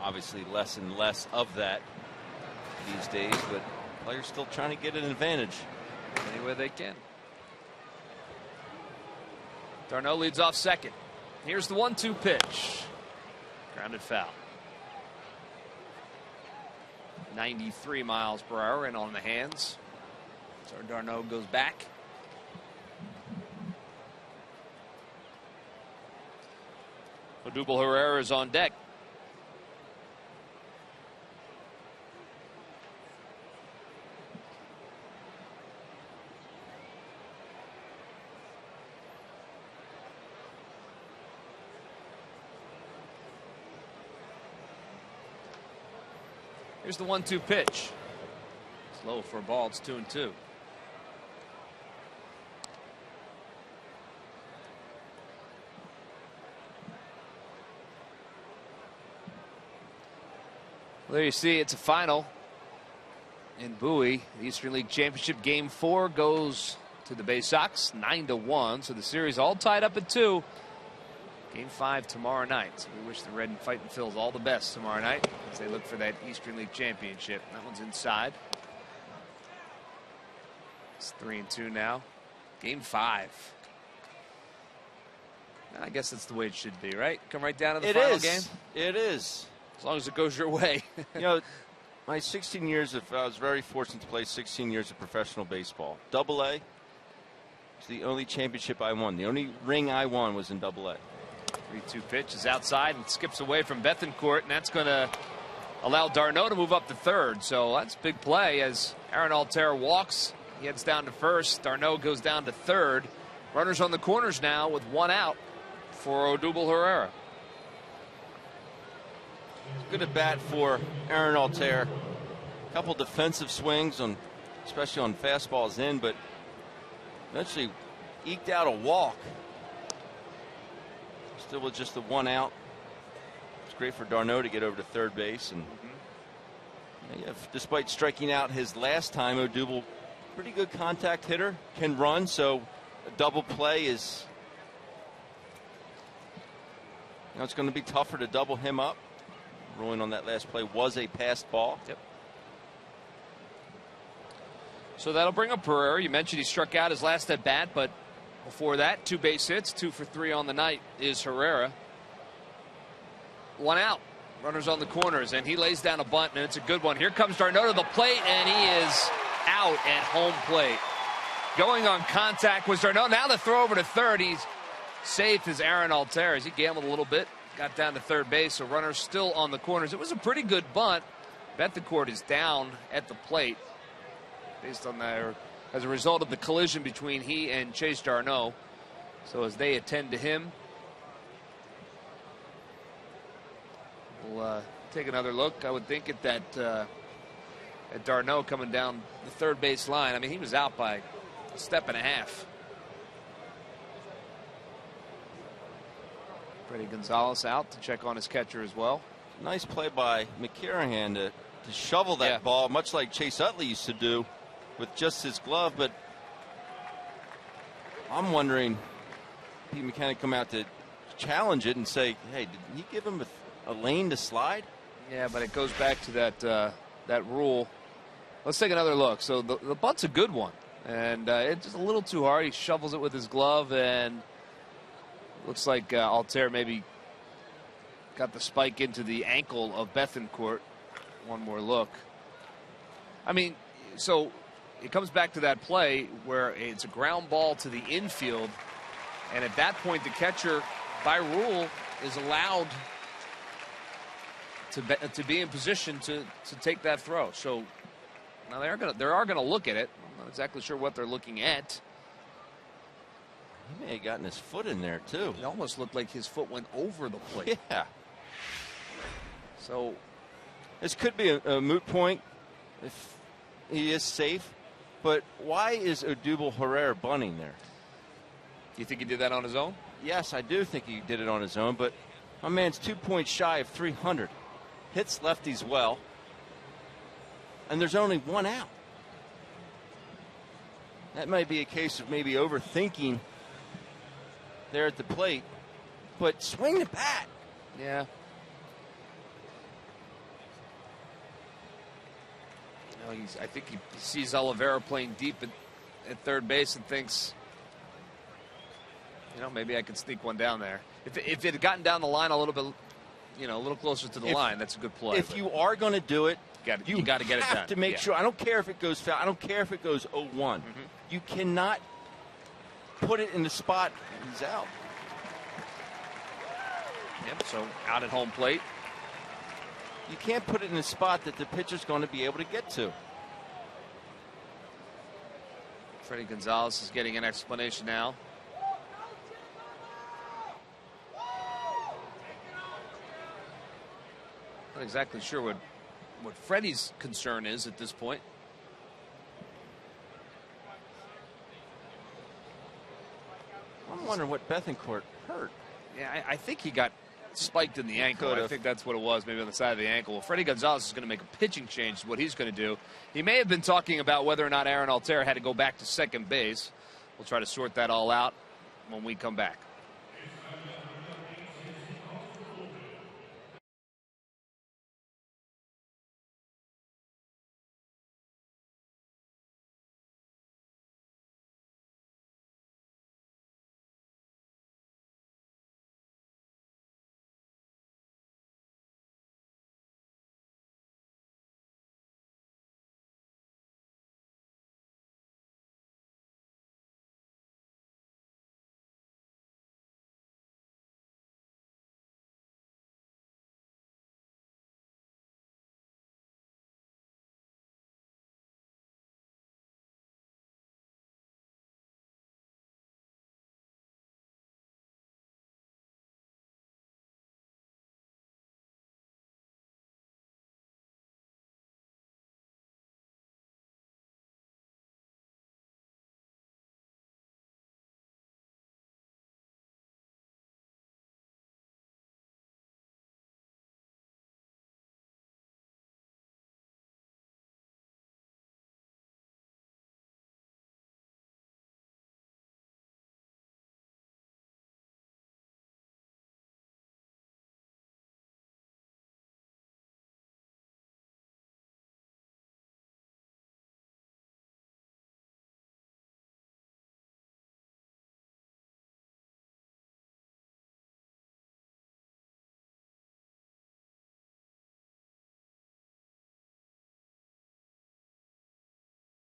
Obviously less and less of that these days, but players still trying to get an advantage any way they can. d'Arnaud leads off second. Here's the 1-2 pitch. Grounded foul. 93 miles per hour and on the hands. So d'Arnaud goes back. Odubel Herrera is on deck. Here's the 1-2 pitch. Slow for a ball. It's 2-2. Well, there you see it's a final in Bowie. The Eastern League Championship Game 4 goes to the Bay Sox, 9-1. So the series all tied up at 2. Game 5 tomorrow night. So we wish the Red and Fighting Phils all the best tomorrow night as they look for that Eastern League Championship. That one's inside. It's 3-2 now. Game 5. I guess that's the way it should be, right? Come right down to the final game. It is. As long as it goes your way. You know, my 16 years I was very fortunate to play 16 years of professional baseball. Double-A is the only championship I won. The only ring I won was in Double-A. 3-2 pitch is outside and skips away from Bethancourt, and that's going to allow d'Arnaud to move up to third. So that's big play as Aaron Altherr walks. He heads down to first. d'Arnaud goes down to third. Runners on the corners now with 1 out for Odubel Herrera. Good at bat for Aaron Altherr. A couple defensive swings, especially on fastballs in, but eventually eked out a walk. Still with just the 1 out. It's great for d'Arnaud to get over to third base. And despite striking out his last time, Odubel, pretty good contact hitter, can run, so a double play is, it's going to be tougher to double him up. Ruling on that last play was a passed ball. Yep. So that'll bring up Herrera. You mentioned he struck out his last at bat, but before that, 2 base hits, 2 for 3 on the night is Herrera. 1 out. Runners on the corners, and he lays down a bunt, and it's a good one. Here comes d'Arnaud to the plate, and he is out at home plate. Going on contact was d'Arnaud. Now the throw over to third. He's safe as Aaron Altherr as he gambled a little bit. Got down to third base, so runners still on the corners. It was a pretty good bunt. Bethancourt is down at the plate based on that, as a result of the collision between he and Chase d'Arnaud. So as they attend to him, we'll take another look. I would think at that at d'Arnaud coming down the third base line. I mean, he was out by a step and a half. Freddie Gonzalez out to check on his catcher as well. Nice play by McCarrahan to shovel that ball, much like Chase Utley used to do with just his glove. But I'm wondering, Pete McCann come out to challenge it and say, hey, did he give him a lane to slide? Yeah, but it goes back to that rule. Let's take another look. So the bunt's a good one, and it's just a little too hard. He shovels it with his glove, and looks like Altherr maybe got the spike into the ankle of Bethancourt. One more look. I mean, so it comes back to that play where it's a ground ball to the infield, and at that point the catcher, by rule, is allowed to be in position to take that throw. So now they are gonna look at it. I'm not exactly sure what they're looking at. He may have gotten his foot in there, too. It almost looked like his foot went over the plate. Yeah. So this could be a moot point if he is safe. But why is Odubel Herrera bunting there? Do you think he did that on his own? Yes, I do think he did it on his own. But my man's 2 points shy of 300. Hits lefties well. And there's only 1 out. That might be a case of maybe overthinking there at the plate, but swing the bat. Yeah. I think he sees Oliveira playing deep at third base and thinks, maybe I could sneak one down there. If it had gotten down the line a little bit, a little closer to the line, that's a good play. If you are going to do it, you got to get it done. You have to make sure. I don't care if it goes foul. I don't care if it goes 0-1. You cannot put it in the spot. He's out. Yep, so out at home plate. You can't put it in a spot that the pitcher's going to be able to get to. Freddie Gonzalez is getting an explanation now. Not exactly sure what Freddie's concern is at this point. I'm wondering what Bethancourt hurt. Yeah, I think he got spiked in the ankle. I think that's what it was, maybe on the side of the ankle. Well, Freddie Gonzalez is going to make a pitching change, is what he's going to do. He may have been talking about whether or not Aaron Altherr had to go back to second base. We'll try to sort that all out when we come back.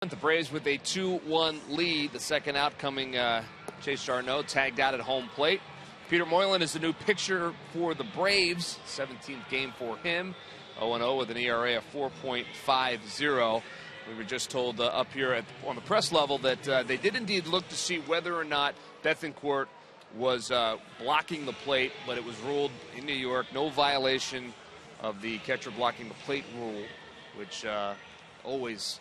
The Braves with a 2-1 lead. The second out coming, Chase Jarneau tagged out at home plate. Peter Moylan is the new pitcher for the Braves. 17th game for him. 0-0 with an ERA of 4.50. We were just told up here on the press level that they did indeed look to see whether or not Bethancourt was blocking the plate, but it was ruled in New York no violation of the catcher blocking the plate rule, which always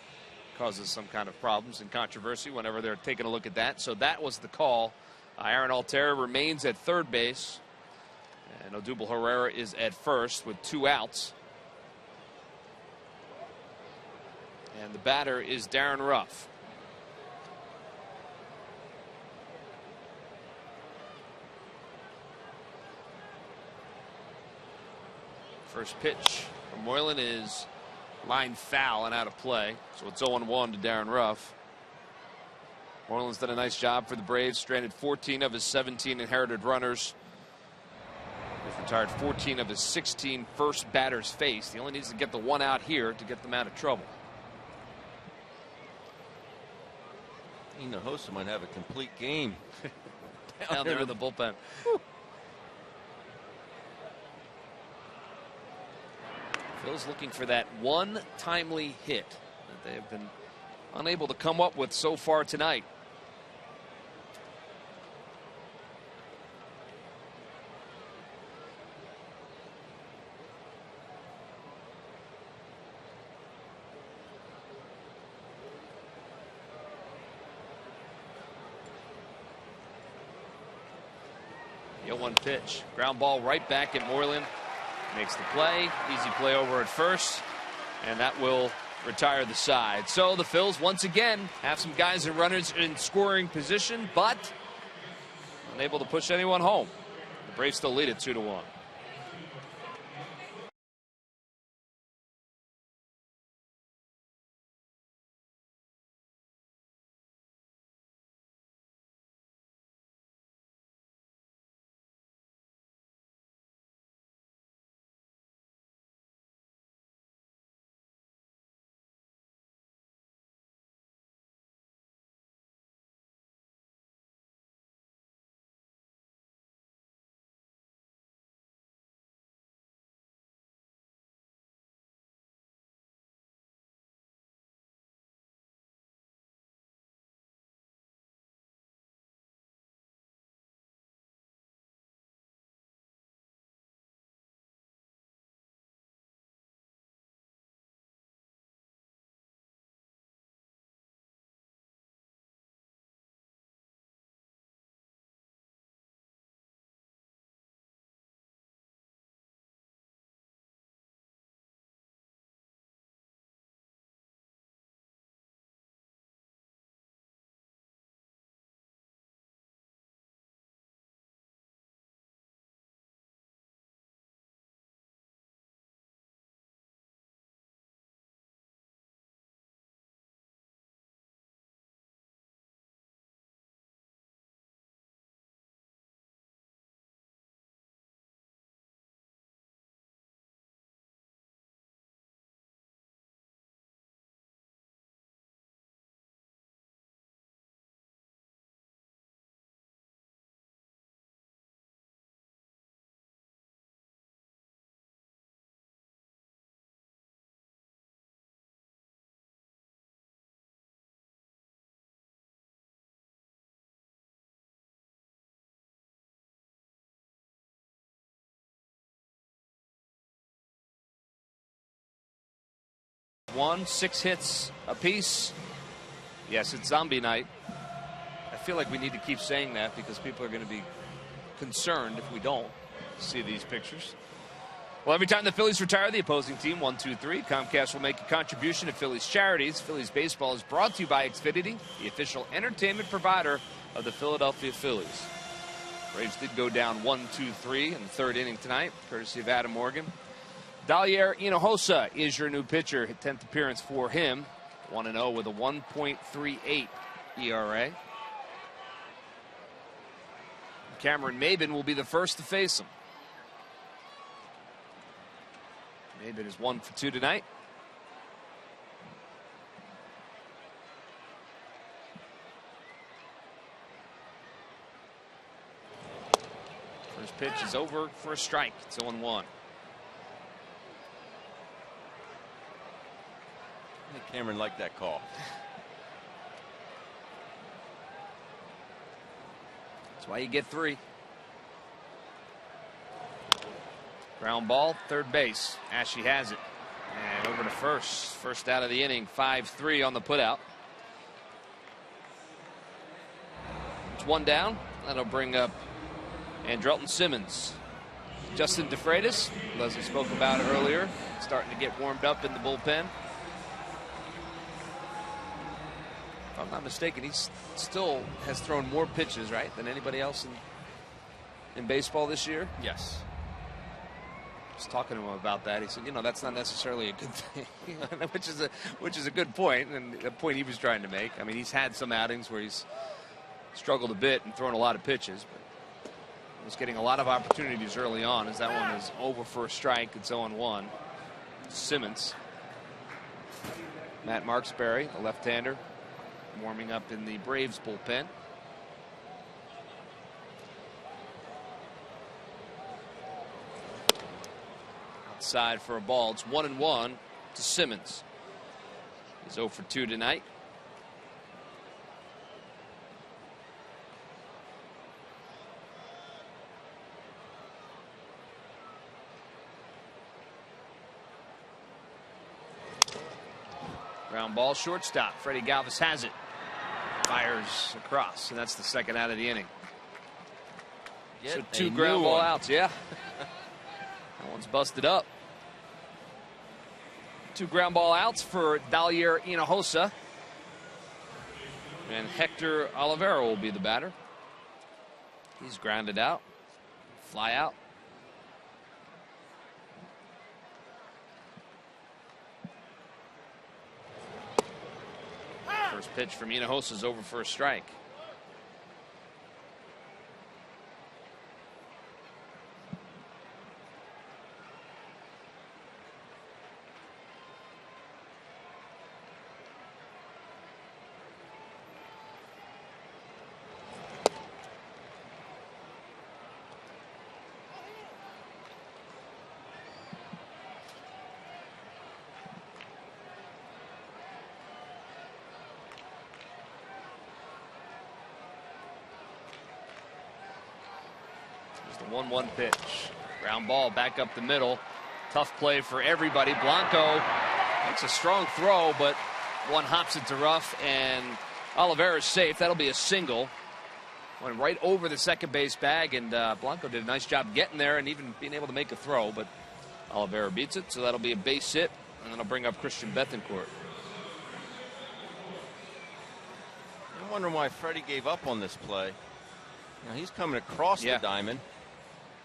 causes some kind of problems and controversy whenever they're taking a look at that. So that was the call. Aaron Altera remains at third base, and Odubel Herrera is at first with 2 outs. And the batter is Darren Ruff. First pitch from Moylan is line foul and out of play. So it's 0-1 to Darren Ruff. Moylan's done a nice job for the Braves. Stranded 14 of his 17 inherited runners. He's retired 14 of his 16 first batters faced. He only needs to get the 1 out here to get them out of trouble. Hinojosa might have a complete game down there in the bullpen. Phil's looking for that one timely hit that they have been unable to come up with so far tonight. The 0-1 pitch. Ground ball right back at Moylan. Makes the play. Easy play over at first. And that will retire the side. So the Phils once again have some guys and runners in scoring position, but unable to push anyone home. The Braves still lead it 2-1. One, 6 hits apiece. Yes, it's zombie night. I feel like we need to keep saying that because people are going to be concerned if we don't see these pictures. Well, every time the Phillies retire the opposing team, 1, 2, 3, Comcast will make a contribution to Phillies charities. Phillies baseball is brought to you by Xfinity, the official entertainment provider of the Philadelphia Phillies. Braves did go down 1-2-3 in the 3rd inning tonight, courtesy of Adam Morgan. Dalier Hinojosa is your new pitcher. 10th appearance for him. 1-0 with a 1.38 ERA. Cameron Maybin will be the first to face him. Maybin is 1 for 2 tonight. First pitch is over for a strike. It's 0-1. I think Cameron liked that call. That's why you get 3. Ground ball, third base. Ashe has it. And over to first. First out of the inning, 5-3 on the putout. It's 1 down. That'll bring up Andrelton Simmons. Justin DeFreitas, Leslie spoke about earlier, starting to get warmed up in the bullpen. If I'm not mistaken, he still has thrown more pitches, right, than anybody else in baseball this year. Yes. I was talking to him about that. He said, that's not necessarily a good thing, which is a good point, and the point he was trying to make. I mean, he's had some outings where he's struggled a bit and thrown a lot of pitches, but was getting a lot of opportunities early on, as that one is over for a strike. It's 0-1. Simmons. Matt Marksberry, a left-hander, warming up in the Braves bullpen. Outside for a ball. It's 1-1 to Simmons. He's 0 for 2 tonight. Ground ball, shortstop. Freddie Galvis has it. Fires across, and that's the 2nd out of the inning. So 2 ground ball outs, yeah. That one's busted up. 2 ground ball outs for Dalier Hinojosa. And Hector Olivera will be the batter. He's grounded out. Fly out. First pitch from Hinojosa is over for a strike. The 1-1 pitch. Ground ball back up the middle. Tough play for everybody. Blanco makes a strong throw, but one hops into rough, and Olivera is safe. That'll be a single. Went right over the second base bag, and Blanco did a nice job getting there and even being able to make a throw, but Olivera beats it, so that'll be a base hit, and that'll bring up Christian Bethancourt. I'm wondering why Freddie gave up on this play. Now he's coming across the diamond.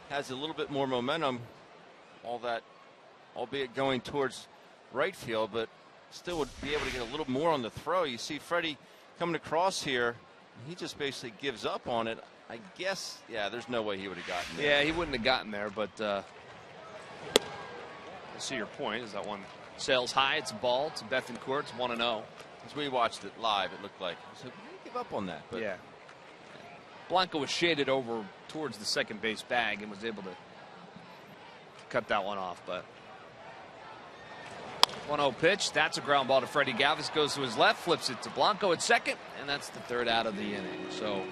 Has a little bit more momentum, all that, albeit going towards right field, but still would be able to get a little more on the throw. You see Freddie coming across here. He just basically gives up on it. I guess, yeah, there's no way he would have gotten there. Yeah, he wouldn't have gotten there, but I see your point. Is that one sails high? It's a ball. It's a Bethancourt. It's 1-0. As we watched it live, it looked like. So he give up on that. But yeah. Blanco was shaded over towards the second base bag and was able to cut that one off, but 1-0 pitch. That's a ground ball to Freddie Galvis. Goes to his left, flips it to Blanco at second, and that's the 3rd out of the inning. So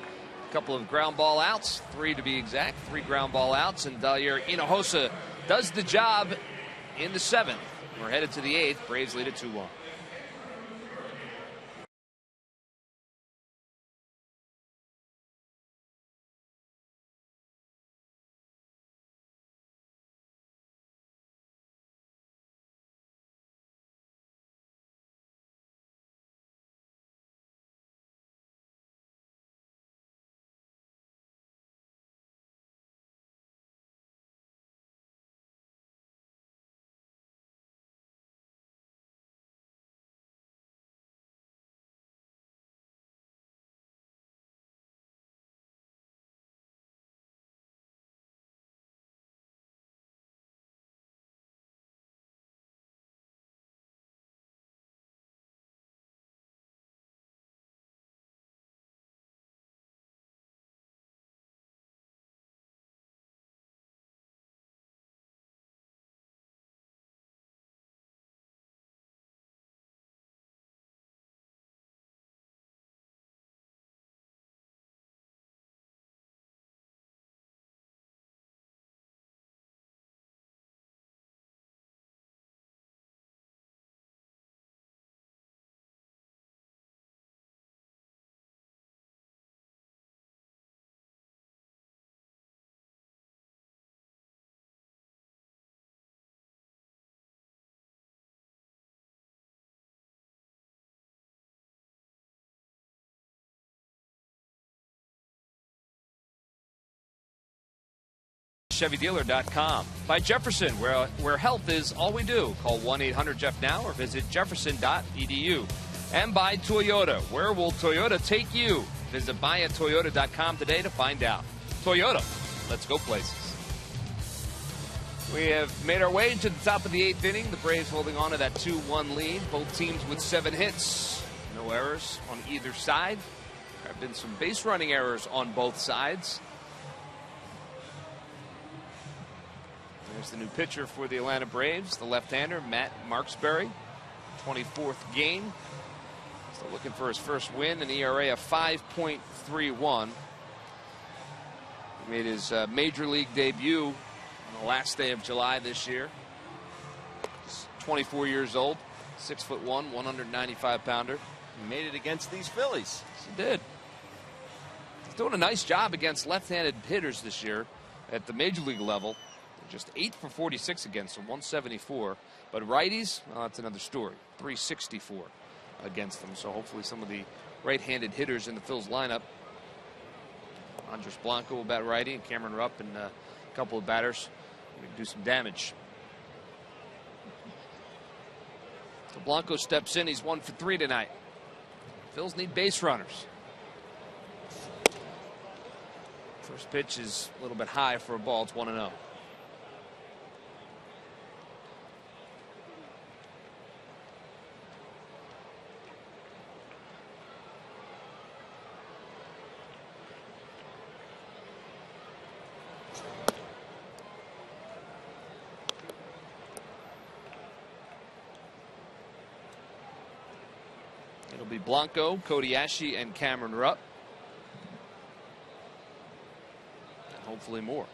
a couple of ground ball outs, 3 to be exact, 3 ground ball outs, and Dalier Hinojosa does the job in the 7th. We're headed to the 8th. Braves lead at 2-1. ChevyDealer.com. By Jefferson, where health is all we do. Call 1-800-JEFF-NOW or visit jefferson.edu. And by Toyota. Where will Toyota take you? Visit buyattoyota.com today to find out. Toyota, let's go places. We have made our way to the top of the 8th inning. The Braves holding on to that 2-1 lead. Both teams with 7 hits. No errors on either side. There have been some base running errors on both sides. There's the new pitcher for the Atlanta Braves, the left-hander, Matt Marksberry. 24th game. Still looking for his first win, an ERA of 5.31. He made his major league debut on the last day of July this year. He's 24 years old, 6'1", 195-pounder. He made it against these Phillies. Yes, he did. He's doing a nice job against left-handed hitters this year at the major league level. Just 8 for 46 against them, 174. But righties, well, that's another story. 364 against them. So hopefully some of the right-handed hitters in the Phil's lineup. Andres Blanco will bat righty, and Cameron Rupp and a couple of batters can do some damage. So Blanco steps in. He's 1 for 3 tonight. Phil's need base runners. First pitch is a little bit high for a ball. It's 1-0. It'll be Blanco, Kodiashi, and Cameron Rupp. And hopefully more.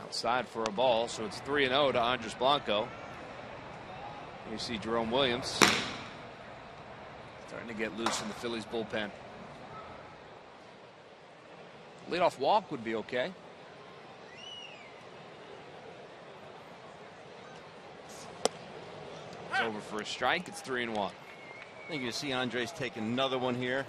Outside for a ball, so it's 3-0 to Andres Blanco. You see Jerome Williams starting to get loose in the Phillies bullpen. Leadoff walk would be okay. Over for a strike. It's 3-1. I think you see Andres take another one here.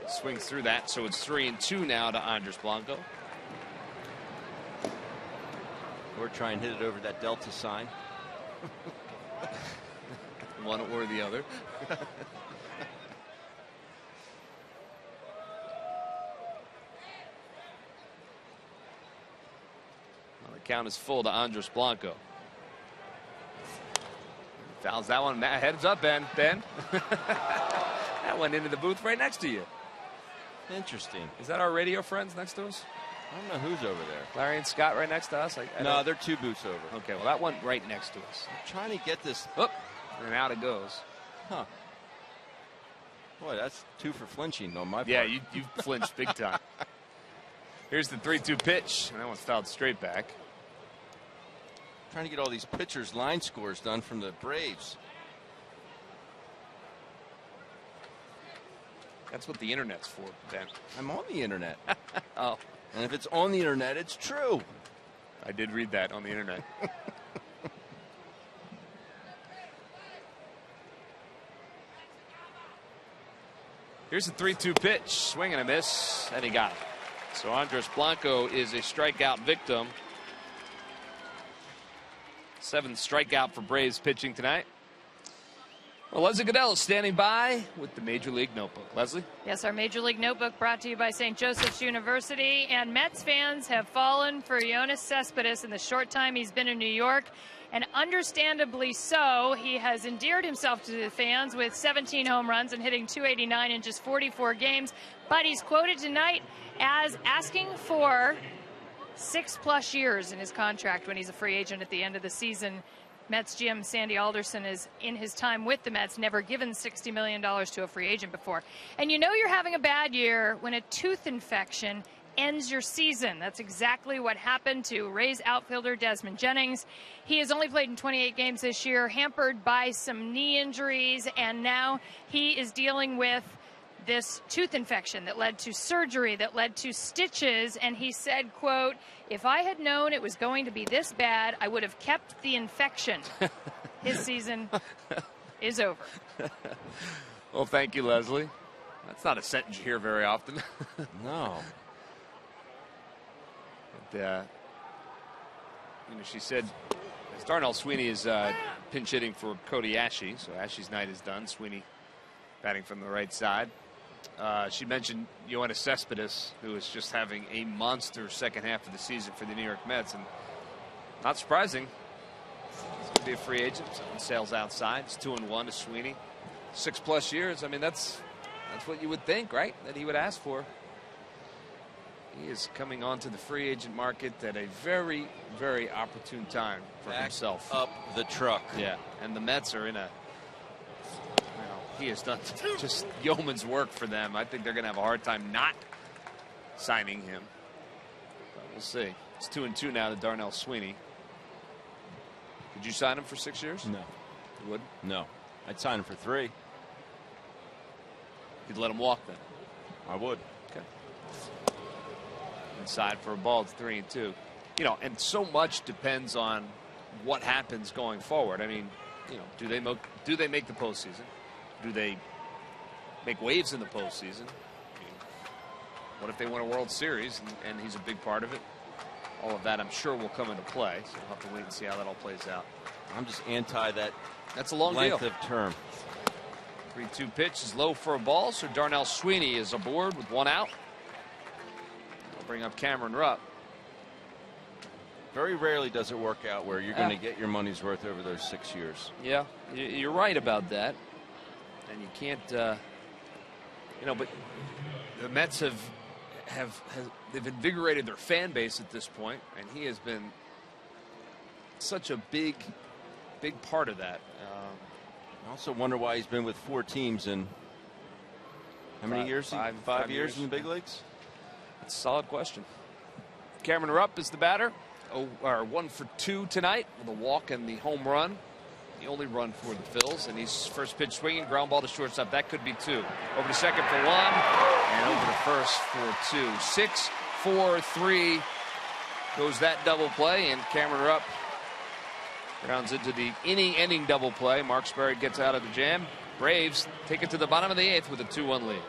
Swings through that, so it's 3-2 now to Andres Blanco. Or try and hit it over that Delta sign. One or the other. Well, the count is full to Andres Blanco. Fouls that one. Heads up, Ben. That went into the booth right next to you. Interesting. Is that our radio friends next to us? I don't know who's over there. Larry and Scott right next to us? No, they're 2 booths over. Okay, well, that one right next to us. I'm trying to get this. Oop, and out it goes. Huh. Boy, that's 2 for flinching on my part. Yeah, you flinched big time. Here's the 3-2 pitch, and that one's fouled straight back. Trying to get all these pitchers' line scores done from the Braves. That's what the internet's for, Ben. I'm on the internet. Oh. And if it's on the internet, it's true. I did read that on the internet. Here's the 3-2 pitch. Swing and a miss, and he got it. So Andres Blanco is a strikeout victim. 7th strikeout for Braves pitching tonight. Well, Leslie Goodell is standing by with the Major League Notebook. Leslie? Yes, our Major League Notebook brought to you by St. Joseph's University. And Mets fans have fallen for Yoenis Cespedes in the short time he's been in New York. And understandably so, he has endeared himself to the fans with 17 home runs and hitting .289 in just 44 games. But he's quoted tonight as asking for 6+ years in his contract when he's a free agent at the end of the season. Mets GM Sandy Alderson is, in his time with the Mets, never given $60 million to a free agent before. And you know you're having a bad year when a tooth infection ends your season. That's exactly what happened to Rays outfielder Desmond Jennings. He has only played in 28 games this year, hampered by some knee injuries, and now he is dealing with this tooth infection that led to surgery, that led to stitches, and he said, quote, "If I had known it was going to be this bad, I would have kept the infection." His season is over. Well, thank you, Leslie. That's not a sentence you hear very often. No. But, she said, as Darnell Sweeney is pinch hitting for Cody Ashe, so Ashe's night is done. Sweeney batting from the right side. She mentioned Yoenis Cespedes, who is just having a monster second half of the season for the New York Mets, and not surprising. He's going to be a free agent. Sales outside. It's 2-1 to Sweeney. 6+ years. I mean, that's what you would think, right? That he would ask for. He is coming onto the free agent market at a very, very opportune time for himself. Up the truck. Yeah, and the Mets are in a. He has done just yeoman's work for them. I think they're going to have a hard time not signing him. But we'll see. It's 2-2 now to Darnell Sweeney. Would you sign him for 6 years? No. You would? No. I'd sign him for 3. You'd let him walk then? I would. Okay. Inside for a ball, it's 3-2. And so much depends on what happens going forward. I mean, do they make the postseason? Do they make waves in the postseason? I mean, what if they win a World Series and he's a big part of it? All of that, I'm sure, will come into play. So we'll have to wait and see how that all plays out. I'm just anti that. That's a long length deal. of term. 3-2 pitch is low for a ball, so Darnell Sweeney is aboard with 1 out. We'll bring up Cameron Rupp. Very rarely does it work out where you're going to get your money's worth over those 6 years. Yeah, you're right about that. And you can't, but the Mets have they've invigorated their fan base at this point, and he has been such a big part of that. I also wonder why he's been with 4 teams in how many years? 5 years in the big leagues? That's a solid question. Cameron Rupp is the batter. 1 for 2 tonight with a walk and the home run. The only run for the Phils, and he's first pitch swinging, ground ball to shortstop. That could be 2. Over to second for 1, and over to first for 2. 6, 4, 3 goes that double play, and Cameron Rupp rounds into the inning-ending double play. Mark Sperry gets out of the jam. Braves take it to the bottom of the 8th with a 2-1 lead.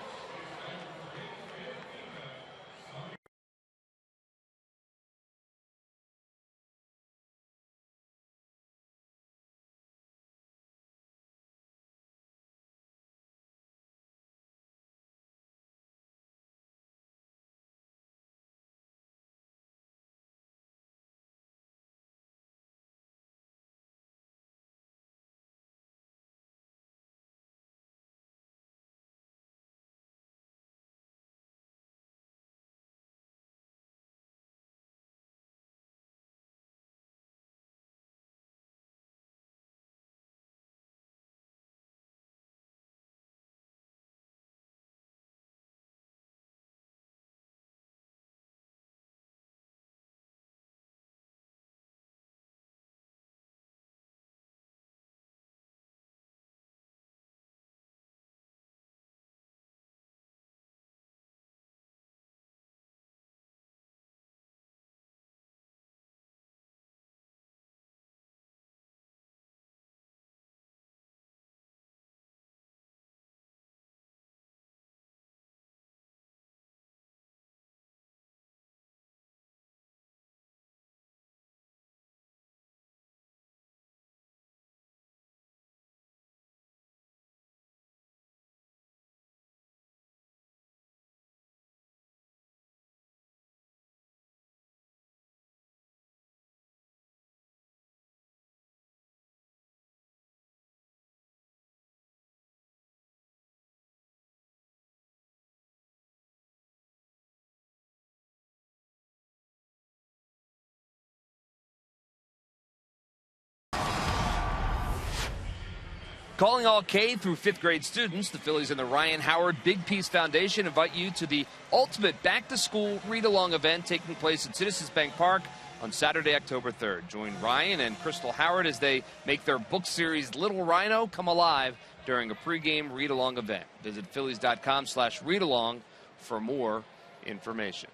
Calling all K through 5th grade students, the Phillies and the Ryan Howard Big Piece Foundation invite you to the ultimate back-to-school read-along event taking place at Citizens Bank Park on Saturday, October 3rd. Join Ryan and Crystal Howard as they make their book series Little Rhino come alive during a pregame read-along event. Visit Phillies.com/readalong for more information.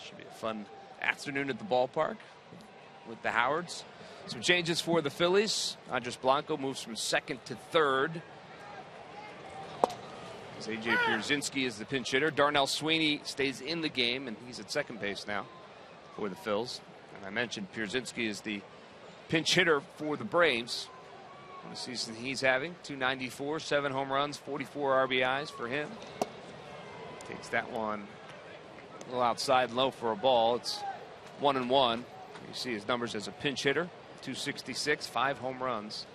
Should be a fun afternoon at the ballpark with the Howards. Some changes for the Phillies. Andres Blanco moves from 2nd to 3rd. As A.J. Pierzynski is the pinch hitter. Darnell Sweeney stays in the game, and he's at second base now for the Phils. And I mentioned Pierzynski is the pinch hitter for the Braves. The season he's having, 294, 7 home runs, 44 RBIs for him. Takes that one a little outside low for a ball. It's 1-1. You see his numbers as a pinch hitter. 266, 5 home runs.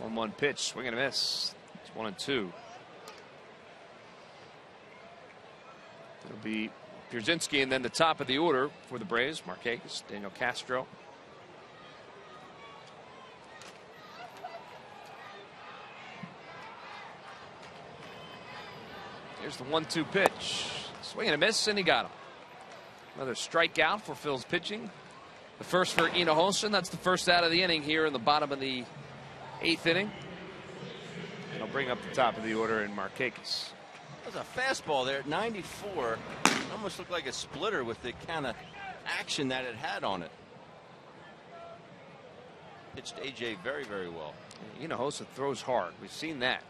1-1 pitch, swing and a miss. It's 1-2. It'll be Pierzynski, and then the top of the order for the Braves, Markakis, Daniel Castro. Here's the 1-2 pitch. Swing and a miss, and he got him. Another strikeout for Phil's pitching. The first for Hinojosa. That's the first out of the inning here in the bottom of the 8th inning. And I'll bring up the top of the order in Markakis. That was a fastball there at 94. It almost looked like a splitter with the kind of action that it had on it. Pitched A.J. very, very well. Hinojosa throws hard. We've seen that.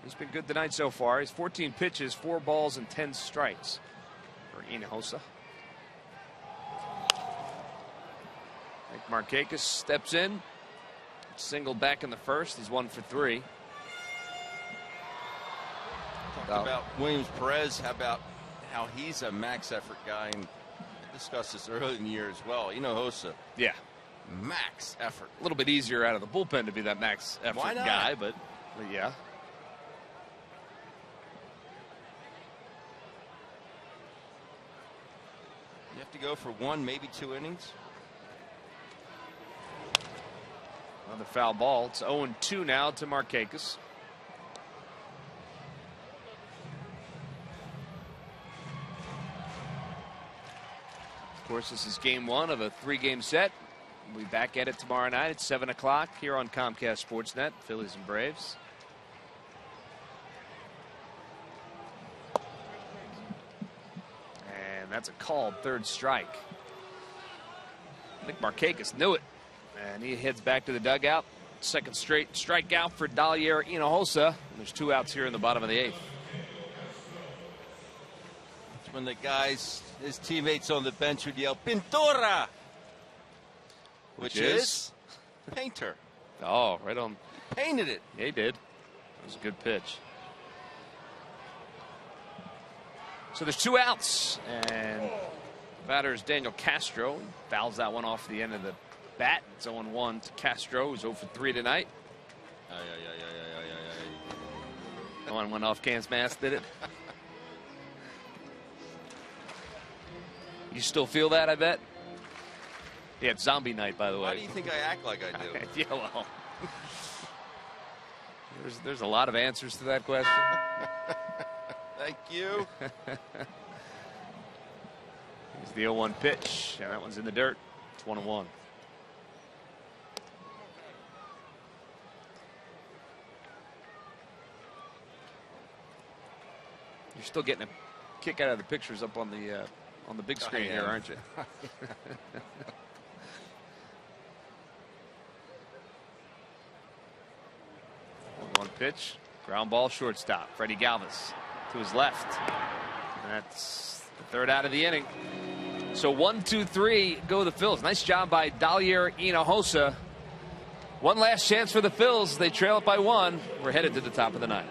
He's been good tonight so far. He's 14 pitches, 4 balls, and 10 strikes for Hinojosa. Markakis steps in. Single back in the first. He's 1 for 3. Talked about Williams Perez. How about how he's a max effort guy? And I discussed this early in the year as well. Hinojosa. Yeah. Max effort. A little bit easier out of the bullpen to be that max effort guy, but yeah. You have to go for 1, maybe 2 innings. Another foul ball. It's 0-2 now to Markakis. Of course, this is game 1 of a 3-game set. We'll be back at it tomorrow night at 7 o'clock here on Comcast Sportsnet. Phillies and Braves. And that's a called 3rd strike. I think Markakis knew it. And he heads back to the dugout. 2nd straight strikeout for Dalier Hinojosa. There's 2 outs here in the bottom of the 8th. It's when the guys, his teammates on the bench would yell, Pintura! Which is painter. Oh, right on. Painted it. Yeah, he did. That was a good pitch. So there's 2 outs. And the batter is Daniel Castro. He fouls that one off the end of the bat. It's 0-1 to Castro, who's 0 for 3 tonight. No one went off Can's mask, did it? You still feel that, I bet? Yeah, it's zombie night, by the way. Why do you think I act like I do? Yeah, well, there's a lot of answers to that question. Thank you. Here's the 0-1 pitch, and that one's in the dirt. It's 1-1. You're still getting a kick out of the pictures up on the big screen here, aren't you? 1-1 pitch, ground ball, shortstop. Freddie Galvis to his left. And that's the 3rd out of the inning. So 1-2-3 go the Phils. Nice job by Dalier Hinojosa. One last chance for the Phils. They trail it by 1. We're headed to the top of the 9th.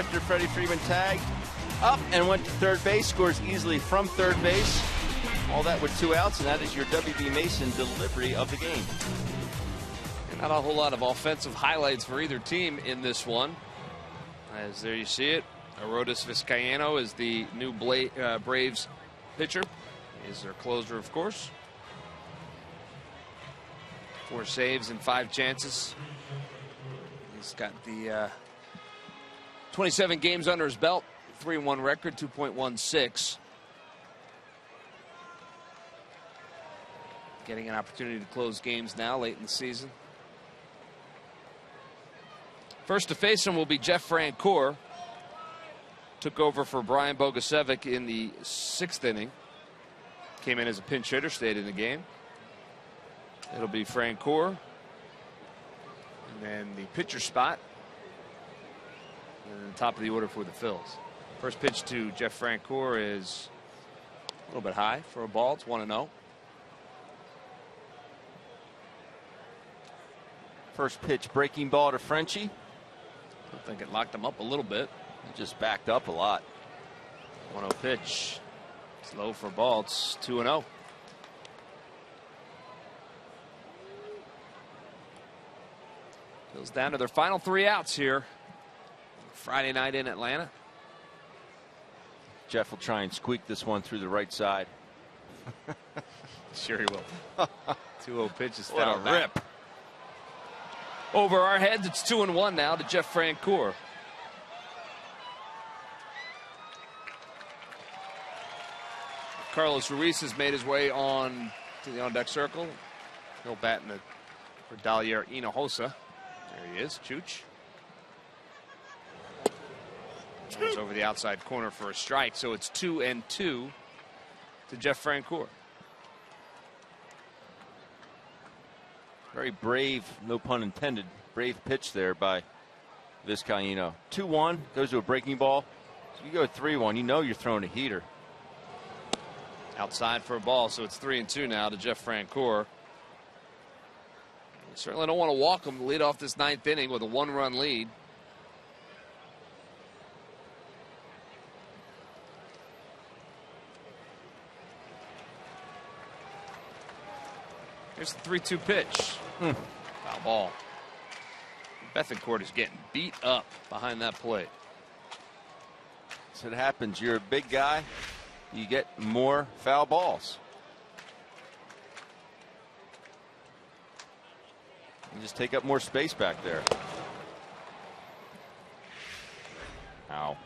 after Freddie Freeman tagged, up and went to third base, scores easily from third base. All that with 2 outs, and that is your W.B. Mason delivery of the game. Not a whole lot of offensive highlights for either team in this one. As there you see it, Arodys Vizcaino is the new Braves pitcher. He is their closer, of course. 4 saves and 5 chances. He's got the 27 games under his belt, 3-1 record, 2.16. Getting an opportunity to close games now late in the season. First to face him will be Jeff Francoeur. Took over for Brian Bogusevic in the 6th inning. Came in as a pinch hitter, stayed in the game. It'll be Francoeur. And then the pitcher spot. And the top of the order for the Phils. First pitch to Jeff Francoeur is a little bit high for a ball. It's 1-0. First pitch, breaking ball to Frenchie. I think it locked him up a little bit. He just backed up a lot. 1-0 pitch. It's low for a ball. It's 2-0. Goes down to their final 3 outs here. Friday night in Atlanta. Jeff will try and squeak this one through the right side. Sure he will. 2-0 pitch is What a fouled back. rip. Over our heads, it's 2-1 now to Jeff Francoeur. Carlos Ruiz has made his way on to the on-deck circle. He'll bat for Dalier Hinojosa. There he is, Chooch. It's over the outside corner for a strike, so it's 2-2 to Jeff Francoeur. Very brave, no pun intended, brave pitch there by Vizcaino. 2-1, goes to a breaking ball. So you go 3-1, you know you're throwing a heater. Outside for a ball, so it's 3-2 now to Jeff Francoeur. You certainly don't want to walk him to lead off this 9th inning with a 1-run lead. Here's the 3-2 pitch. Foul ball. Bethencourt is getting beat up behind that plate. So it happens. You're a big guy. You get more foul balls. You just take up more space back there. Ow.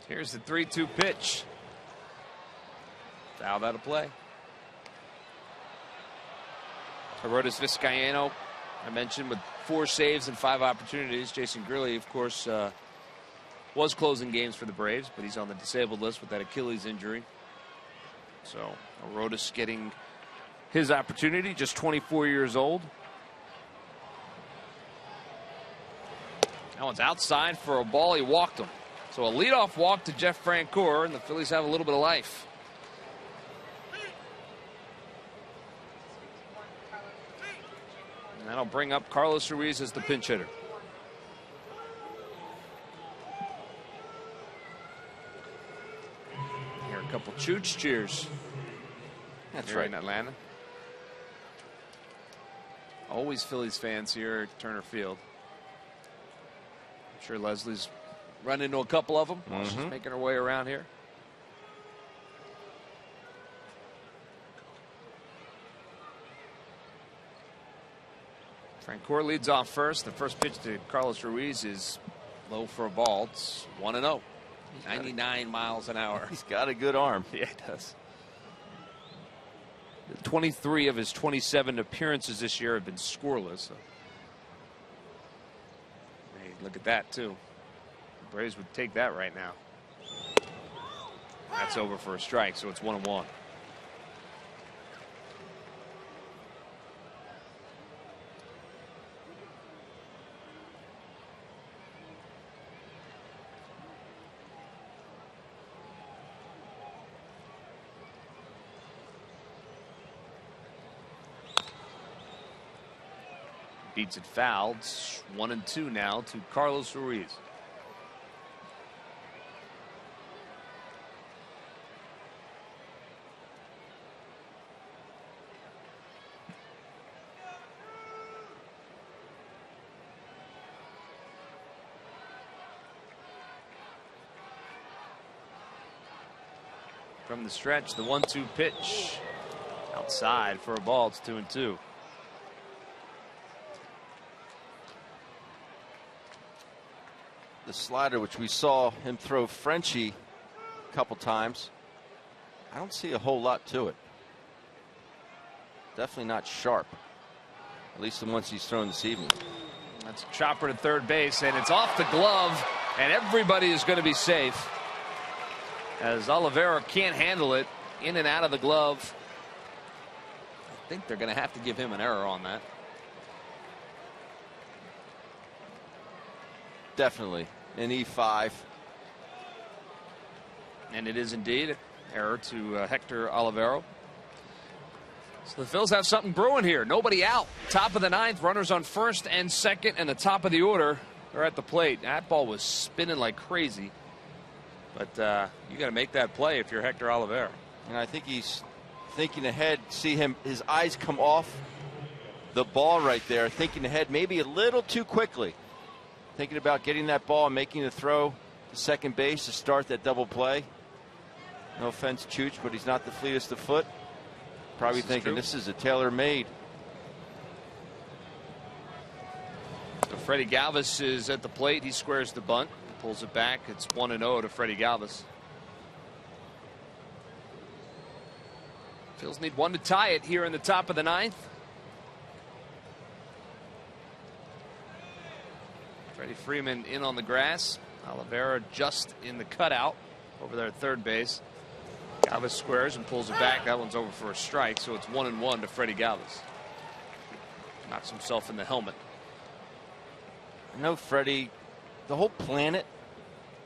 Here's the 3-2 pitch. Fouled out of play. Arodys Vizcaino, I mentioned, with 4 saves and 5 opportunities. Jason Gurley, of course, was closing games for the Braves, but he's on the disabled list with that Achilles injury. So Arodys getting his opportunity, just 24 years old. That one's outside for a ball. He walked him. So a leadoff walk to Jeff Francoeur, and the Phillies have a little bit of life. And that'll bring up Carlos Ruiz as the pinch hitter. Here are a couple Chooch cheers. That's here right. In Atlanta. Always Phillies fans here at Turner Field. I'm sure Leslie's run into a couple of them while she's making her way around here. Francoeur leads off first. The first pitch to Carlos Ruiz is low for a ball. It's 1-0. 99 miles an hour. He's got a good arm. Yeah, he does. 23 of his 27 appearances this year have been scoreless. So. Hey, look at that, too. The Braves would take that right now. That's over for a strike, so it's 1-1. Beats it fouled. 1-2 now to Carlos Ruiz. From the stretch, the 1-2 pitch outside for a ball. It's 2-2. The slider, which we saw him throw Frenchie a couple times, I don't see a whole lot to it. Definitely not sharp, at least the ones he's thrown this evening. That's a chopper to third base, and it's off the glove, and everybody is going to be safe, as Oliveira can't handle it in and out of the glove. I think they're going to have to give him an error on that. Definitely an E5. And it is indeed an error to Hector Oliveira. So the Phils have something brewing here. Nobody out. Top of the ninth. Runners on first and second, and the top of the order are at the plate. That ball was spinning like crazy. But you got to make that play if you're Hector Oliveira. And I think he's thinking ahead. See him, his eyes come off the ball right there, thinking ahead maybe a little too quickly. Thinking about getting that ball and making the throw to second base to start that double play. No offense, Chooch, but he's not the fleetest of foot. Probably thinking this is a tailor-made. So Freddie Galvis is at the plate. He squares the bunt, pulls it back. It's 1-0 to Freddie Galvis. Phils need one to tie it here in the top of the ninth. Freddie Freeman in on the grass. Oliveira just in the cutout over there at third base. Galvis squares and pulls it back. That one's over for a strike, so it's 1-1 to Freddie Galvis. Knocks himself in the helmet. I know Freddie, the whole planet,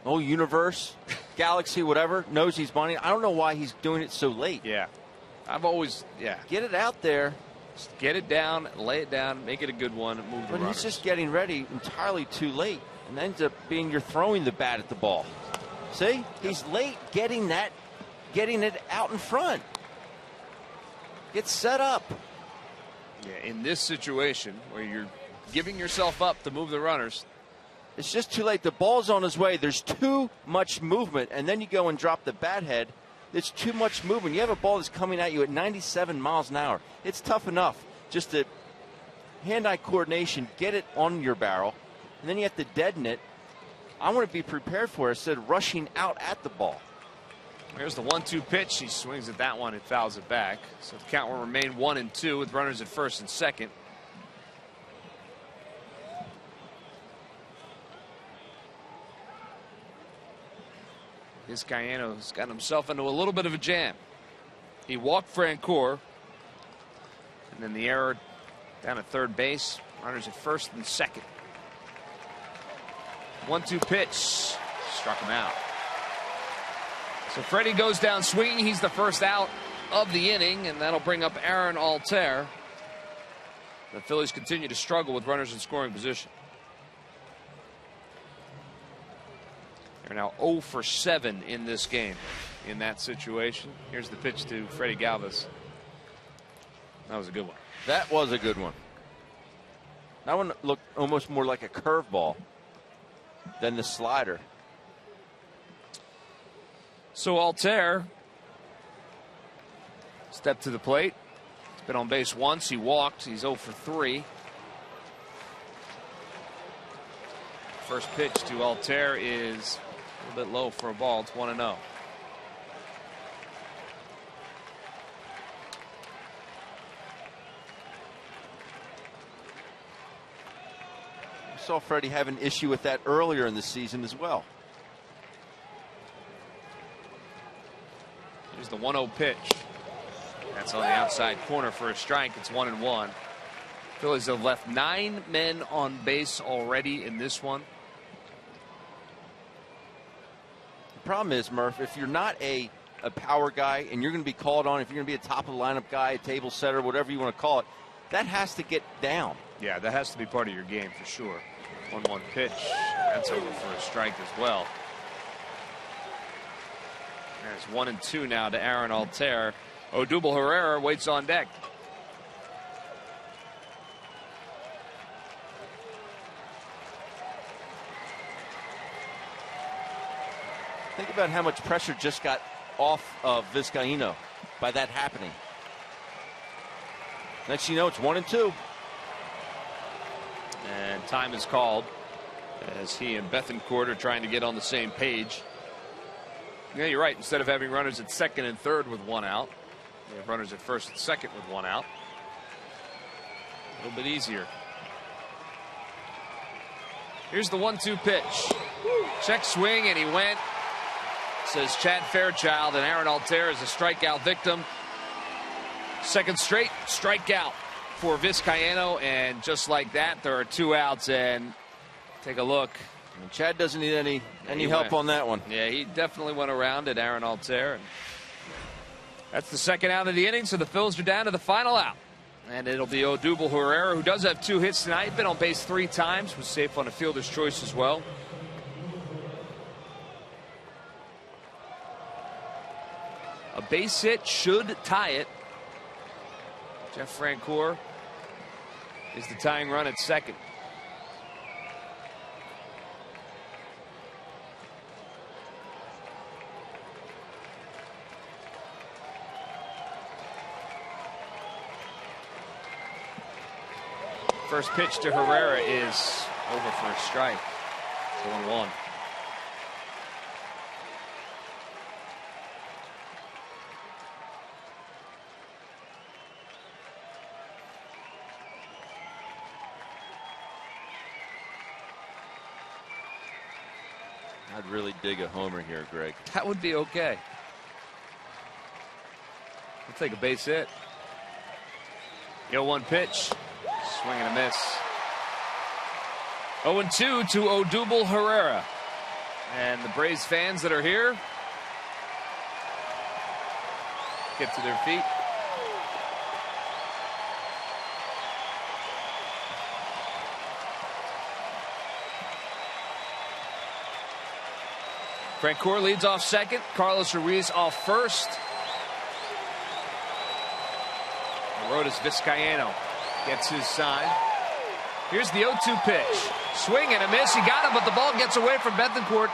the whole universe, galaxy, whatever, knows he's bunting. I don't know why he's doing it so late. Yeah. I've always, Get it out there. Just get it down, lay it down, make it a good one, and move the runners. He's just getting ready entirely too late, and ends up being you're throwing the bat at the ball. See? He's late getting it out in front. Get set up. Yeah, in this situation where you're giving yourself up to move the runners. It's just too late. The ball's on his way. There's too much movement, and then you go and drop the bat head. It's too much movement. You have a ball that's coming at you at 97 miles an hour. It's tough enough just to hand-eye coordination, get it on your barrel, and then you have to deaden it. I want to be prepared for it instead of rushing out at the ball. Here's the 1-2 pitch. He swings at that one and fouls it back. So the count will remain 1-2 with runners at first and second. Vizcaino's got himself into a little bit of a jam. He walked Francoeur, and then the error down at third base. Runners at first and second. 1-2 pitch. Struck him out. So Freddie goes down swinging. He's the first out of the inning, and that'll bring up Aaron Altair. The Phillies continue to struggle with runners in scoring position. They're now 0 for 7 in this game in that situation. Here's the pitch to Freddie Galvis. That was a good one. That was a good one. That one looked almost more like a curveball than the slider. So Altair stepped to the plate. He's been on base once. He walked. He's 0 for 3. First pitch to Altair is a little bit low for a ball. It's 1-0. We saw Freddie have an issue with that earlier in the season as well. Here's the 1-0 pitch. That's on the outside corner for a strike. It's 1-1. Phillies have left 9 men on base already in this one. The problem is, Murph, if you're not a power guy and you're going to be called on, if you're going to be a top of the lineup guy, a table setter, whatever you want to call it, that has to get down. Yeah, that has to be part of your game for sure. 1-1 pitch. That's over for a strike as well. There's 1-2 now to Aaron Altair. Odubel Herrera waits on deck. Think about how much pressure just got off of Vizcaino by that happening. Next you know, it's 1-2. And time is called as he and Bethancourt are trying to get on the same page. Yeah, you're right. Instead of having runners at second and third with one out, you have runners at first and second with one out. A little bit easier. Here's the 1-2 pitch. Check swing, and he went. Says Chad Fairchild, and Aaron Altair is a strikeout victim. Second straight strikeout for Vizcaino, and just like that, there are 2 outs. And take a look. And Chad doesn't need any help on that one. Yeah, he definitely went around at Aaron Altair. And that's the second out of the inning, so the Phillies are down to the final out. And it'll be Odubel Herrera, who does have 2 hits tonight. Been on base 3 times, was safe on a fielder's choice as well. A base hit should tie it. Jeff Francoeur is the tying run at second. First pitch to Herrera is over for a strike. It's 1-1. I'd really dig a homer here, Greg. That would be okay. I'll take a base hit. 0-1 pitch. Swing and a miss. 0-2 to Odubel Herrera. And the Braves fans that are here get to their feet. Francoeur leads off second. Carlos Ruiz off first. Arodys Vizcaino gets his sign. Here's the 0-2 pitch. Swing and a miss. He got it, but the ball gets away from Bethancourt.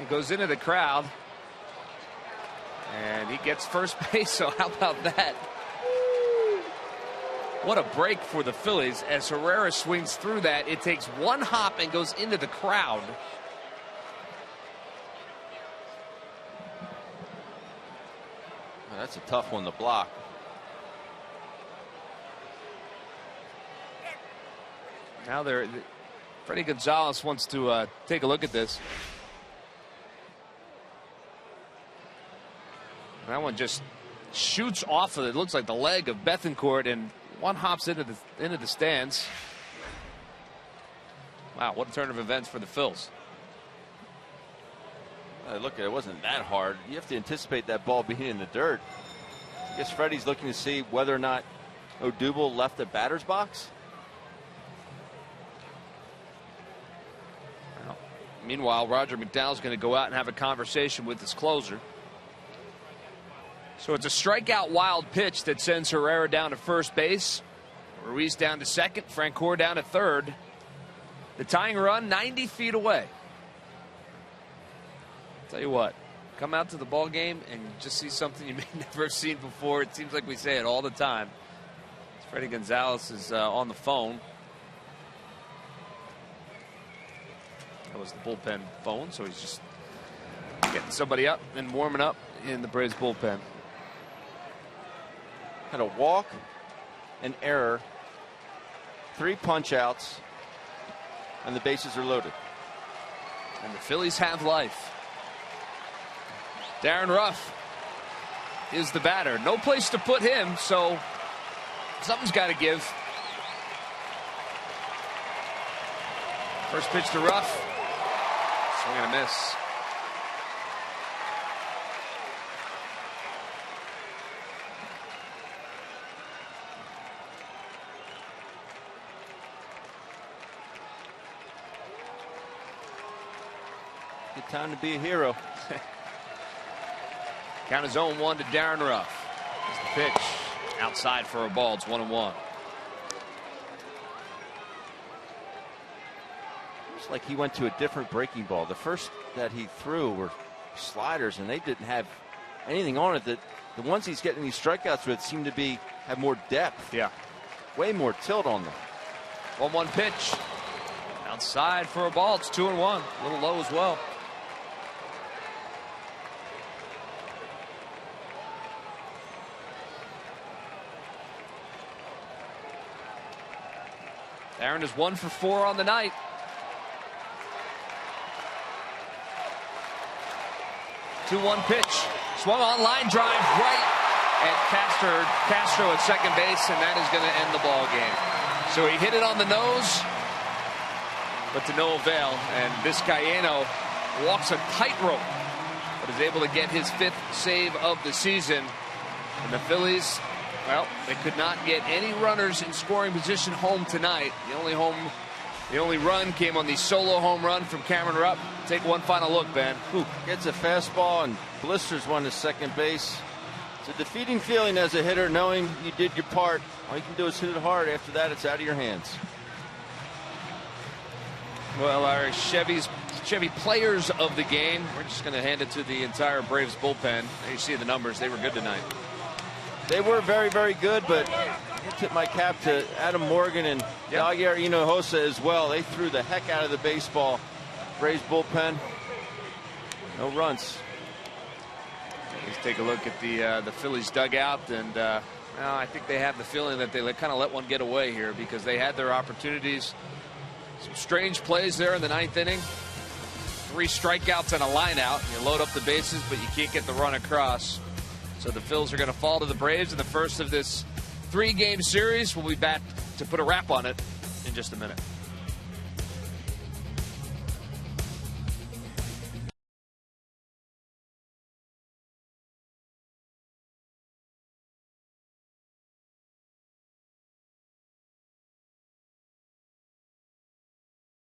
It goes into the crowd. And he gets first base, so how about that? What a break for the Phillies as Herrera swings through that. It takes one hop and goes into the crowd. That's a tough one to block. Now Freddie Gonzalez wants to take a look at this. That one just shoots off of it. It looks like the leg of Bethancourt, and one hops into the stands. Wow, what a turn of events for the Phils. Look, it wasn't that hard. You have to anticipate that ball being in the dirt. I guess Freddie's looking to see whether or not Odubel left the batter's box. Well, meanwhile, Roger McDowell's going to go out and have a conversation with his closer. So it's a strikeout wild pitch that sends Herrera down to first base. Ruiz down to second. Francoeur down to third. The tying run 90 feet away. Tell you what, come out to the ball game and just see something you may never have seen before. It seems like we say it all the time. Freddie Gonzalez is on the phone. That was the bullpen phone, so he's just getting somebody up and warming up in the Braves bullpen. Had a walk, an error, 3 punch outs, and the bases are loaded. And the Phillies have life. Darren Ruff is the batter. No place to put him, so something's got to give. First pitch to Ruff. Swing and a miss. Good time to be a hero. Count is 0-1 to Darren Ruff. It's the pitch outside for a ball. It's 1-1. It's like he went to a different breaking ball. The first that he threw were sliders, and they didn't have anything on it. That the ones he's getting these strikeouts with seem to have more depth. Yeah. Way more tilt on them. 1-1 pitch. Outside for a ball. It's 2-1. A little low as well. Aaron is 1 for 4 on the night. Two-one pitch. Swung on, line drive right at Castro at second base, and that is going to end the ball game. So he hit it on the nose, but to no avail. And Vizcaíno walks a tightrope, but is able to get his 5th save of the season. And the Phillies, well, they could not get any runners in scoring position home tonight. The only run came on the solo home run from Cameron Rupp. Take one final look, Ben. Gets a fastball and blisters one to second base. It's a defeating feeling as a hitter, knowing you did your part. All you can do is hit it hard. After that, it's out of your hands. Well, our Chevy players of the game, we're just going to hand it to the entire Braves bullpen. You see the numbers. They were good tonight. They were very, very good, but I tip my cap to Adam Morgan and Yadier Hinojosa as well. They threw the heck out of the baseball. Braves bullpen, no runs. Let's take a look at the Phillies dugout, and I think they have the feeling that they kind of let one get away here because they had their opportunities. Some strange plays there in the 9th inning. 3 strikeouts and a line out. You load up the bases, but you can't get the run across. So the Phils are going to fall to the Braves in the first of this 3-game series. We'll be back to put a wrap on it in just a minute.